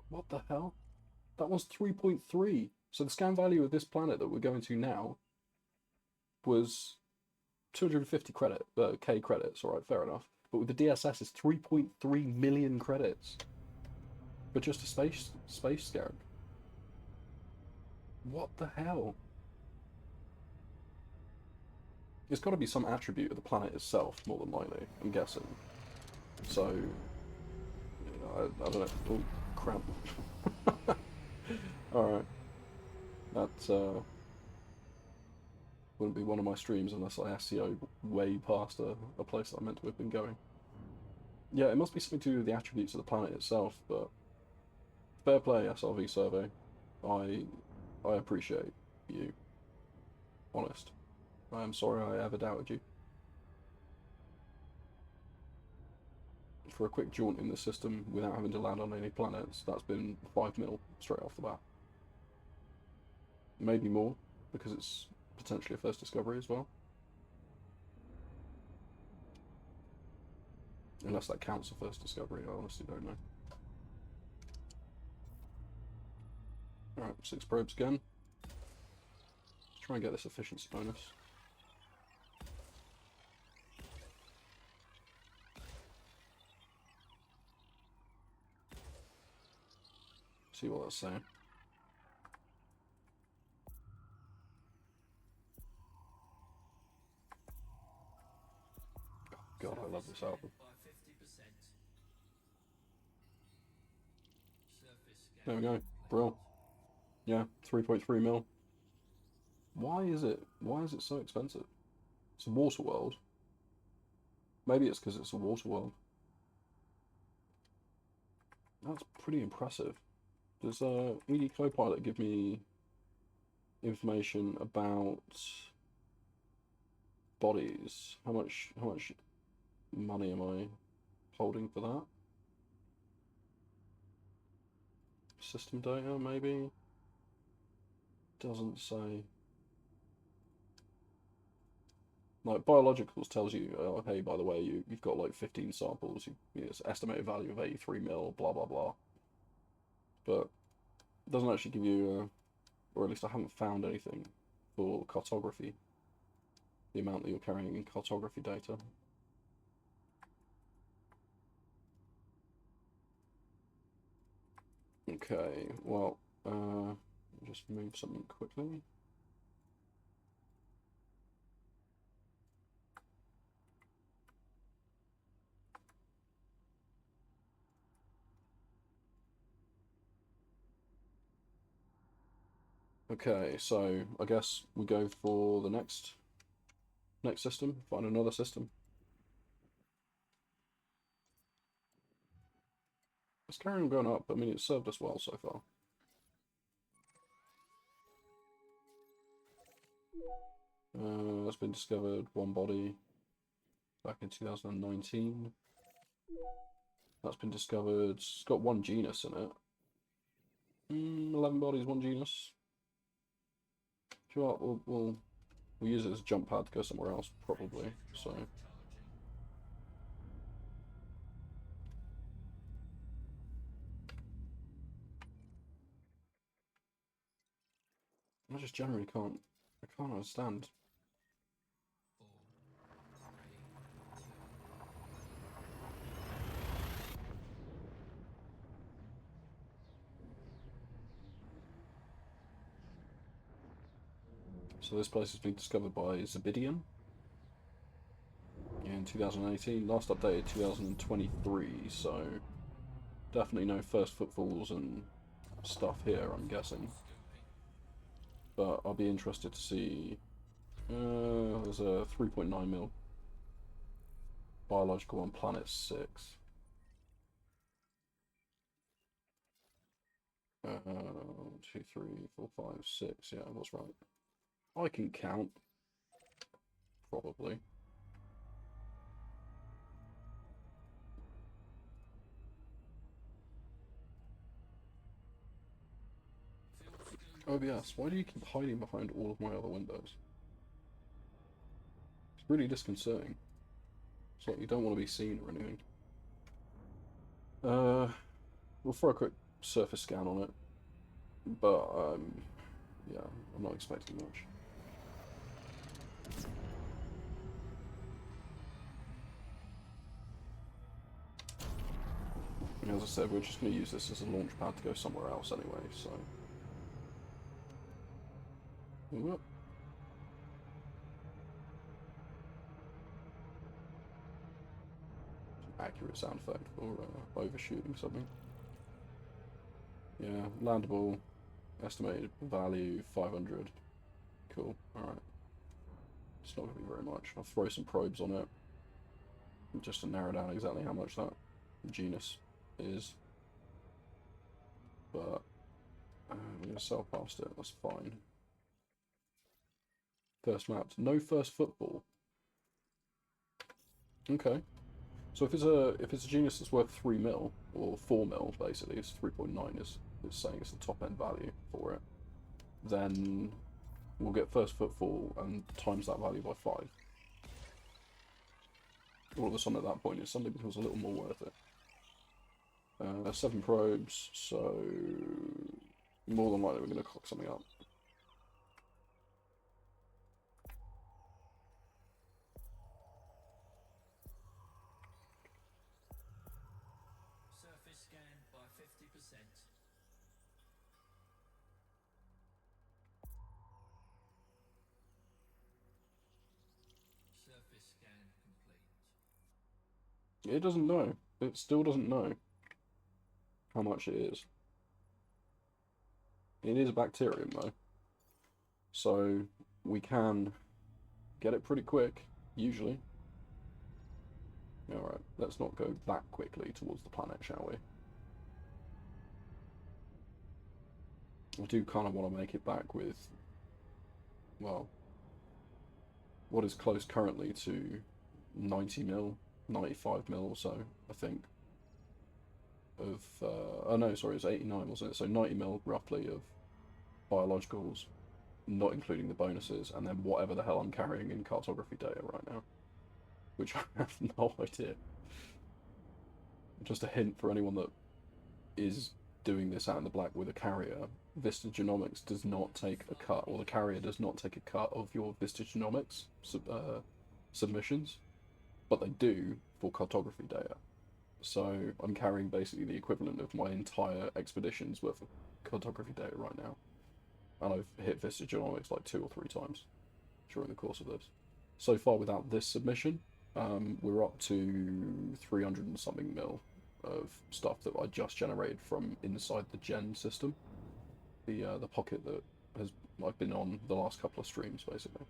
What the hell? That one's 3.3. So the scan value of this planet that we're going to now was 250 K credits. All right, fair enough. But with the DSS, it's 3.3 million credits for just a space scan. What the hell? It's got to be some attribute of the planet itself, more than likely, I'm guessing. So, I don't know. Oh, crap. Alright. That wouldn't be one of my streams unless I SEO way past a place that I meant to have been going. Yeah, it must be something to do with the attributes of the planet itself, but fair play, SRV survey. I appreciate you. Honest. I am sorry I ever doubted you. For a quick jaunt in the system without having to land on any planets, that's been 5 mil straight off the bat. Maybe more, because it's potentially a first discovery as well. Unless that counts a first discovery, I honestly don't know. Alright, 6 probes again. Let's try and get this efficiency bonus. See what that's saying. Oh, God, I love this album. There we go. Brill. Yeah, 3.3 mil. Why is it so expensive? It's a water world. Maybe it's because it's a water world. That's pretty impressive. Does ED Copilot give me information about bodies? How much money am I holding for that? System data, maybe? Doesn't say. Like, biologicals tells you, oh, hey, by the way, you've got like 15 samples, it's estimated value of 83 mil, blah, blah, blah. But it doesn't actually give you, or at least I haven't found anything for cartography, the amount that you're carrying in cartography data. Okay, well, just move something quickly. Okay, so I guess we go for the next system, find another system. Let's carry on going up. I mean, it's served us well so far. That's been discovered, one body, back in 2019. That's been discovered. It's got one genus in it. 11 bodies, one genus. Do you know what? We'll use it as a jump pad to go somewhere else, probably. So. I just generally can't. I can't understand. So this place has been discovered by Zebidian in 2018. Last updated 2023. So definitely no first footfalls and stuff here, I'm guessing. But I'll be interested to see. There's a 3.9 mil biological on planet 6. 2, 3, 4, 5, 6. Yeah, that's right. I can count. probably. OBS, why do you keep hiding behind all of my other windows? It's really disconcerting. It's like you don't want to be seen or anything. We'll throw a quick surface scan on it, but yeah, I'm not expecting much. And as I said, we're just going to use this as a launch pad to go somewhere else anyway, so... Whoop. Accurate sound effect for overshooting something. Yeah, landable, estimated value 500. Cool, alright. It's not going to be very much. I'll throw some probes on it, just to narrow down exactly how much that genus is. But we're going to sail past it, that's fine. First mapped. No first football. Okay. So if it's a genus that's worth 3 mil, or 4 mil basically, it's 3.9 is saying it's the top end value for it, then we'll get first footfall and times that value by 5. All of a sudden at that point it suddenly becomes a little more worth it. 7 probes, so more than likely we're going to cock something up. Surface scan by 50%. Surface scan complete. It doesn't know. It still doesn't know how much it is. It is a bacterium though, so we can get it pretty quick, usually. Alright, let's not go that quickly towards the planet, shall we? I do kind of want to make it back with, well, what is close currently to 90 mil, 95 mil or so, I think. Of, oh no, sorry, it's 89, wasn't it? So 90 mil roughly of biologicals, not including the bonuses, and then whatever the hell I'm carrying in cartography data right now, which I have no idea. Just a hint for anyone that is doing this out in the black with a carrier, Vista Genomics does not take a cut, or the carrier does not take a cut of your Vista Genomics submissions, but they do for cartography data. So I'm carrying basically the equivalent of my entire expedition's worth of cartography data right now. And I've hit Vista Genomics like 2 or 3 times during the course of this. So far without this submission, we're up to 300 and something mil of stuff that I just generated from inside the gen system. The pocket that I've been on the last couple of streams, basically.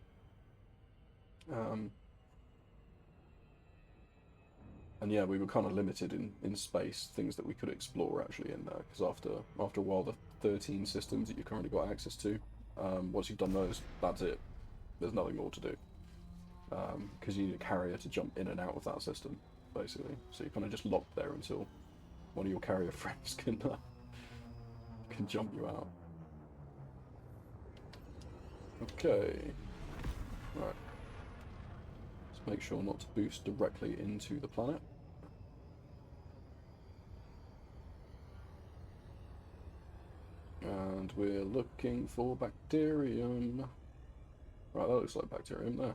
And yeah, we were kind of limited in space, things that we could explore actually in there, because after a while, the 13 systems that you currently got access to, once you've done those, that's it. There's nothing more to do. Because you need a carrier to jump in and out of that system, basically. So you're kind of just locked there until one of your carrier friends can jump you out. Okay. Right. Let's make sure not to boost directly into the planet. And we're looking for bacterium. Right, that looks like bacterium there.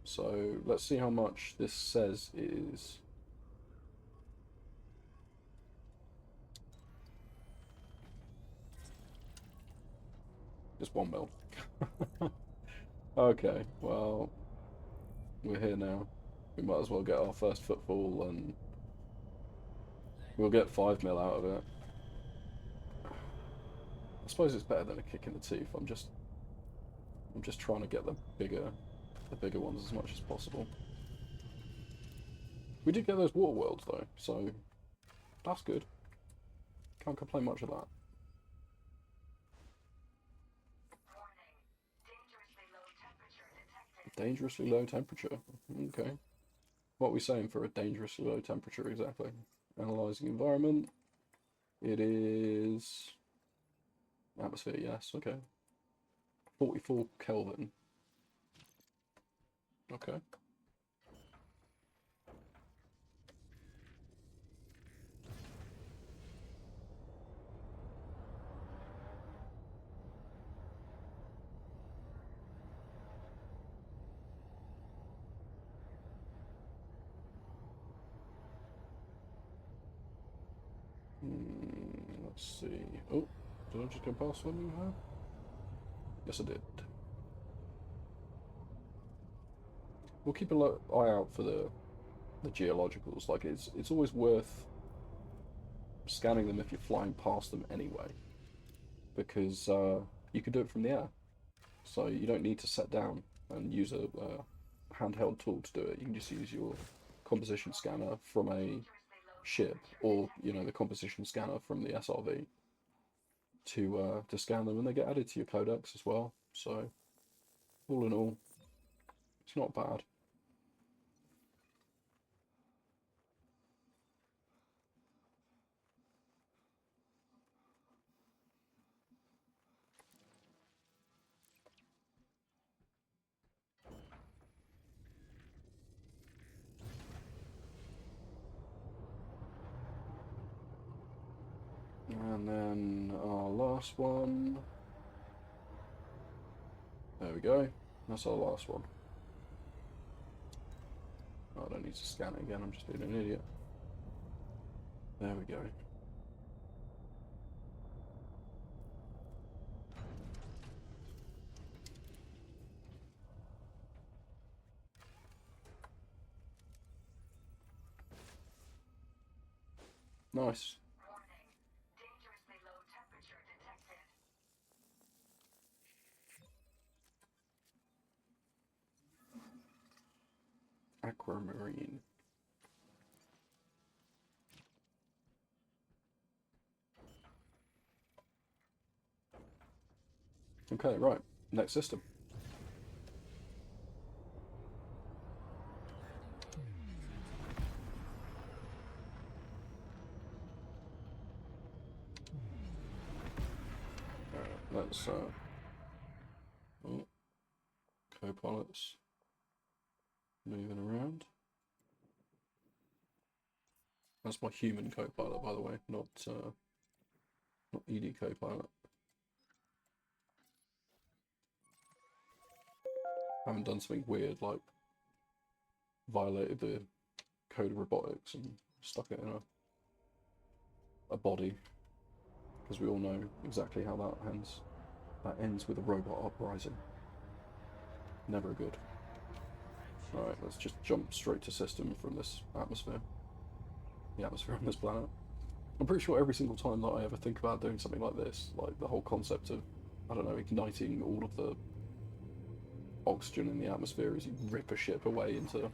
So let's see how much this says is. Just 1 mil. Okay, well, we're here now. We might as well get our first footfall and we'll get 5 mil out of it. I suppose it's better than a kick in the teeth. I'm just trying to get the bigger ones as much as possible. We did get those water worlds though, so that's good. Can't complain much of that. Dangerously low temperature. Okay. What are we saying for a dangerously low temperature exactly? Analyzing environment. It is atmosphere, yes, okay. 44 Kelvin. Okay. Let's see. Oh, did I just go past one you have? Yes, I did. We'll keep an eye out for the geologicals. Like, it's always worth scanning them if you're flying past them anyway, because you can do it from the air. So you don't need to set down and use a handheld tool to do it. You can just use your composition scanner from a ship, or the composition scanner from the SRV to scan them, and they get added to your codex as well. So all in all, it's not bad. And then our last one. There we go. That's our last one. Oh, I don't need to scan it again, I'm just being an idiot. There we go. Nice. Aquamarine. Okay, right. Next system. Let's co-pilots moving around. That's my human co-pilot, by the way, not ED co-pilot. I haven't done something weird like violated the code of robotics and stuck it in a body, because we all know exactly how that ends. That ends with a robot uprising. Never good. Alright, let's just jump straight to system from this atmosphere. The atmosphere on this planet. I'm pretty sure every single time that I ever think about doing something like this, like the whole concept of, I don't know, igniting all of the oxygen in the atmosphere as you rip a ship away into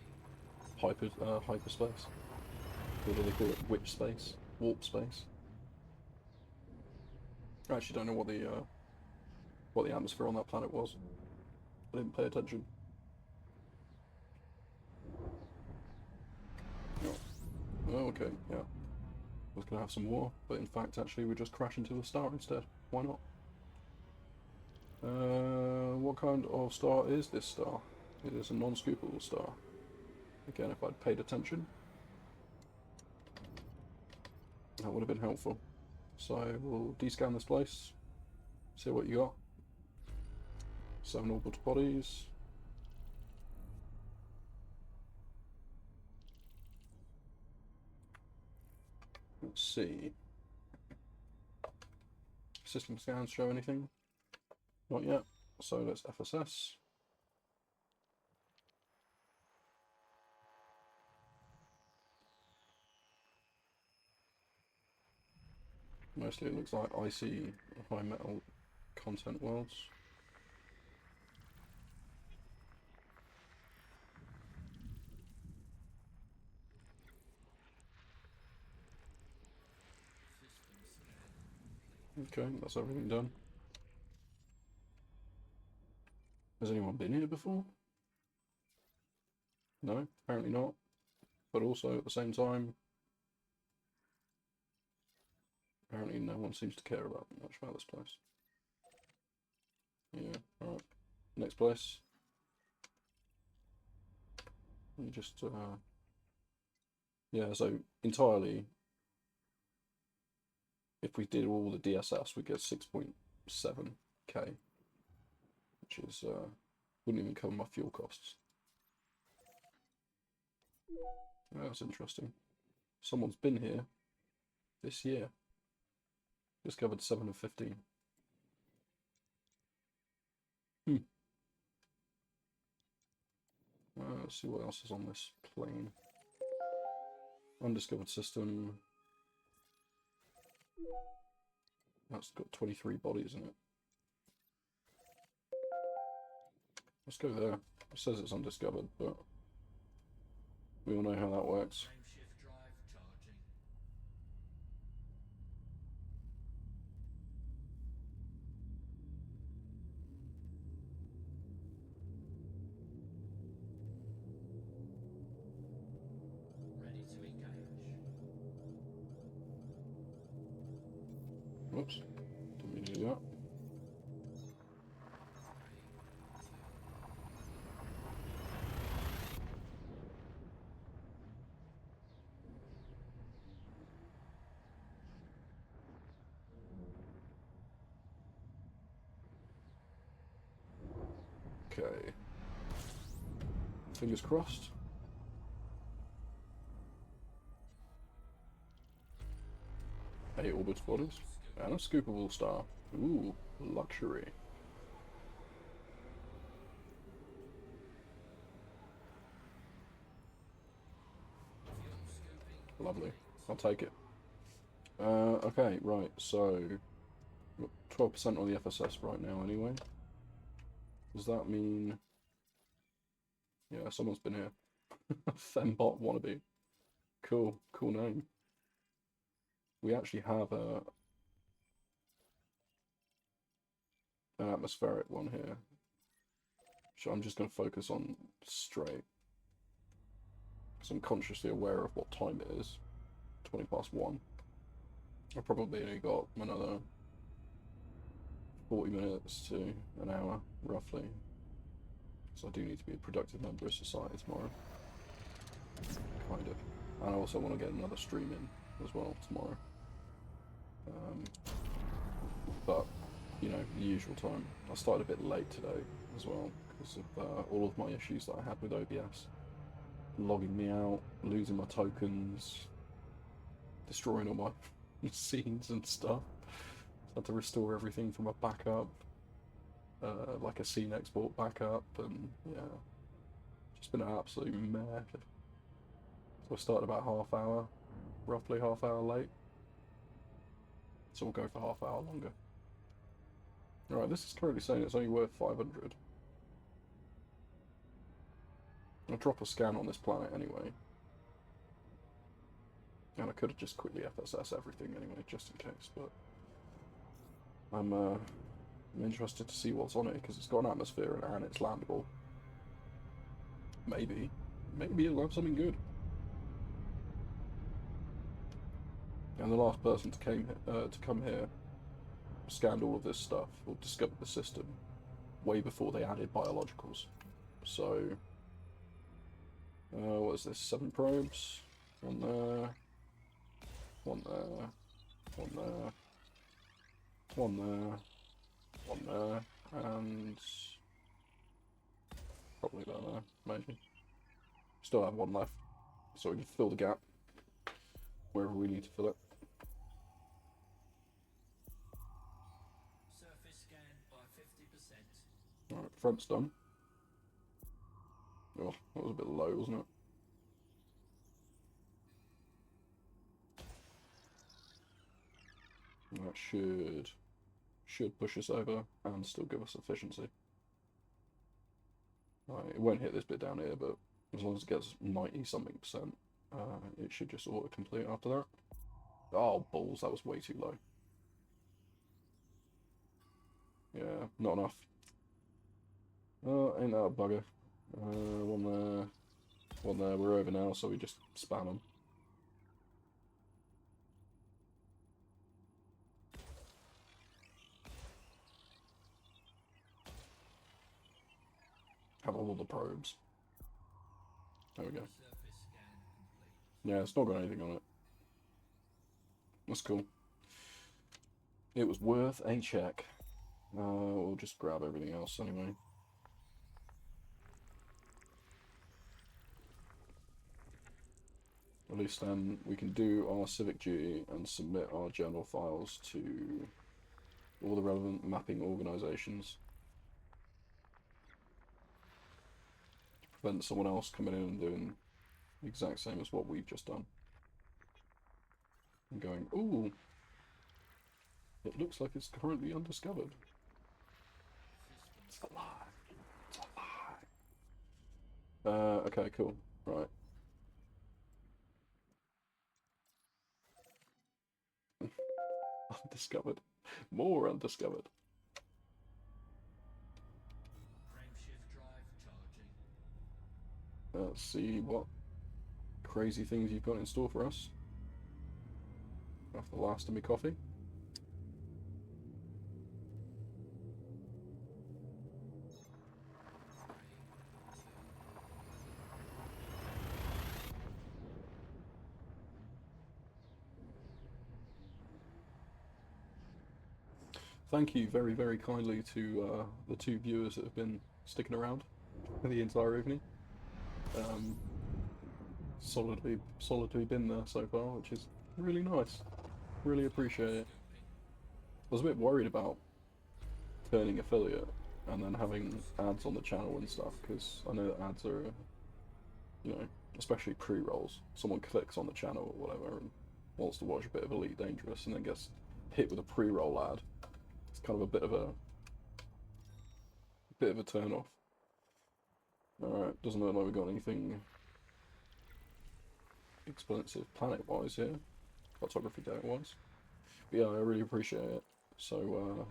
hyperspace. What do they call it? Witch space? Warp space? I actually don't know what the atmosphere on that planet was. I didn't pay attention. Oh, okay, yeah. I was going to have some more, but in fact, actually, we just crash into a star instead. Why not? What kind of star is this star? It is a non-scoopable star. Again, if I'd paid attention, that would have been helpful. So we'll descan this place, see what you got. 7 orbital bodies. Let's see. System scans show anything? Not yet. So let's FSS. Mostly it looks like icy, high metal content worlds. Okay, that's everything done. Has anyone been here before? No, apparently not. But also, at the same time, apparently no one seems to care about much about this place. Yeah, alright. Next place. You just, yeah, so entirely, if we did all the DSS, we'd get 6.7k, which is, wouldn't even cover my fuel costs. Oh, that's interesting. Someone's been here this year. Discovered 7 of 15. Let's see what else is on this plane. Undiscovered system. That's got 23 bodies in it. Let's go there. It says it's undiscovered, but we all know how that works. Frameshift drive charging. Ready to engage. Whoops. Didn't mean to do that. Okay. Fingers crossed. 8 orbit bodies. And a scoopable star. Ooh, luxury. Fuel scooping. Lovely. I'll take it. Okay, right, so 12% on the FSS right now anyway. Does that mean... Yeah, someone's been here. Fembot wannabe. Cool, cool name. We actually have an atmospheric one here. So I'm just going to focus on straight. Because I'm consciously aware of what time it is. 20 past 1. I've probably only got another 40 minutes to an hour, roughly. So I do need to be a productive member of society tomorrow. Kind of. And I also want to get another stream in as well tomorrow. But, you know, the usual time. I started a bit late today as well because of all of my issues that I had with OBS. Logging me out, losing my tokens, destroying all my scenes and stuff. So I had to restore everything from a backup, like a scene export backup, and yeah, just been an absolute mess. So I started about roughly half hour late. So we'll go for half hour longer. Alright, this is currently saying it's only worth 500. I'll drop a scan on this planet anyway. And I could have just quickly FSS everything anyway, just in case, but I'm interested to see what's on it, because it's got an atmosphere and it's landable. Maybe it'll have something good. And the last person to come here scanned all of this stuff, or discovered the system, way before they added biologicals. So, what is this? 7 probes? One there. One there. One there. One there. One there. And probably about there, maybe. Still have one left, so we can fill the gap wherever we need to fill it. Surface scan by 50%. Alright, front's done. Oh, that was a bit low, wasn't it? That should push us over and still give us efficiency. Right, it won't hit this bit down here, but as long as it gets 90-something%, it should just auto-complete after that. Oh, balls, that was way too low. Yeah, not enough. Oh, ain't that a bugger. One there. Well, no, we're over now, so we just spam them. Have all the probes. There we go. Surface scan complete. Yeah, it's not got anything on it. That's cool. It was worth a check. We'll just grab everything else anyway. At least then we can do our civic duty and submit our journal files to all the relevant mapping organisations. To prevent someone else coming in and doing the exact same as what we've just done. And going, ooh, it looks like it's currently undiscovered. It's a lie. It's a lie. Okay, cool. Right. Undiscovered. More undiscovered. Frameshift drive charging. Let's see what crazy things you've got in store for us. After the last of me coffee. Thank you very, very kindly to the 2 viewers that have been sticking around for the entire evening. Solidly been there so far, which is really nice. Really appreciate it. I was a bit worried about turning affiliate and then having ads on the channel and stuff, because I know that ads are, you know, especially pre-rolls. Someone clicks on the channel or whatever and wants to watch a bit of Elite Dangerous and then gets hit with a pre-roll ad. It's kind of a bit of a turn off. Alright, doesn't look like we've got anything expensive planet-wise here, photography data-wise. But yeah, I really appreciate it. So,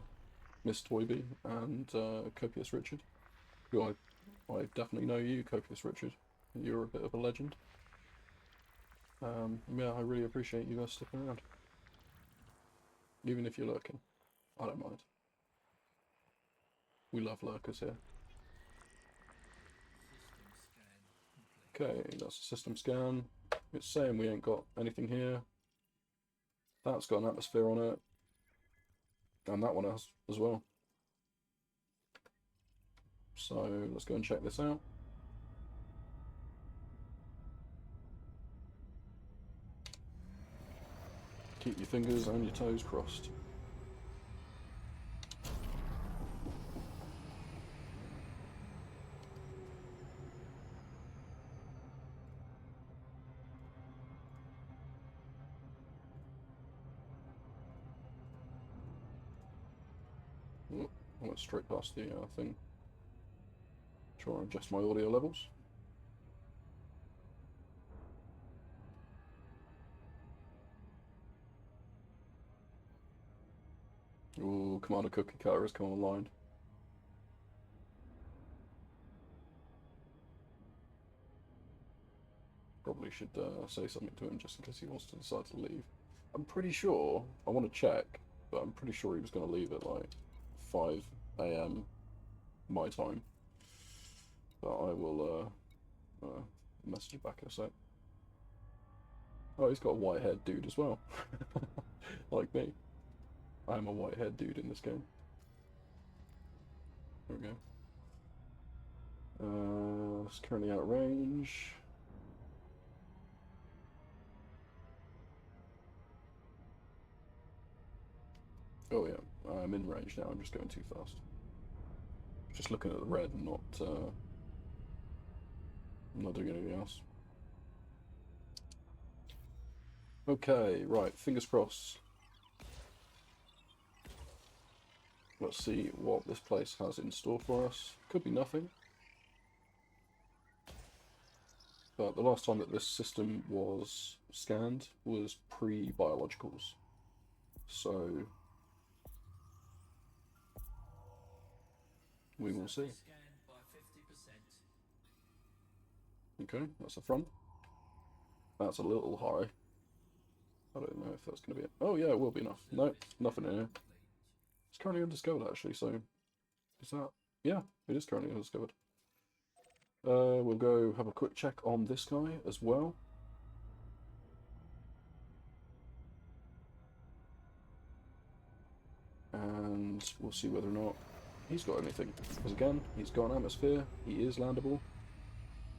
Miss Toyby and Copious Richard, who I definitely know you, Copious Richard. You're a bit of a legend. Yeah, I really appreciate you guys sticking around. Even if you're lurking, I don't mind. We love lurkers here. System scan complete. Okay, that's a system scan. It's saying we ain't got anything here. That's got an atmosphere on it. And that one has as well. So let's go and check this out. Keep your fingers and your toes crossed. Oh, I went straight past the thing. Try and adjust my audio levels. Ooh, Commander Cookie Cutter has come online. Probably should say something to him just in case he wants to decide to leave. I'm pretty sure, I want to check, but I'm pretty sure he was going to leave at like 5 AM my time. But I will message you back in a sec. Oh, he's got a white-haired dude as well. Like me. I'm a white-haired dude in this game. There we go. It's currently out of range. Oh yeah, I'm in range now, I'm just going too fast. Just looking at the red and not doing anything else. Okay, right, fingers crossed. Let's see what this place has in store for us. Could be nothing. But the last time that this system was scanned was pre-biologicals. So we will see. Scanned by 50%. Okay, that's the front. That's a little high. I don't know if that's going to be it. Oh yeah, it will be enough. No, nothing in here. It's currently undiscovered actually, so is that... Yeah, it is currently undiscovered. We'll go have a quick check on this guy as well. And we'll see whether or not he's got anything. Because again, he's got an atmosphere, he is landable,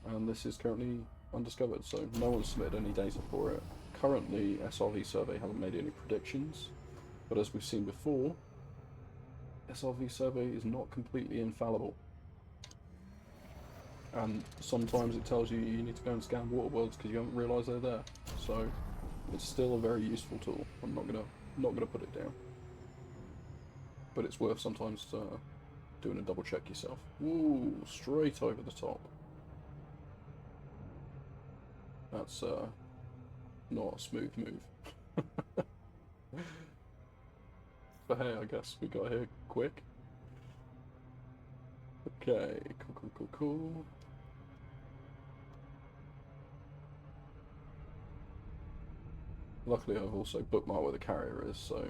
and this is currently undiscovered, so no one's submitted any data for it. Currently, SRV survey haven't made any predictions, but as we've seen before, SRV survey is not completely infallible. And sometimes it tells you you need to go and scan water worlds because you haven't realised they're there. So it's still a very useful tool. I'm not gonna put it down, but it's worth sometimes doing a double check yourself. Ooh, straight over the top. That's not a smooth move. But hey, I guess we got here quick. Okay, cool. Luckily, I've also bookmarked where the carrier is, so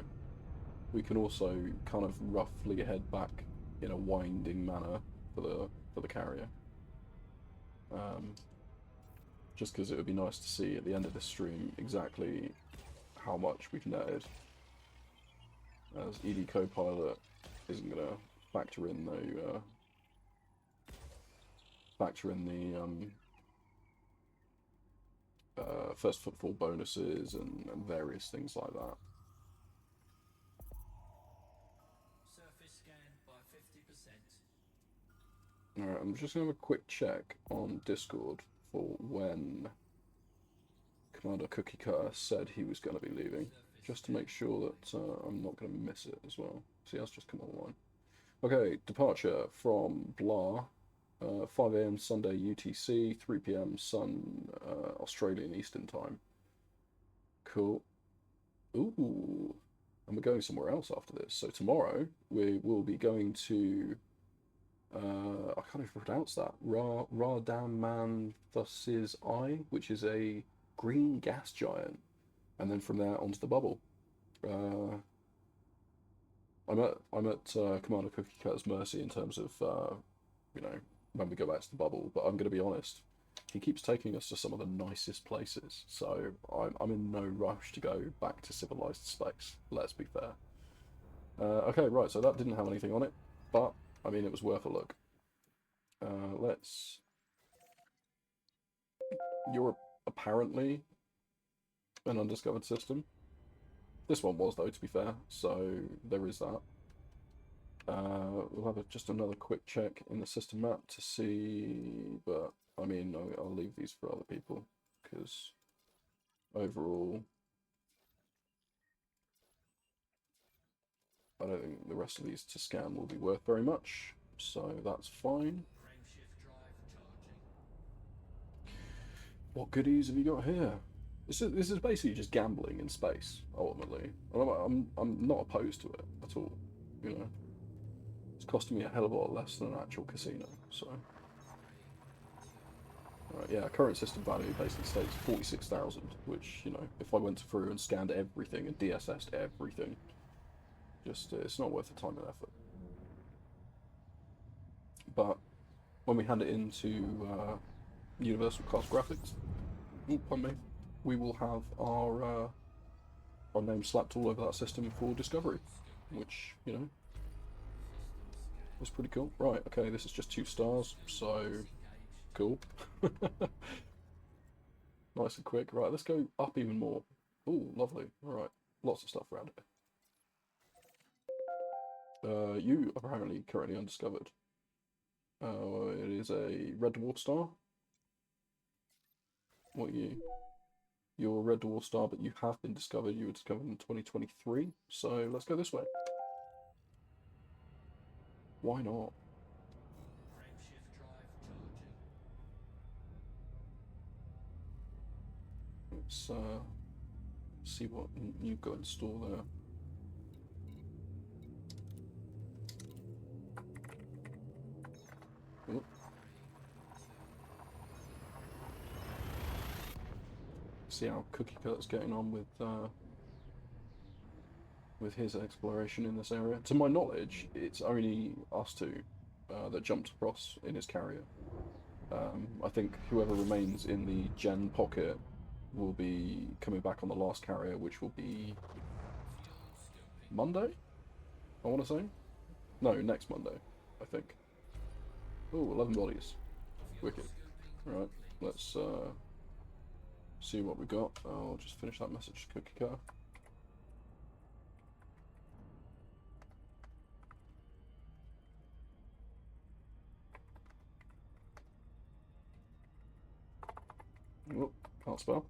we can also kind of roughly head back in a winding manner for the carrier. Just because it would be nice to see at the end of this stream exactly how much we've netted, as ED Copilot isn't going to factor in the first footfall bonuses and various things like that. Surface scan by 50%. Alright, I'm just going to have a quick check on Discord for when Commander Cookie Cutter said he was going to be leaving, just to make sure that I'm not going to miss it as well. See, that's just come online. Okay, departure from Blah, 5 AM Sunday UTC, 3 PM Sun Australian Eastern Time. Cool. Ooh, and we're going somewhere else after this. So tomorrow we will be going to I can't even pronounce that. Radaman Thus's Eye, which is a green gas giant, and then from there onto the bubble. I'm at Commander Cookie Cutter's mercy in terms of when we go back to the bubble. But I'm going to be honest, he keeps taking us to some of the nicest places, so I'm in no rush to go back to civilized space. Let's be fair. Okay, right. So that didn't have anything on it, but I mean, it was worth a look. You're apparently an undiscovered system. This one was, though, to be fair, so there is that. We'll have just another quick check in the system map to see, but I mean, I'll leave these for other people, because overall, I don't think the rest of these to scan will be worth very much, so that's fine. Frameshift drive charging. What goodies have you got here? This is basically just gambling in space, ultimately. I'm not opposed to it at all, you know. It's costing me a hell of a lot less than an actual casino, so. Right, yeah, current system value basically states 46,000, which, you know, if I went through and scanned everything and DSS'd everything, just, it's not worth the time and effort. But when we hand it into Universal Cast Graphics, pardon me, we will have our name slapped all over that system for discovery, which, you know, is pretty cool. Right, okay, this is just 2 stars, so cool. Nice and quick. Right, let's go up even more. Ooh, lovely. Alright, lots of stuff around it. You apparently currently undiscovered. It is a red dwarf star. What are you? You're a red dwarf star, but you have been discovered. You were discovered in 2023, so let's go this way. Why not? Frameshift drive charging. Let's see what you've got in store there. Oh. See how Cookie Cut's getting on with his exploration in this area. To my knowledge, it's only us two that jumped across in his carrier. I think whoever remains in the Gen pocket will be coming back on the last carrier, which will be Monday, I want to say. No, next Monday, I think. Oh, 11 bodies. Wicked. Alright, let's see what we got. I'll just finish that message to Cookie Cutter. Oh, can't spell.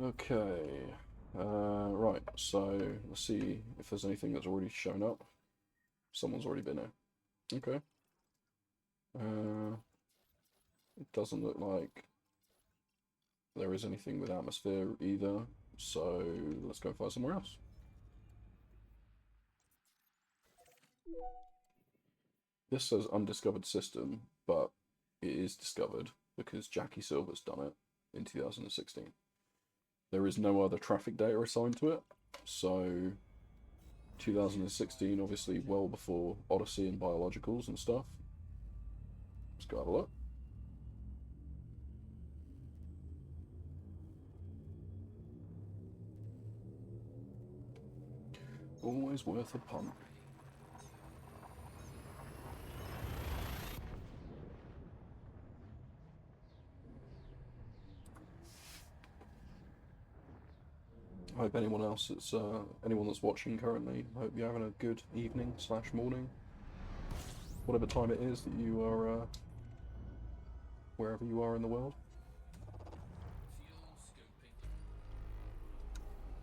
Okay. Right, so let's see if there's anything that's already shown up. Someone's already been here. Okay. It doesn't look like there is anything with atmosphere either, so let's go find somewhere else. This says undiscovered system, but it is discovered because Jackie Silver's done it in 2016. There is no other traffic data assigned to it, so 2016, obviously well before Odyssey and biologicals and stuff. Let's go have a look. Always worth a punt. I hope anyone else that's anyone that's watching currently, I hope you're having a good evening / morning, whatever time it is that you are, wherever you are in the world.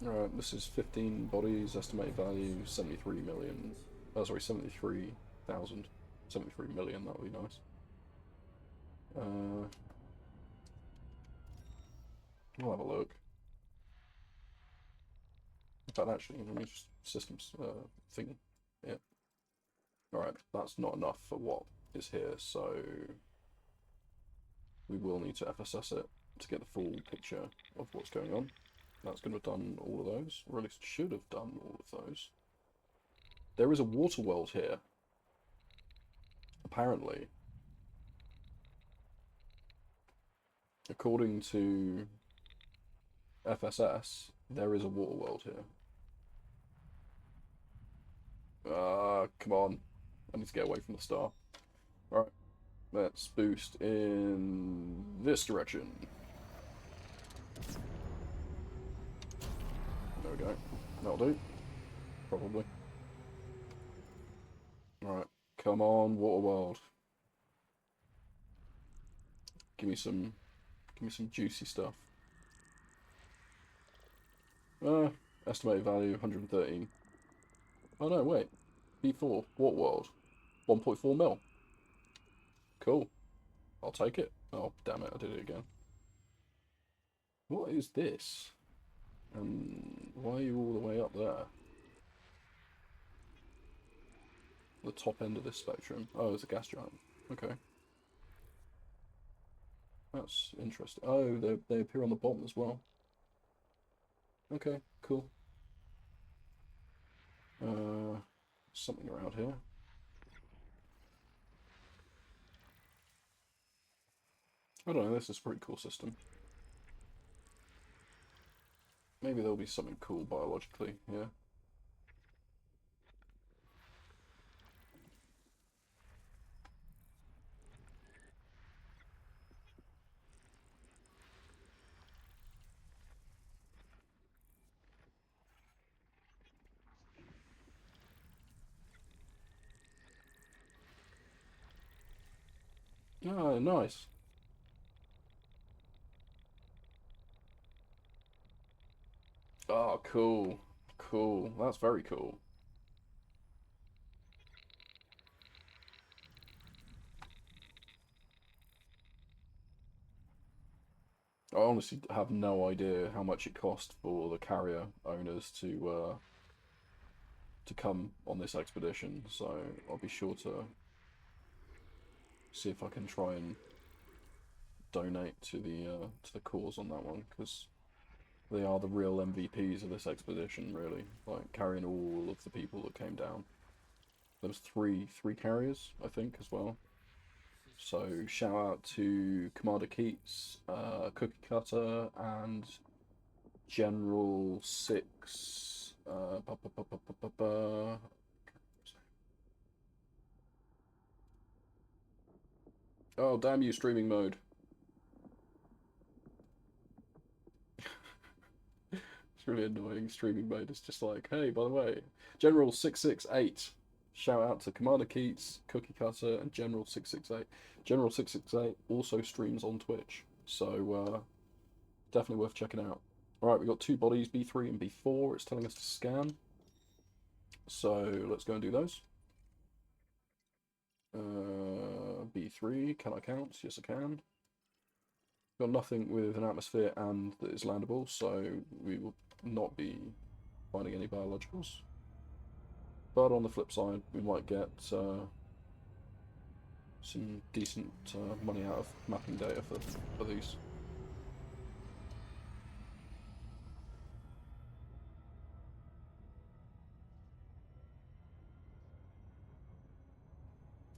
Alright, this is 15 bodies, estimated value 73 million. Oh, sorry, 73,000. 73 million, that would be nice. We'll have a look. In fact, actually, let me just systems thingy. Yeah. Alright, that's not enough for what is here, so we will need to FSS it to get the full picture of what's going on. That's going to have done all of those, or at least should have done all of those. There is a water world here. Apparently. According to FSS, there is a water world here. Come on. I need to get away from the star. Alright. Let's boost in this direction. There we go. That'll do. Probably. Alright. Come on, water world. Give me some juicy stuff. Estimated value 113. Oh no, wait. B4, water world. 1.4 mil. Cool. I'll take it. Oh, damn it, I did it again. What is this? Why are you all the way up there? The top end of this spectrum. Oh, it's a gas giant. Okay. That's interesting. Oh, they appear on the bottom as well. Okay, cool. Something around here. I don't know, this is a pretty cool system. Maybe there'll be something cool biologically, yeah. Oh, nice. Oh, cool. Cool. That's very cool. I honestly have no idea how much it cost for the carrier owners to come on this expedition, so I'll be sure to see if I can try and donate to the cause on that one, because they are the real MVPs of this expedition, really, like carrying all of the people that came down. There was three carriers, I think, as well. So shout out to Commander Keats, Cookie Cutter, and General Six. Oh, damn you, streaming mode. It's really annoying. Streaming mode is just like, hey, by the way, General 668. Shout out to Commander Keats, Cookie Cutter, and General 668. General 668 also streams on Twitch, so definitely worth checking out. Alright, we've got two bodies, B3 and B4. It's telling us to scan. So let's go and do those. B3, can I count? Yes, I can. Got nothing with an atmosphere and that is landable, so we will not be finding any biologicals. But on the flip side, we might get some decent money out of mapping data for these.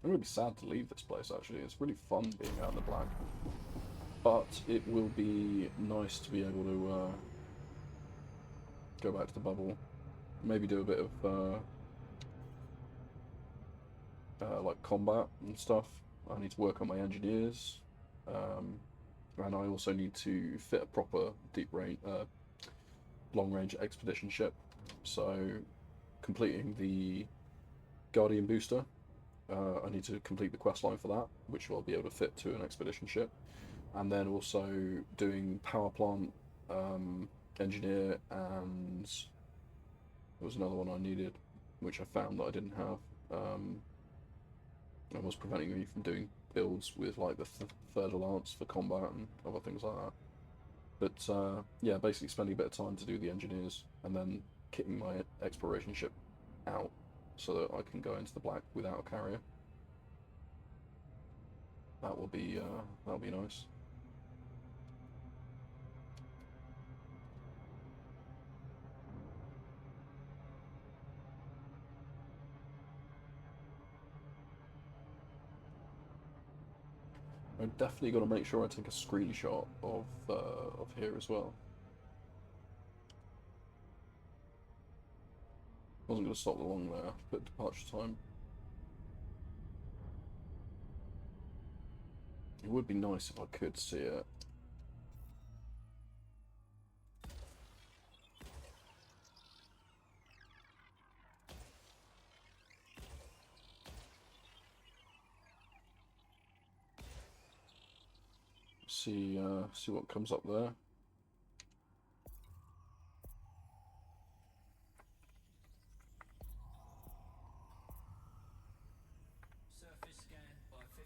I'm going to be sad to leave this place, actually. It's really fun being out in the black. But it will be nice to be able to go back to the bubble. Maybe do a bit of like combat and stuff. I need to work on my engineers. And I also need to fit a proper long-range expedition ship. So completing the Guardian booster, I need to complete the quest line for that, which I'll be able to fit to an expedition ship. And then also doing power plant engineer, and there was another one I needed, which I found that I didn't have. It was preventing me from doing builds with like the Third Alliance for combat and other things like that. But yeah, basically spending a bit of time to do the engineers and then kitting my exploration ship out so that I can go into the black without a carrier. That'll be nice. I've definitely got to make sure I take a screenshot of here as well. Wasn't going to stop along there, put departure time. It would be nice if I could see it. See what comes up there. Surface scanned by 50%.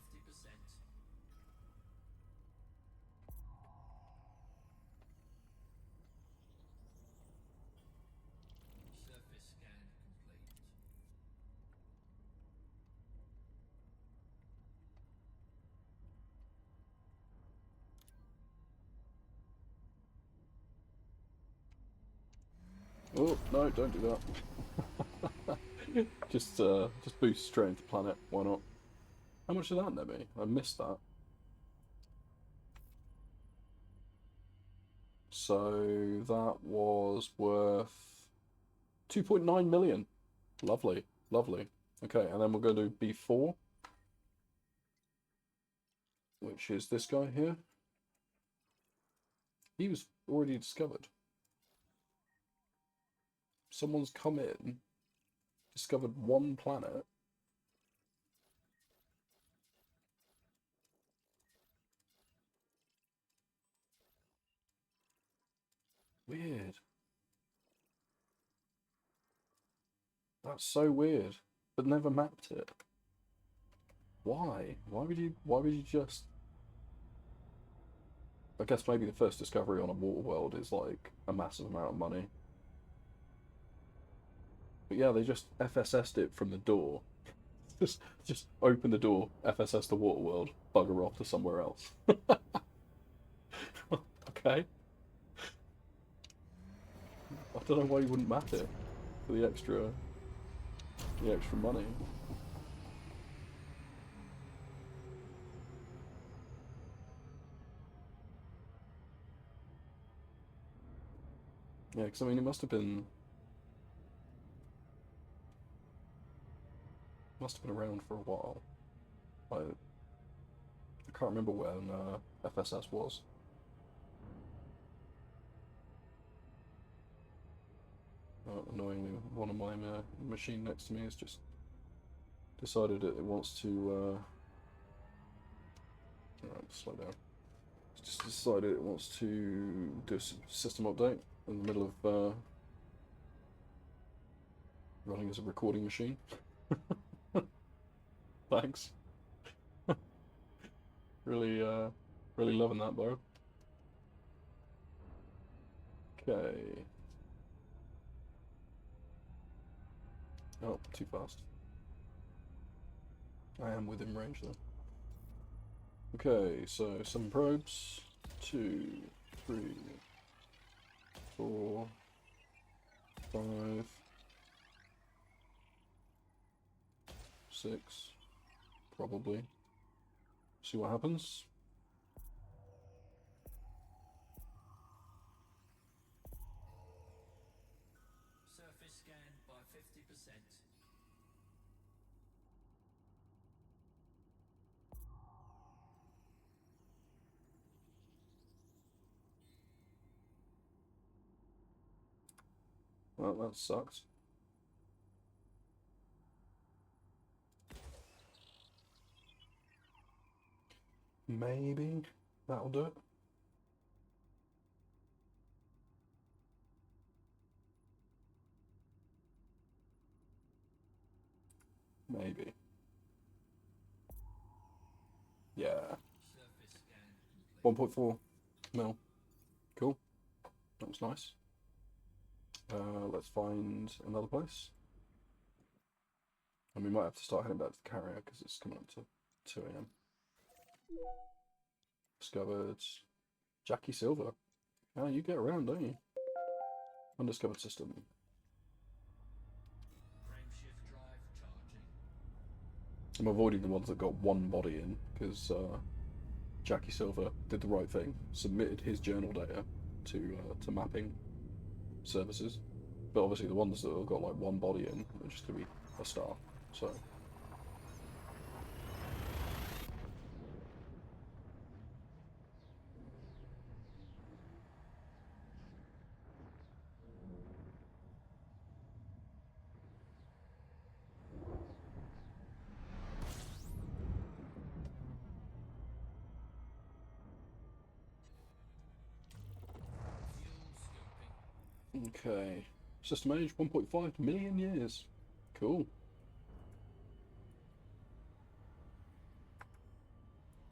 Surface scan complete. Oh no! Don't do that. just boost straight into the planet. Why not? How much did that net me? I missed that. So that was worth 2.9 million. Lovely, lovely. Okay, and then we're going to do B4, which is this guy here. He was already discovered. Someone's come in, discovered one planet. Weird. That's so weird. But never mapped it. Why? Why would you just... I guess maybe the first discovery on a water world is like a massive amount of money. But yeah, they just FSS'd it from the door. Just open the door, FSS the water world, bugger off to somewhere else. Okay. I don't know why you wouldn't map it for the extra money. Yeah, because I mean, it must have been around for a while. I can't remember when FSS was. Annoyingly, one of my machine next to me has just decided that it wants to. Alright, slow down. It's just decided it wants to do a system update in the middle of running as a recording machine. Thanks. Really, really loving that, bro. Okay. Oh, too fast. I am within range though. Okay, so 7 probes. 2, 3, 4, 5, 6. Probably. See what happens. Surface scan by 50%. Well, that sucks. Maybe that'll do it. Maybe. Yeah. Surface scan complete. 1.4 mil. Cool. That was nice. Let's find another place. And we might have to start heading back to the carrier because it's coming up to 2 AM. Discovered Jackie Silver. Oh, you get around, don't you? Undiscovered system. Frameshift drive charging. I'm avoiding the ones that got one body in because Jackie Silver did the right thing, submitted his journal data to mapping services. But obviously the ones that have got like one body in are just going to be a star. So. Fuel scoping. Okay. System age 1.5 million years. Cool.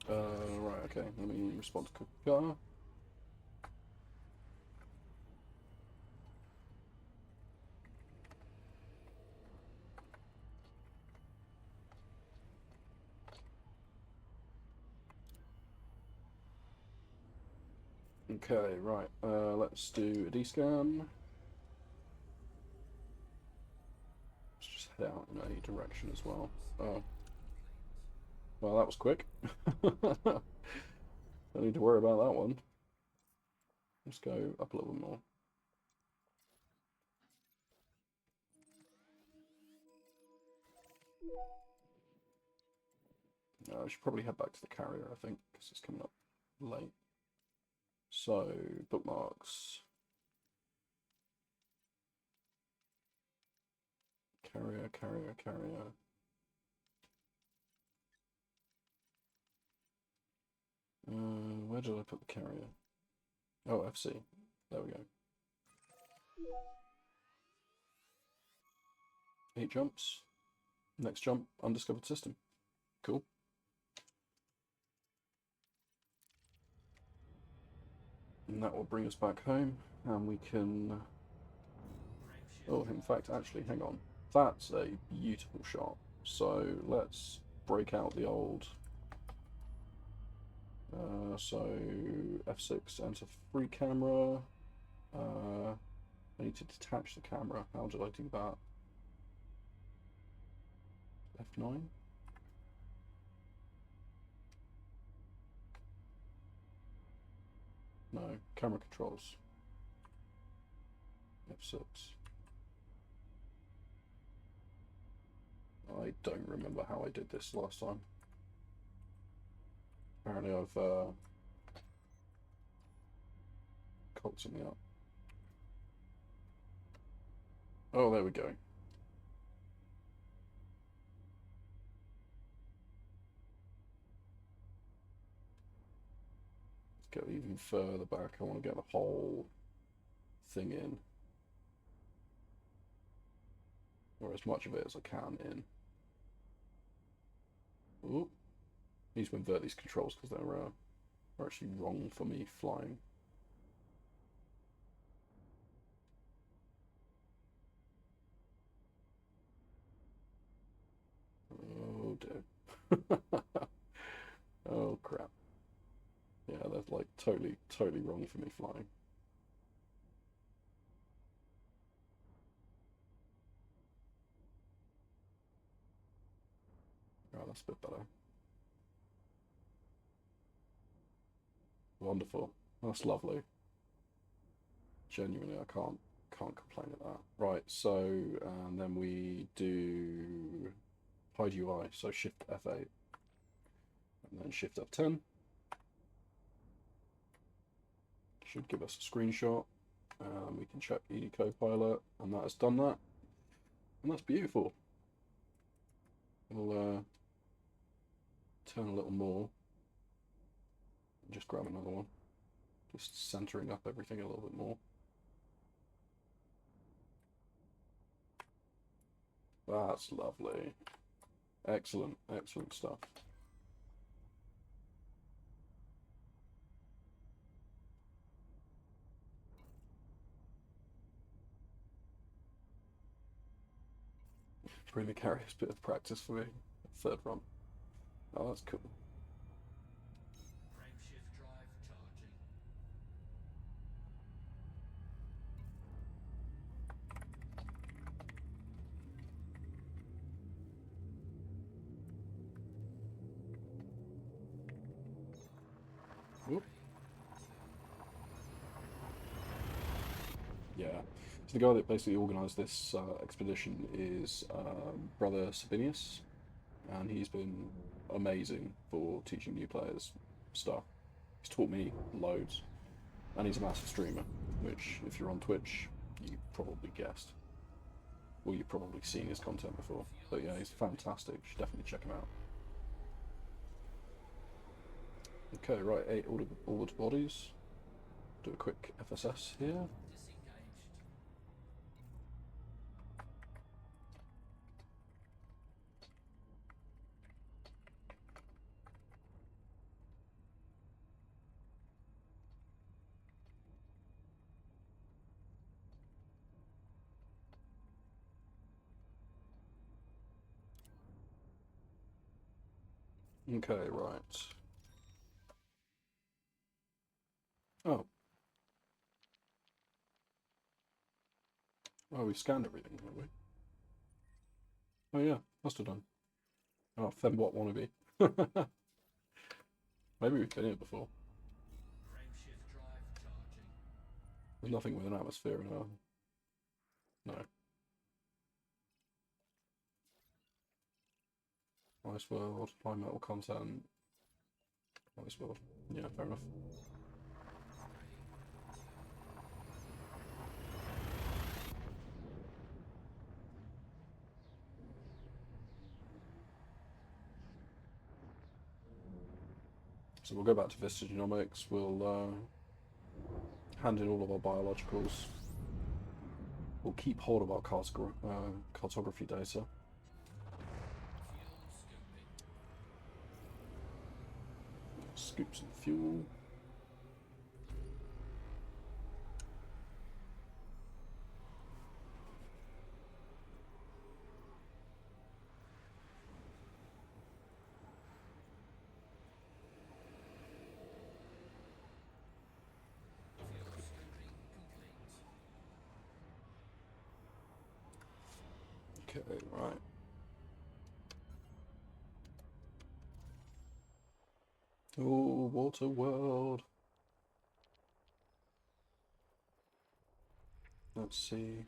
Right, okay. Let me respond to Kakar. Okay, right. Let's do a D-scan. Let's just head out in a direction as well. Oh. Well, that was quick. Don't need to worry about that one. Let's go up a little bit more. I should probably head back to the carrier, I think, because it's coming up late. So, bookmarks. Carrier. Where did I put the carrier? Oh, FC. There we go. 8 jumps. Next jump, undiscovered system. Cool. And that will bring us back home, and we can... Oh, in fact, actually, hang on. That's a beautiful shot. So let's break out the old So F6 enter free camera. I need to detach the camera. How did I do that? F9? No, camera controls. F6. I don't remember how I did this last time. Apparently I've cocked something up. Oh, there we go. Let's go even further back. I want to get the whole thing in. Or as much of it as I can in. Ooh. I need to invert these controls because they're actually wrong for me flying. Oh dear. Oh crap. Yeah, that's like totally wrong for me flying. Oh, that's a bit better. Wonderful. That's lovely. Genuinely, I can't complain at that. Right, so and then we do hide UI, so Shift F8 and then Shift F10. Should give us a screenshot. We can check ED Copilot, and that has done that, and that's beautiful. We'll turn a little more. Just grab another one. Just centering up everything a little bit more. That's lovely. Excellent, excellent stuff. Really carries a bit of practice for me. Third run. Oh, that's cool. Frameshift drive charging. Whoop. Yeah. So the guy that basically organised this expedition is Brother Sabinius, and he's been amazing for teaching new players stuff. He's taught me loads, and he's a massive streamer, which, if you're on Twitch, you probably guessed. Well, you've probably seen his content before. But yeah, he's fantastic. You should definitely check him out. Okay, right, 8 orbital bodies. Do a quick FSS here. Disengaged. Okay, right. Oh. Oh, we scanned everything, haven't we? Oh yeah, must have done. Oh, Fembot wannabe. Maybe we've been here before. Frameshift drive charging. There's nothing with an atmosphere in our... No. Ice world, high metal content. Ice world. Yeah, fair enough. So we'll go back to Vista Genomics. We'll hand in all of our biologicals. We'll keep hold of our cartography data. Fuel scooping. Scoop some fuel. Okay, right. Oh, water world. Let's see.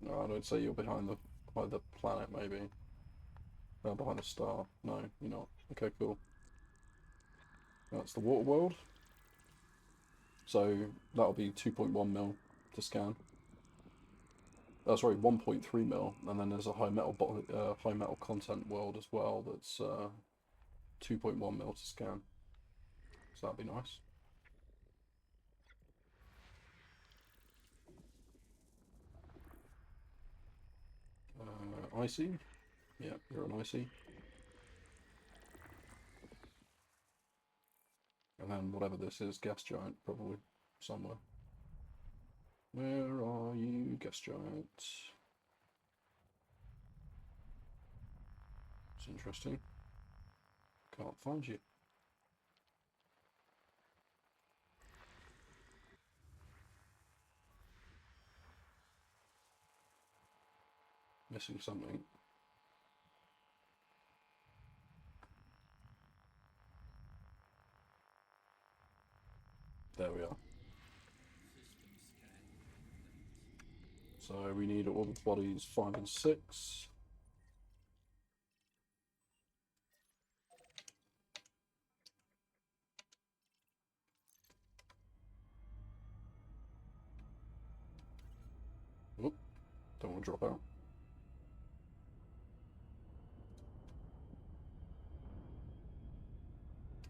No, I don't say you're behind the planet, maybe. Behind a star. No, you're not. Okay, cool. That's the water world. So that'll be 2.1 mil to scan. Oh, sorry, 1.3 mil, and then there's a high metal content world as well. That's 2.1 mil to scan. So that'd be nice. Icy. Yeah, you're an icy. And then whatever this is, gas giant, probably somewhere. Where are you, gas giant? It's interesting. Can't find you. Missing something. There we are. System scan complete. So we need all the bodies 5 and 6. Oop, don't want to drop out.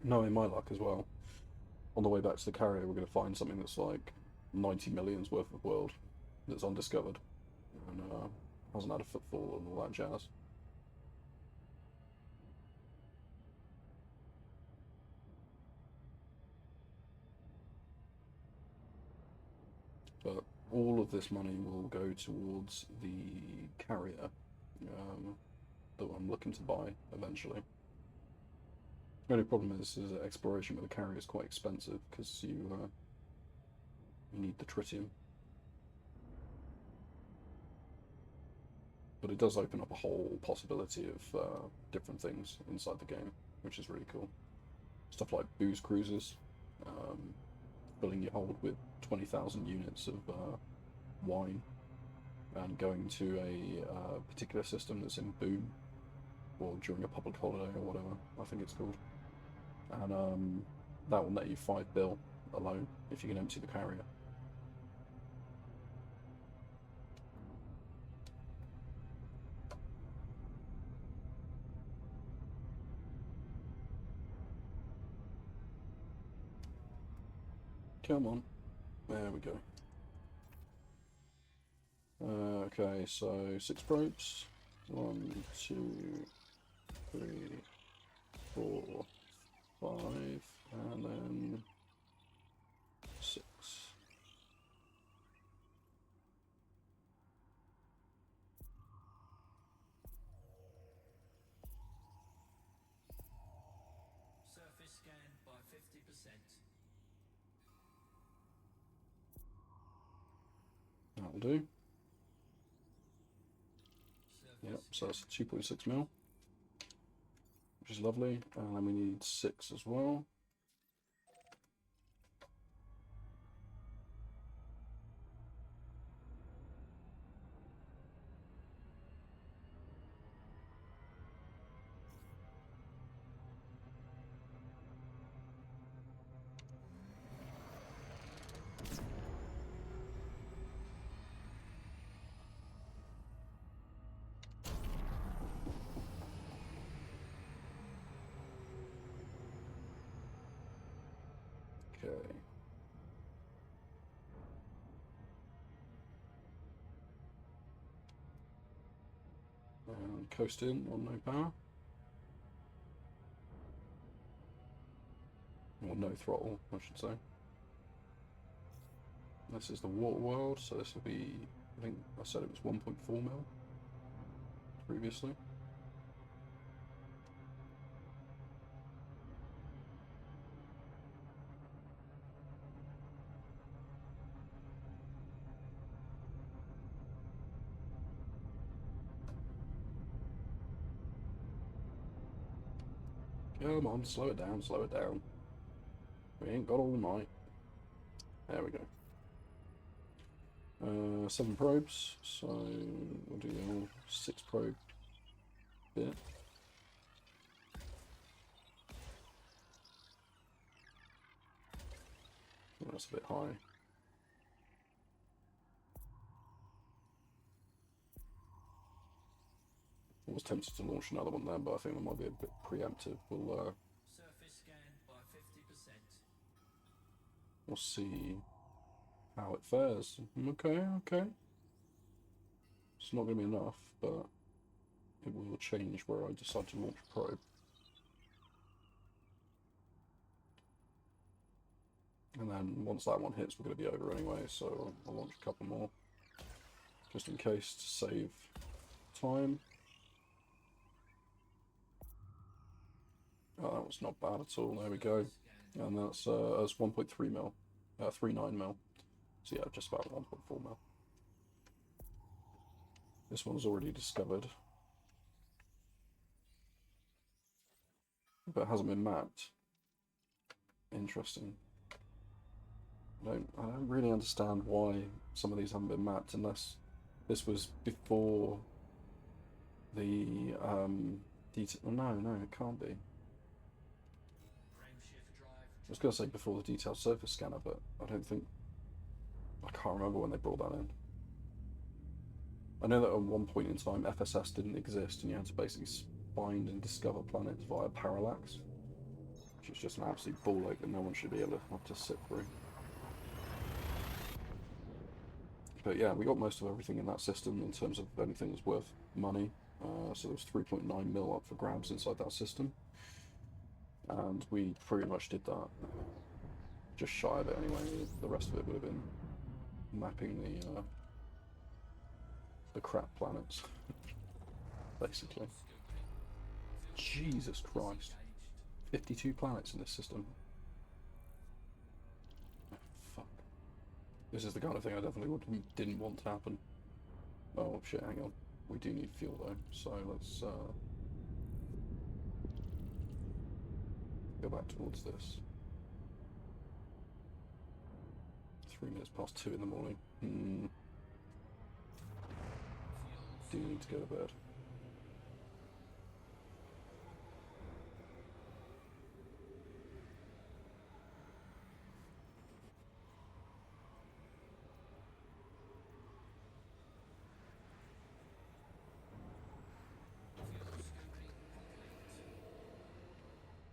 Knowing my luck as well, on the way back to the carrier we're going to find something that's like 90 million's worth of world that's undiscovered and hasn't had a footfall and all that jazz. But all of this money will go towards the carrier that I'm looking to buy eventually. The only problem is that exploration with a carrier is quite expensive because you need the tritium. But it does open up a whole possibility of different things inside the game, which is really cool. Stuff like booze cruises, filling your hold with 20,000 units of wine, and going to a particular system that's in boom, or during a public holiday or whatever, I think it's called. And that will net you 5 bill alone if you can empty the carrier. Come on. There we go. Okay, so 6 probes. 1, 2, 3, 4, 5, and then 6. Surface scan by 50%. That'll do. Surface Yep, so scan. that's 2.6 mil, which is lovely. And then we need 6 as well. Okay. And coast in on no power. Or no throttle, I should say. This is the water world, so this will be I think I said it was 1.4 mil previously. Come on, slow it down, slow it down. We ain't got all night. There we go. 7 probes, so we'll do the 6 probe bit. Oh, that's a bit high. I was tempted to launch another one there, but I think that might be a bit preemptive. Surface scan by 50%. We'll see how it fares. Okay, okay. It's not going to be enough, but it will change where I decide to launch a probe. And then once that one hits, we're going to be over anyway, so I'll launch a couple more, just in case, to save time. Oh, that was not bad at all. There we go. And that's 1.3 mil, 3.9 mil. So yeah, just about 1.4 mil. This one's already discovered, but it hasn't been mapped. Interesting. I don't really understand why some of these haven't been mapped, unless this was before the detail. No, it can't be. I was going to say before the detailed surface scanner, but I can't remember when they brought that in. I know that at one point in time FSS didn't exist and you had to basically find and discover planets via parallax, which is just an absolute ball ache that no one should be able to have to sit through. But yeah, we got most of everything in that system in terms of anything that's worth money. So there was 3.9 mil up for grabs inside that system. And we pretty much did that. Just shy of it anyway. The rest of it would have been mapping the crap planets, basically. Jesus Christ. 52 planets in this system. Oh, fuck. This is the kind of thing I definitely didn't want to happen. Oh shit, hang on. We do need fuel though, so let's go back towards this. 3 minutes past 2 in the morning. Do need to go to bed.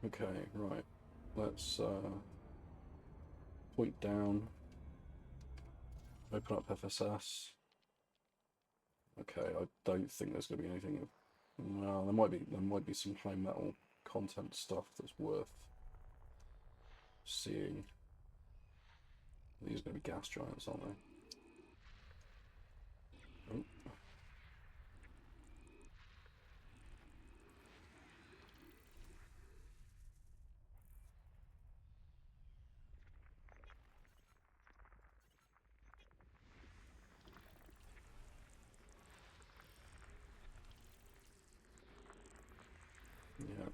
Okay, right. Let's point down. Open up FSS. Okay, I don't think there's going to be anything. Well, there might be some high metal content stuff that's worth seeing. These are going to be gas giants, aren't they? Oh. Yeah.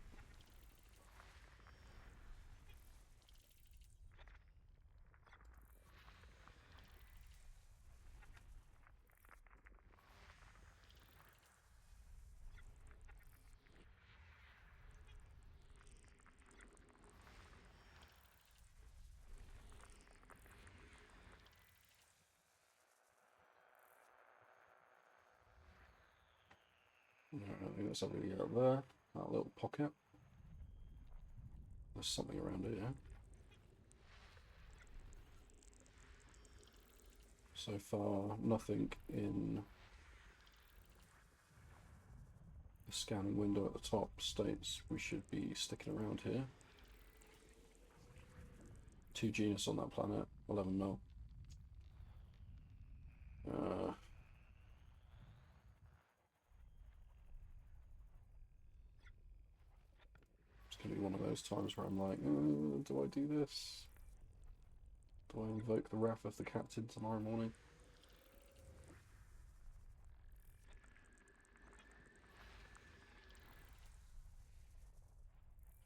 I think that's everything out there. That little pocket. There's something around here. So far, nothing in the scanning window at the top states we should be sticking around here. 2 genus on that planet, 11 mil. going to be one of those times where I'm like, do I do this? Do I invoke the wrath of the captain tomorrow morning?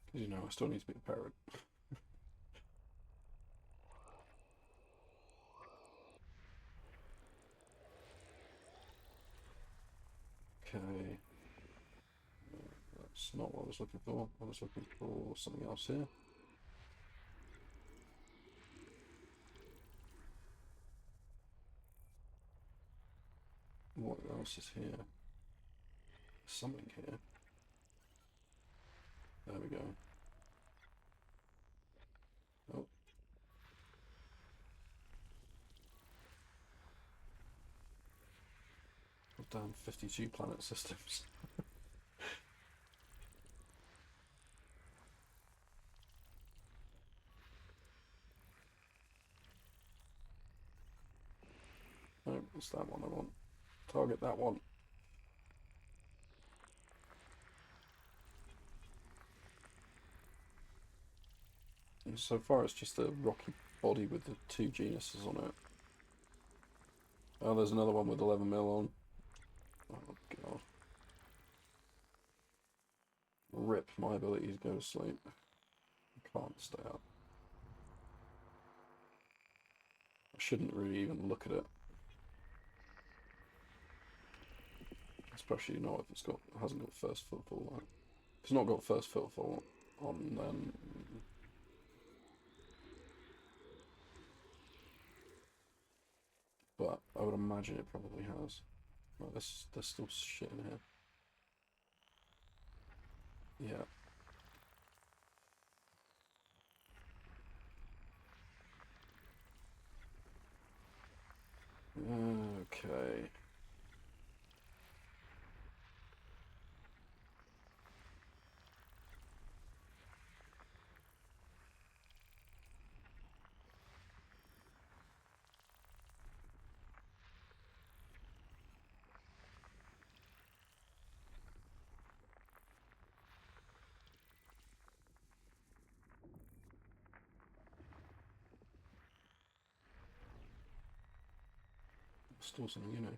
Because, you know, I still need to be a parent. Okay. That's not what I was looking for. I was looking for something else here. What else is here? Something here. There we go. Oh. Damn, 52 planet systems. No, it's that one I want. Target that one. And so far it's just a rocky body with the 2 genuses on it. Oh, there's another one with 11 mil on. Oh god. Rip my ability to go to sleep. I can't stay up. I shouldn't really even look at it. Especially not if it's got hasn't got first footfall. Like, if it's not got first footfall on, then but I would imagine it probably has. Like, there's still shit in here. Yeah. Okay. Still something, you know.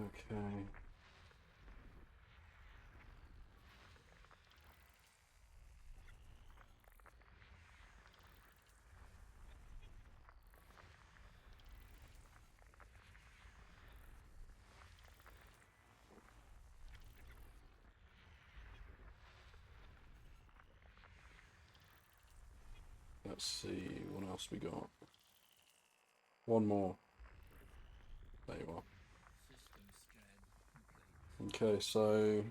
Okay. Let's see what else we got. One more. There you are. System scan complete. Okay, so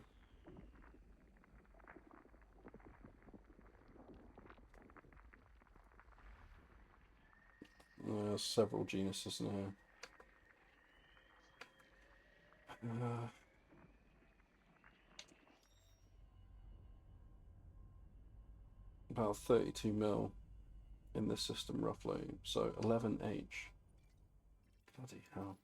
there's several genuses in here. About 32 mil in this system roughly, so 11H. Bloody hell.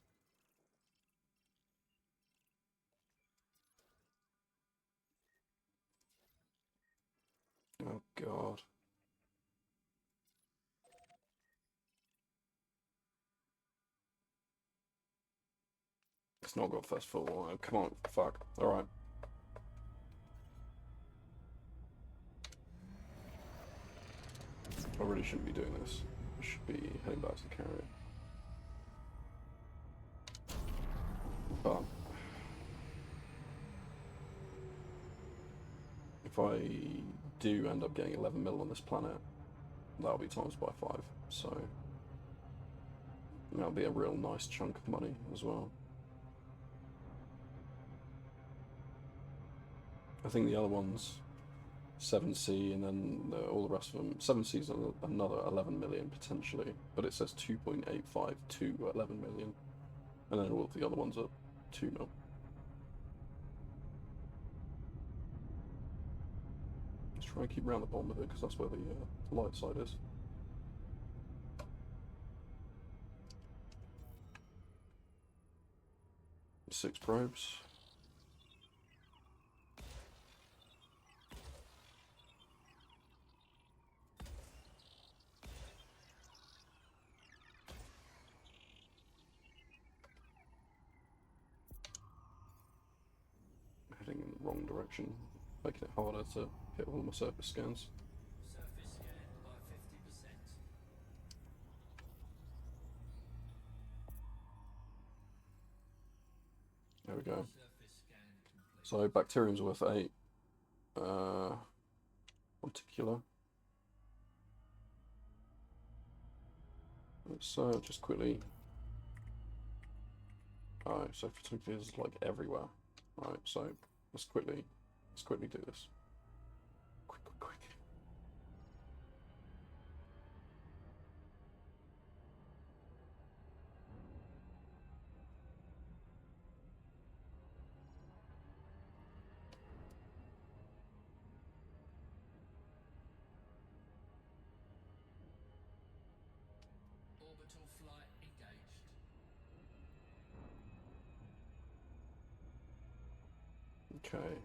Oh god. It's not got first football. Oh, come on, fuck. Alright. I really shouldn't be doing this. I should be heading back to the carrier. But if I do end up getting 11 mil on this planet, that'll be times by 5. So that'll be a real nice chunk of money as well. I think the other ones, 7C and then all the rest of them, 7C's another 11 million potentially, but it says 2.85 to 11 million, and then all of the other ones are 2 mil. Let's Try and keep around the bottom of it, because that's where the light side is. Six probes. Heading in the wrong direction, making it harder to hit all my surface scans. Surface scanned by 50%. There we go. Surface scan complete. So bacterium's worth 8. Monticular. Let's just quickly. Oh, so particularly is like everywhere. Right, so let's quickly do this. Quick. Orbital flight engaged. Okay.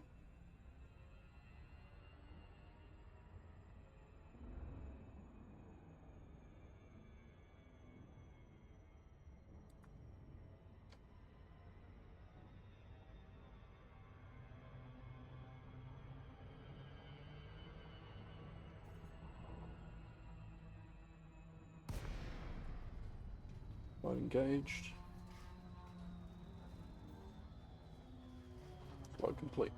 Flight engaged. Flight complete.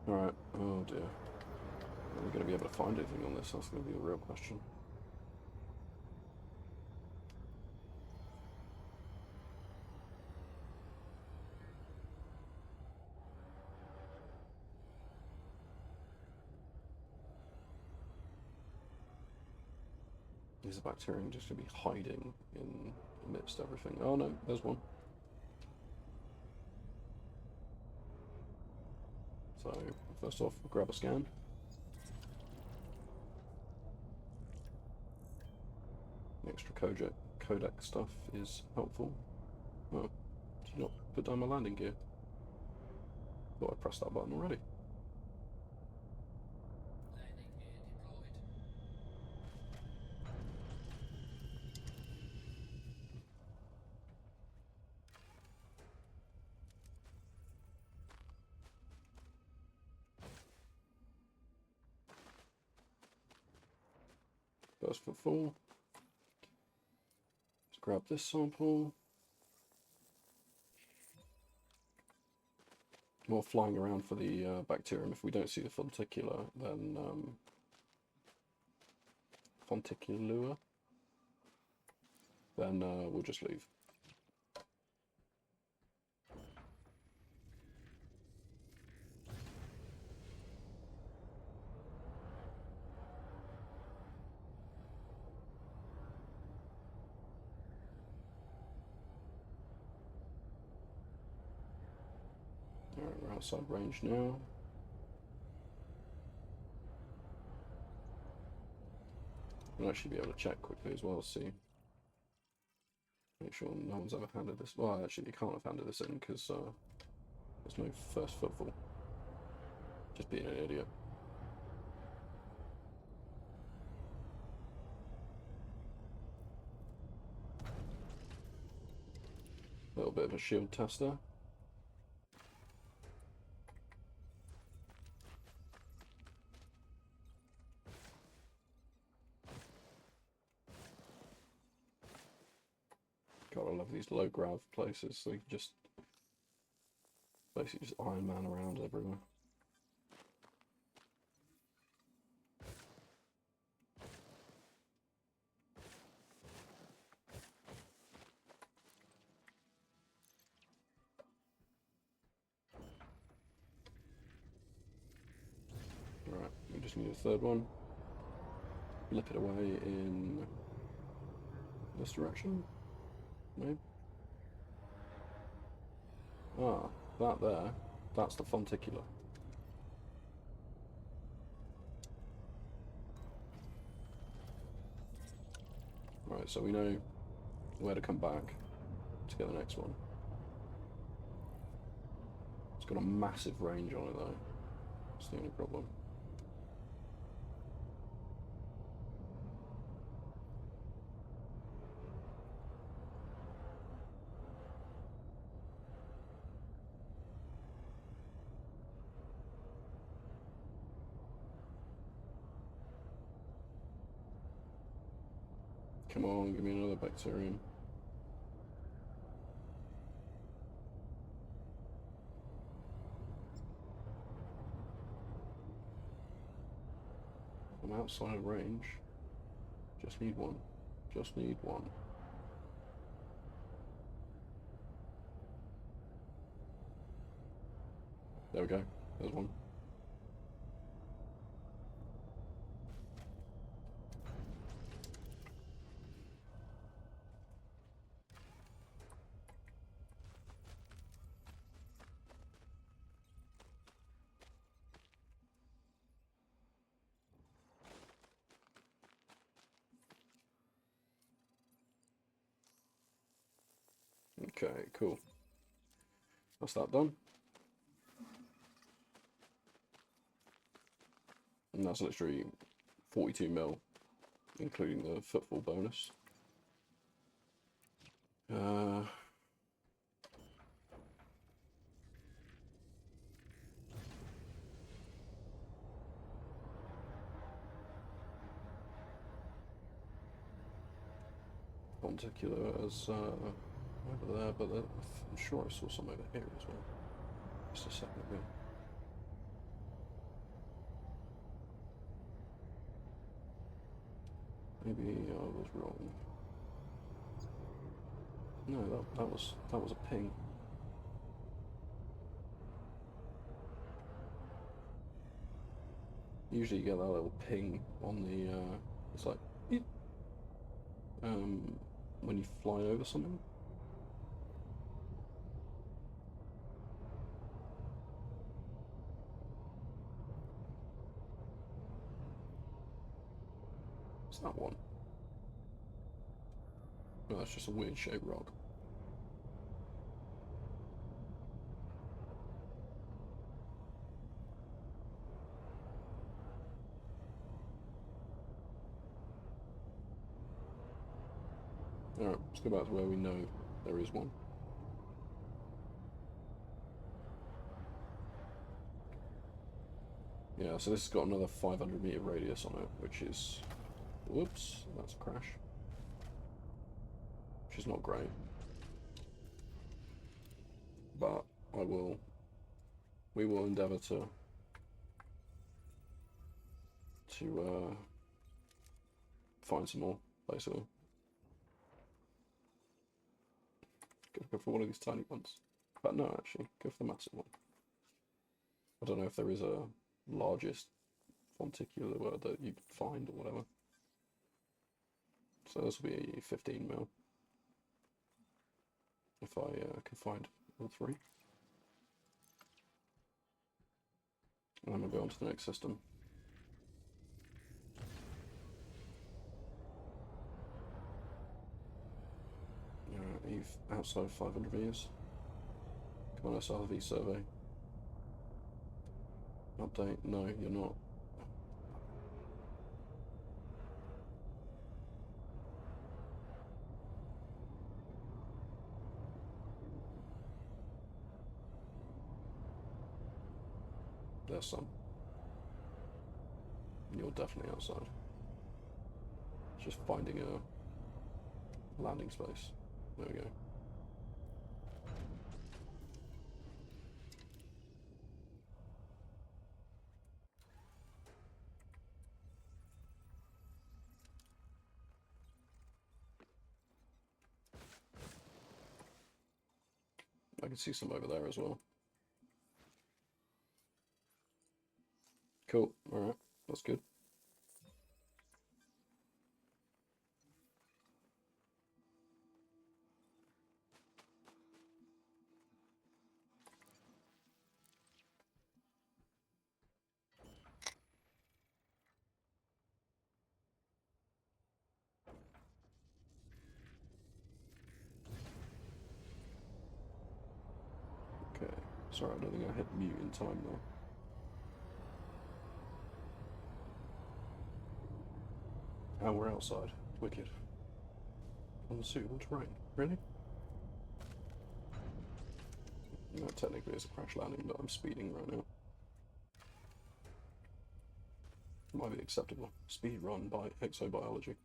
Alright, oh dear. Are we going to be able to find anything on this? That's going to be a real question. Is the bacterium just going to be hiding in amidst everything? Oh no, there's one. So, first off, we'll grab a scan. The extra codec stuff is helpful. Oh, did you not put down my landing gear? Thought I pressed that button already. Landing gear deployed. First for full. Let's grab this sample. More flying around for the bacterium. If we don't see the fonticular, then fonticulua, then we'll just leave. Alright, we're outside range now. We'll actually be able to check quickly as well, see. Make sure no one's ever handed this. Well, actually, you can't have handed this in because there's no first footfall. Just being an idiot. A little bit of a shield tester. God, I love these low grav places, so you can just basically just Iron Man around everywhere. Alright, we just need a third one. Blip it away in this direction. Maybe. Ah, that there, that's the fonticular. Right, so we know where to come back to get the next one. It's got a massive range on it though. That's the only problem. Come on, give me another bacterium. I'm outside of range. Just need one. Just need one. There we go. There's one. Okay, cool. That's that done. And that's literally 42 mil, including the footfall bonus. Particular as over there, but I'm sure I saw some over here as well. Just a second ago. Maybe I was wrong. No, that was a ping. Usually you get that little ping on the it's like when you fly over something. It's that one. No, that's just a weird shaped rock. Alright, let's go back to where we know there is one. Yeah, so this has got another 500 meter radius on it, which is... Whoops, that's a crash. Which is not great. But we will endeavour to find some more, basically. Go for one of these tiny ones. But no, actually, go for the massive one. I don't know if there is a largest fonticular that you can find or whatever. So this will be 15 mil. If I can find all three. And then we'll go on to the next system. Eve outside 500 meters. Come on, SRV survey. Update? No, you're not. There's some. You're definitely outside. Just finding a landing space. There we go. I can see some over there as well. Cool, alright, that's good. Sorry, I don't think I hit mute in time though. And we're outside. Wicked. Unsuitable terrain. Really? No, technically it's a crash landing, but I'm speeding right now. Might be acceptable. Speed run by Exo-biology.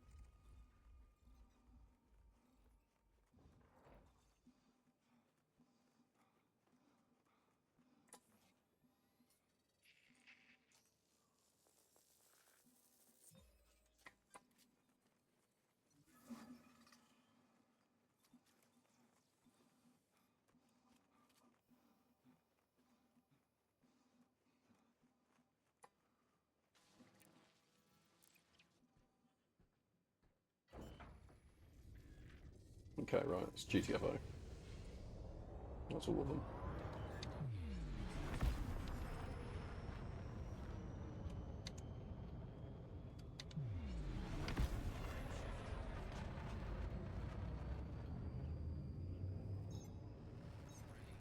Okay, right, it's GTFO. That's all of them.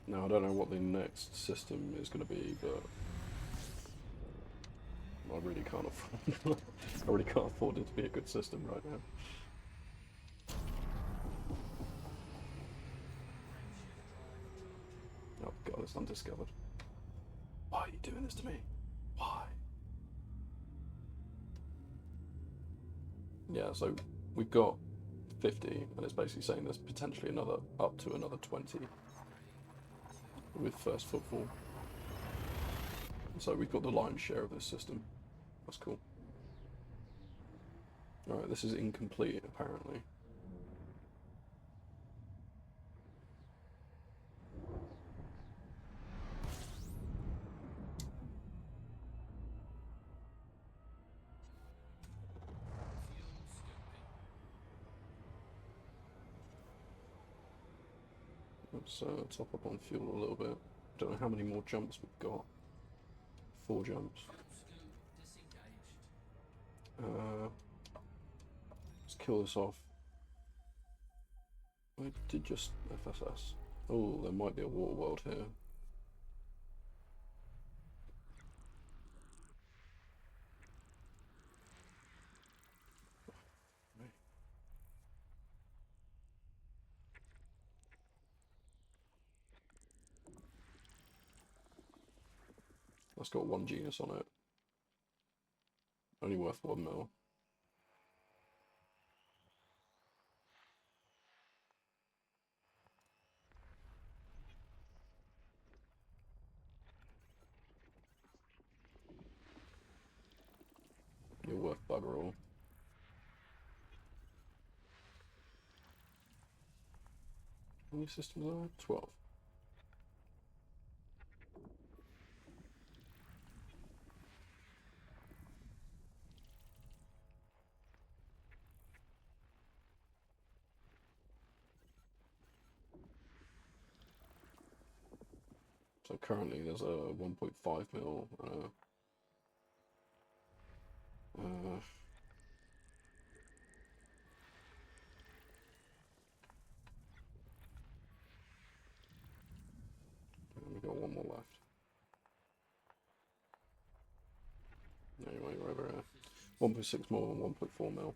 Now, I don't know what the next system is going to be, but I really can't afford I really can't afford it to be a good system right now. Oh god, it's undiscovered. Why are you doing this to me? Why? Yeah, so we've got 50, and it's basically saying there's potentially another, up to another 20 with first footfall. So we've got the lion's share of this system. That's cool. Alright, this is incomplete, apparently. Let's top up on fuel a little bit. Don't know how many more jumps we've got. 4 jumps. Let's kill this off. I did just FSS. Oh, there might be a water world here. That's got 1 genus on it. Only worth 1 mil. You're worth bugger all. How many systems are there? 12. So currently there's a 1.5 mil. We've got 1 more left. Anyway, we're over here. 1.6 mil and 1.4 mil.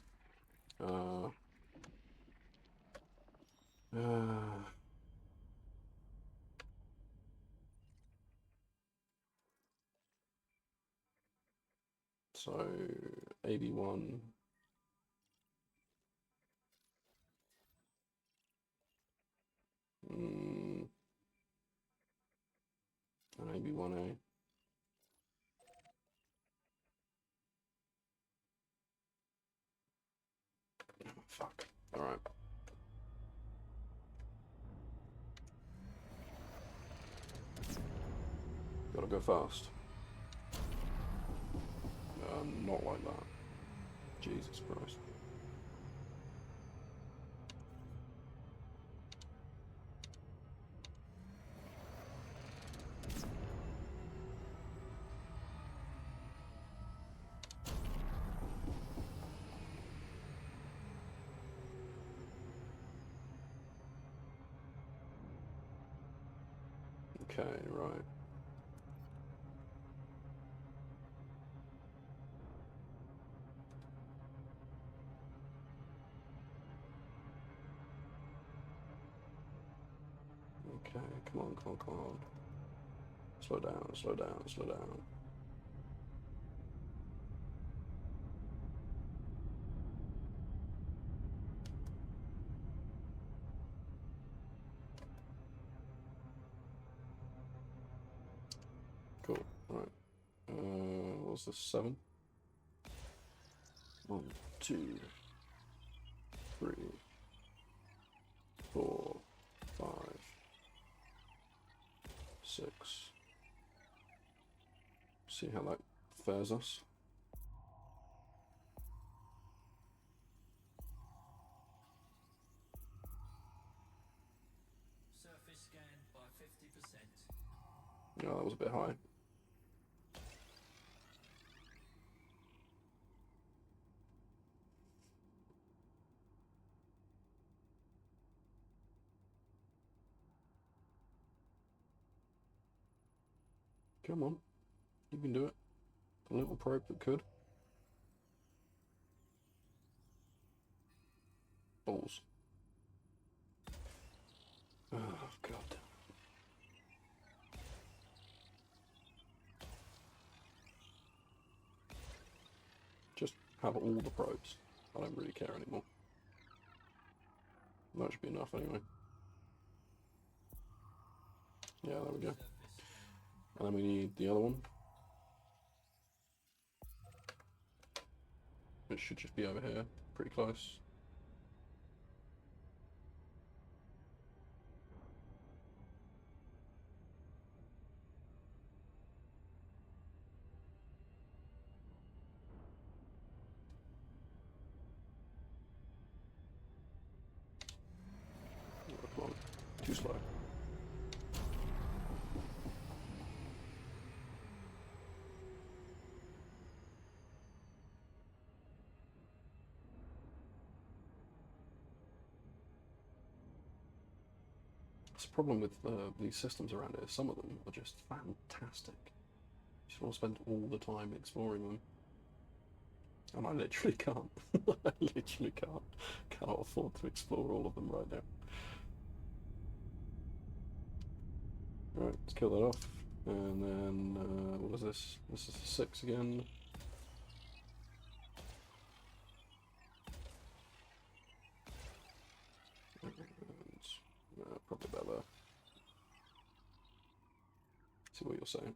So 81. And AB1A. Oh, fuck. Alright. Gotta go fast. Not like that. Jesus Christ. Okay, right. Okay, come on, come on, come on. Slow down, slow down, slow down. Cool, right. What's this, 7? 1, 2, 3, 4, 5, 6. See how that fares us. Surface scan by 50%. Oh, that was a bit high. Come on, you can do it. A little probe that could. Balls. Oh, God. Just have all the probes. I don't really care anymore. That should be enough anyway. Yeah, there we go. Surface scan. And then we need the other one. It should just be over here, pretty close. Oh, come on, too slow. That's the problem with these systems around here. Some of them are just fantastic. You just want to spend all the time exploring them. And I literally can't. I literally can't. Cannot afford to explore all of them right now. Right, let's kill that off. And then, what is this? This is a 6 again. And, probably about there. See what you're saying.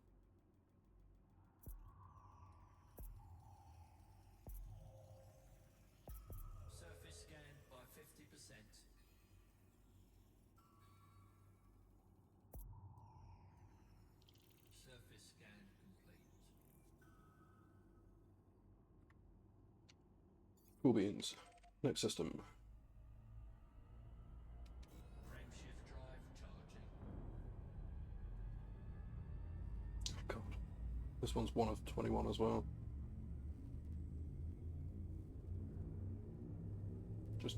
Surface scan by 50%. Surface scan complete. Cool beans. Next system. Frameshift drive charging. Oh, God. This one's 1 of 21 as well. Just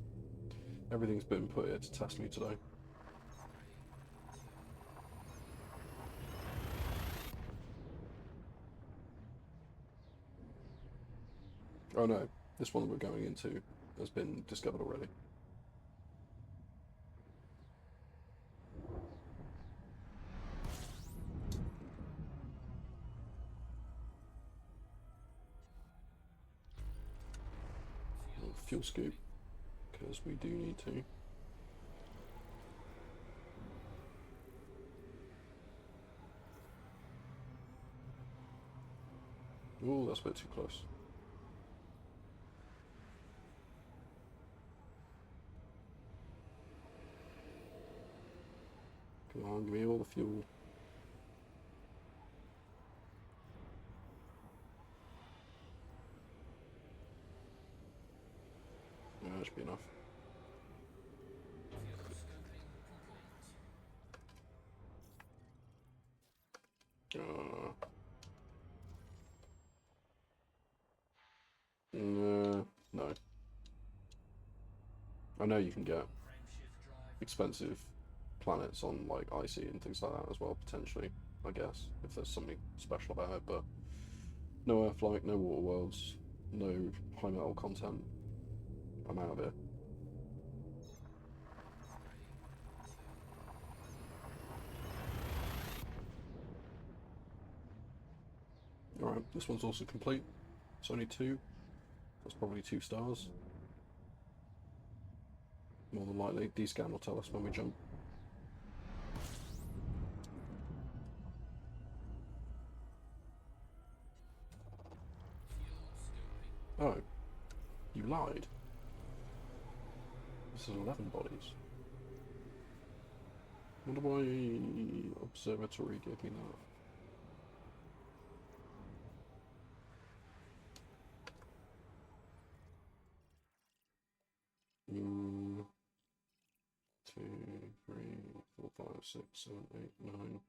everything's been put here to test me today. 3, 2. Oh no, this one we're going into has been discovered already. Fuel scoop, because we do need to. Oh, that's a bit too close. Come on, give me all the fuel. Yeah, that should be enough. Fuel scoping complete. No. I know you can get Frameshift drive. expensive planets on like icy and things like that as well, potentially, I guess, if there's something special about it, but no Earth-like, no water worlds, no high metal content. I'm out of here. Alright, this one's also complete. It's only 2. That's probably 2 stars. More than likely, D-scan will tell us when we jump. Oh, you lied. This is 11 bodies. Wonder why observatory gave me that. Mm, 2, 3, 4, 5, 6, 7, 8, 9,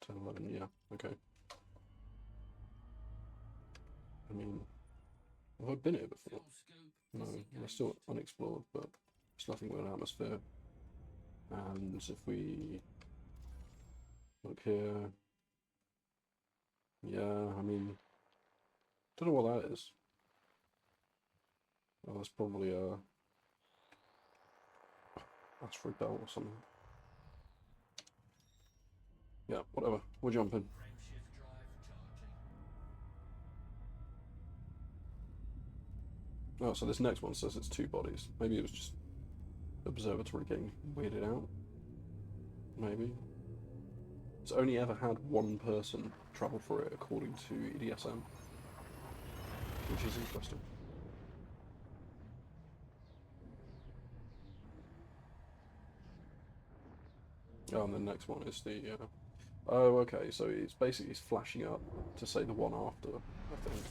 10, 11. Yeah, okay. I mean, have I been here before? No, they're still unexplored, but there's nothing with an atmosphere. And if we look here, yeah, I mean, don't know what that is. Oh, that's probably a asteroid belt or something. Yeah, whatever. We're jumping. Frameshift drive charging. Oh, so this next one says it's 2 bodies. Maybe it was just observatory getting weirded out. Maybe. It's only ever had 1 person travel for it, according to EDSM, which is interesting. Oh, and the next one is the. Oh, okay. So it's basically flashing up to say the one after, I think.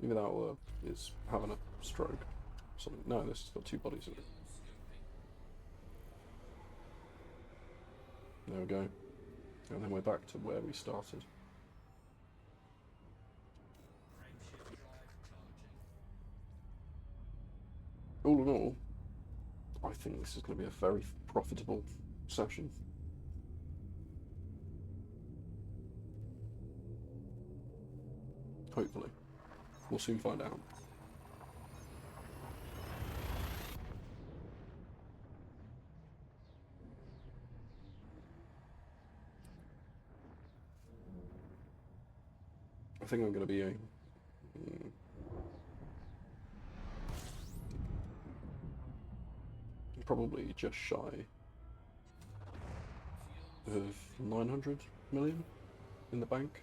Maybe that is having a stroke. Something. No, this has got 2 bodies in it. There we go. And then we're back to where we started. Frameshift drive charging. All in all, I think this is going to be a very profitable session. Hopefully. We'll soon find out. I think I'm going to be probably just shy of 900 million in the bank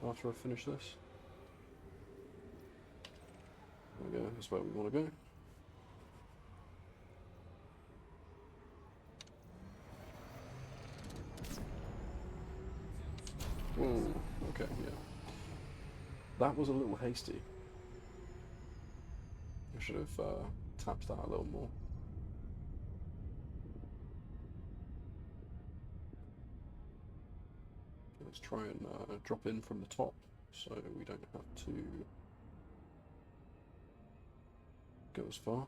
after I finish this. There we go, that's where we want to go. Whoa, okay, yeah. That was a little hasty. I should have tapped that a little more. Let's try and drop in from the top so we don't have to go as far.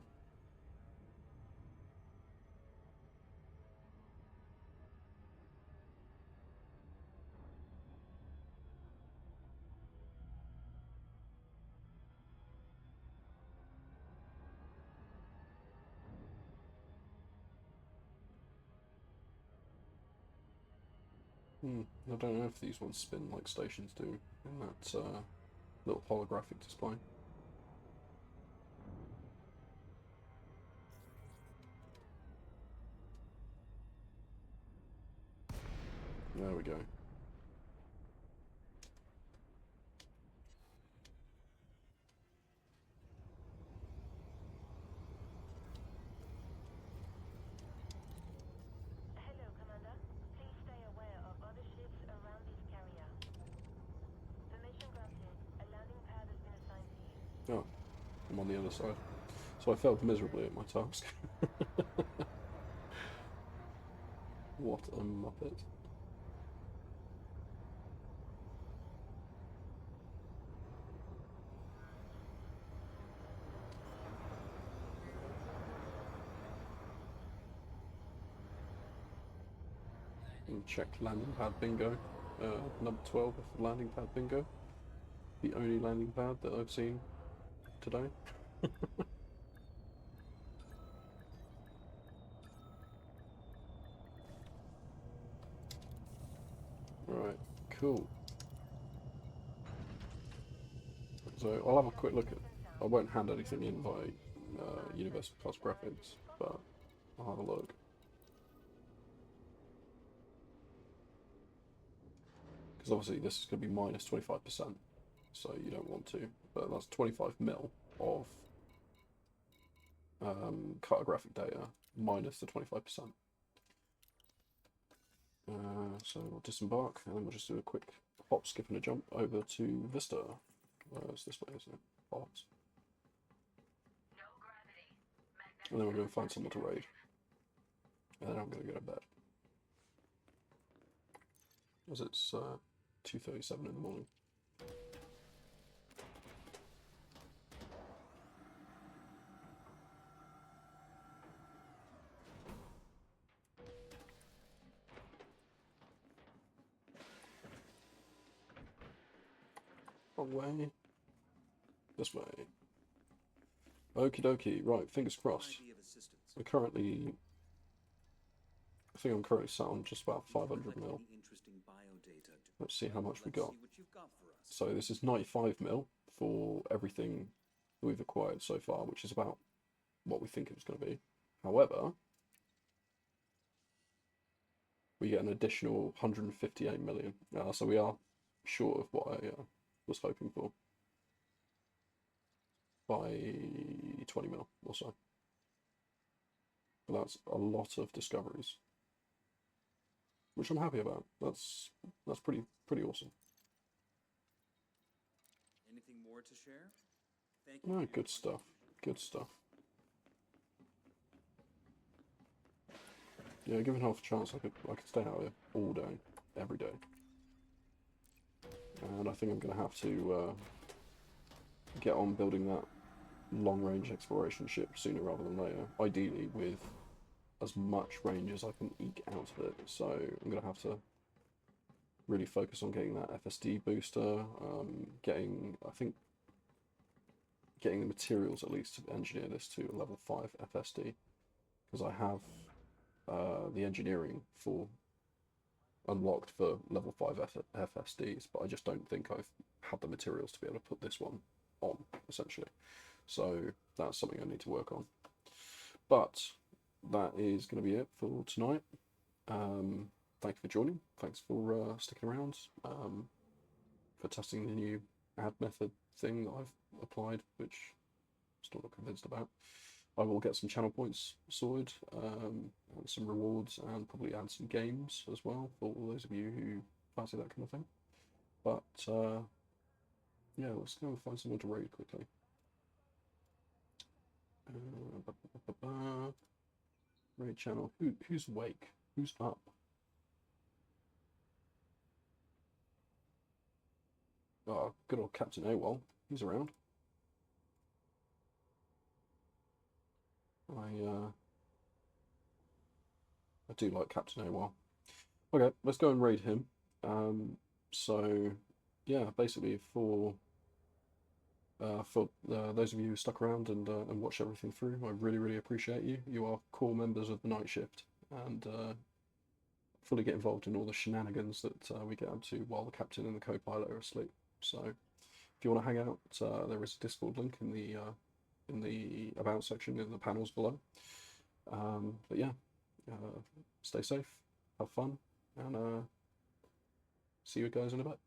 I don't know if these ones spin like stations do in that little holographic display. There we go. Hello, Commander. Please stay aware of other ships around this carrier. Permission granted. A landing pad has been assigned to you. Oh, I'm on the other side. So I failed miserably at my task. What a muppet. And check landing pad bingo. Number 12 of landing pad bingo. The only landing pad that I've seen today. Right, cool. So I'll have a quick look at. I won't hand anything in by Universal Plus Graphics, but I'll have a look. Because obviously this is going to be minus 25%, so you don't want to. But that's 25 mil of cartographic data minus the 25%. So we'll disembark, and then we'll just do a quick hop, skip, and a jump over to Vista. It's this way, isn't it? Hot. And then we're going to find someone to raid. And then I'm going to go to bed. As it's 2:37 in the morning. Wrong way. This way. Okie dokie. Right, fingers crossed. We're currently... I think I'm currently sat on just about 500 mil. Let's see how much we got. So this is 95 mil for everything we've acquired so far, which is about what we think it was going to be. However, we get an additional 158 million. So we are short of what I was hoping for by 20 mil or so. But that's a lot of discoveries, which I'm happy about. That's pretty awesome. Anything more to share? Thank No, you. good stuff. Good stuff. Yeah, given half a chance, I could stay out here all day, every day. And I think I'm going to have to get on building that long-range exploration ship sooner rather than later. Ideally with as much range as I can eke out of it. So I'm going to have to really focus on getting that FSD booster, getting the materials at least to engineer this to a level 5 FSD, because I have the engineering for unlocked for level 5 FSDs, but I just don't think I've had the materials to be able to put this one on, essentially. So that's something I need to work on. But that is going to be it for tonight. Thank you for joining. Thanks for sticking around, for testing the new ad method thing that I've applied, which I'm still not convinced about. I will get some channel points sorted, and some rewards, and probably add some games as well for all those of you who fancy that kind of thing. But yeah, let's go and find someone to raid quickly. Raid channel. Who's awake? Who's up? Oh, good old Captain AWOL. He's around. I do like Captain AWOL. Okay, let's go and raid him. So yeah, basically for those of you who stuck around and watched everything through, I really appreciate you. You are core members of the night shift, and fully get involved in all the shenanigans that we get up to while the captain and the co-pilot are asleep. So if you want to hang out, there is a Discord link in the about section in the panels below. But yeah, stay safe, have fun, and see you guys in a bit.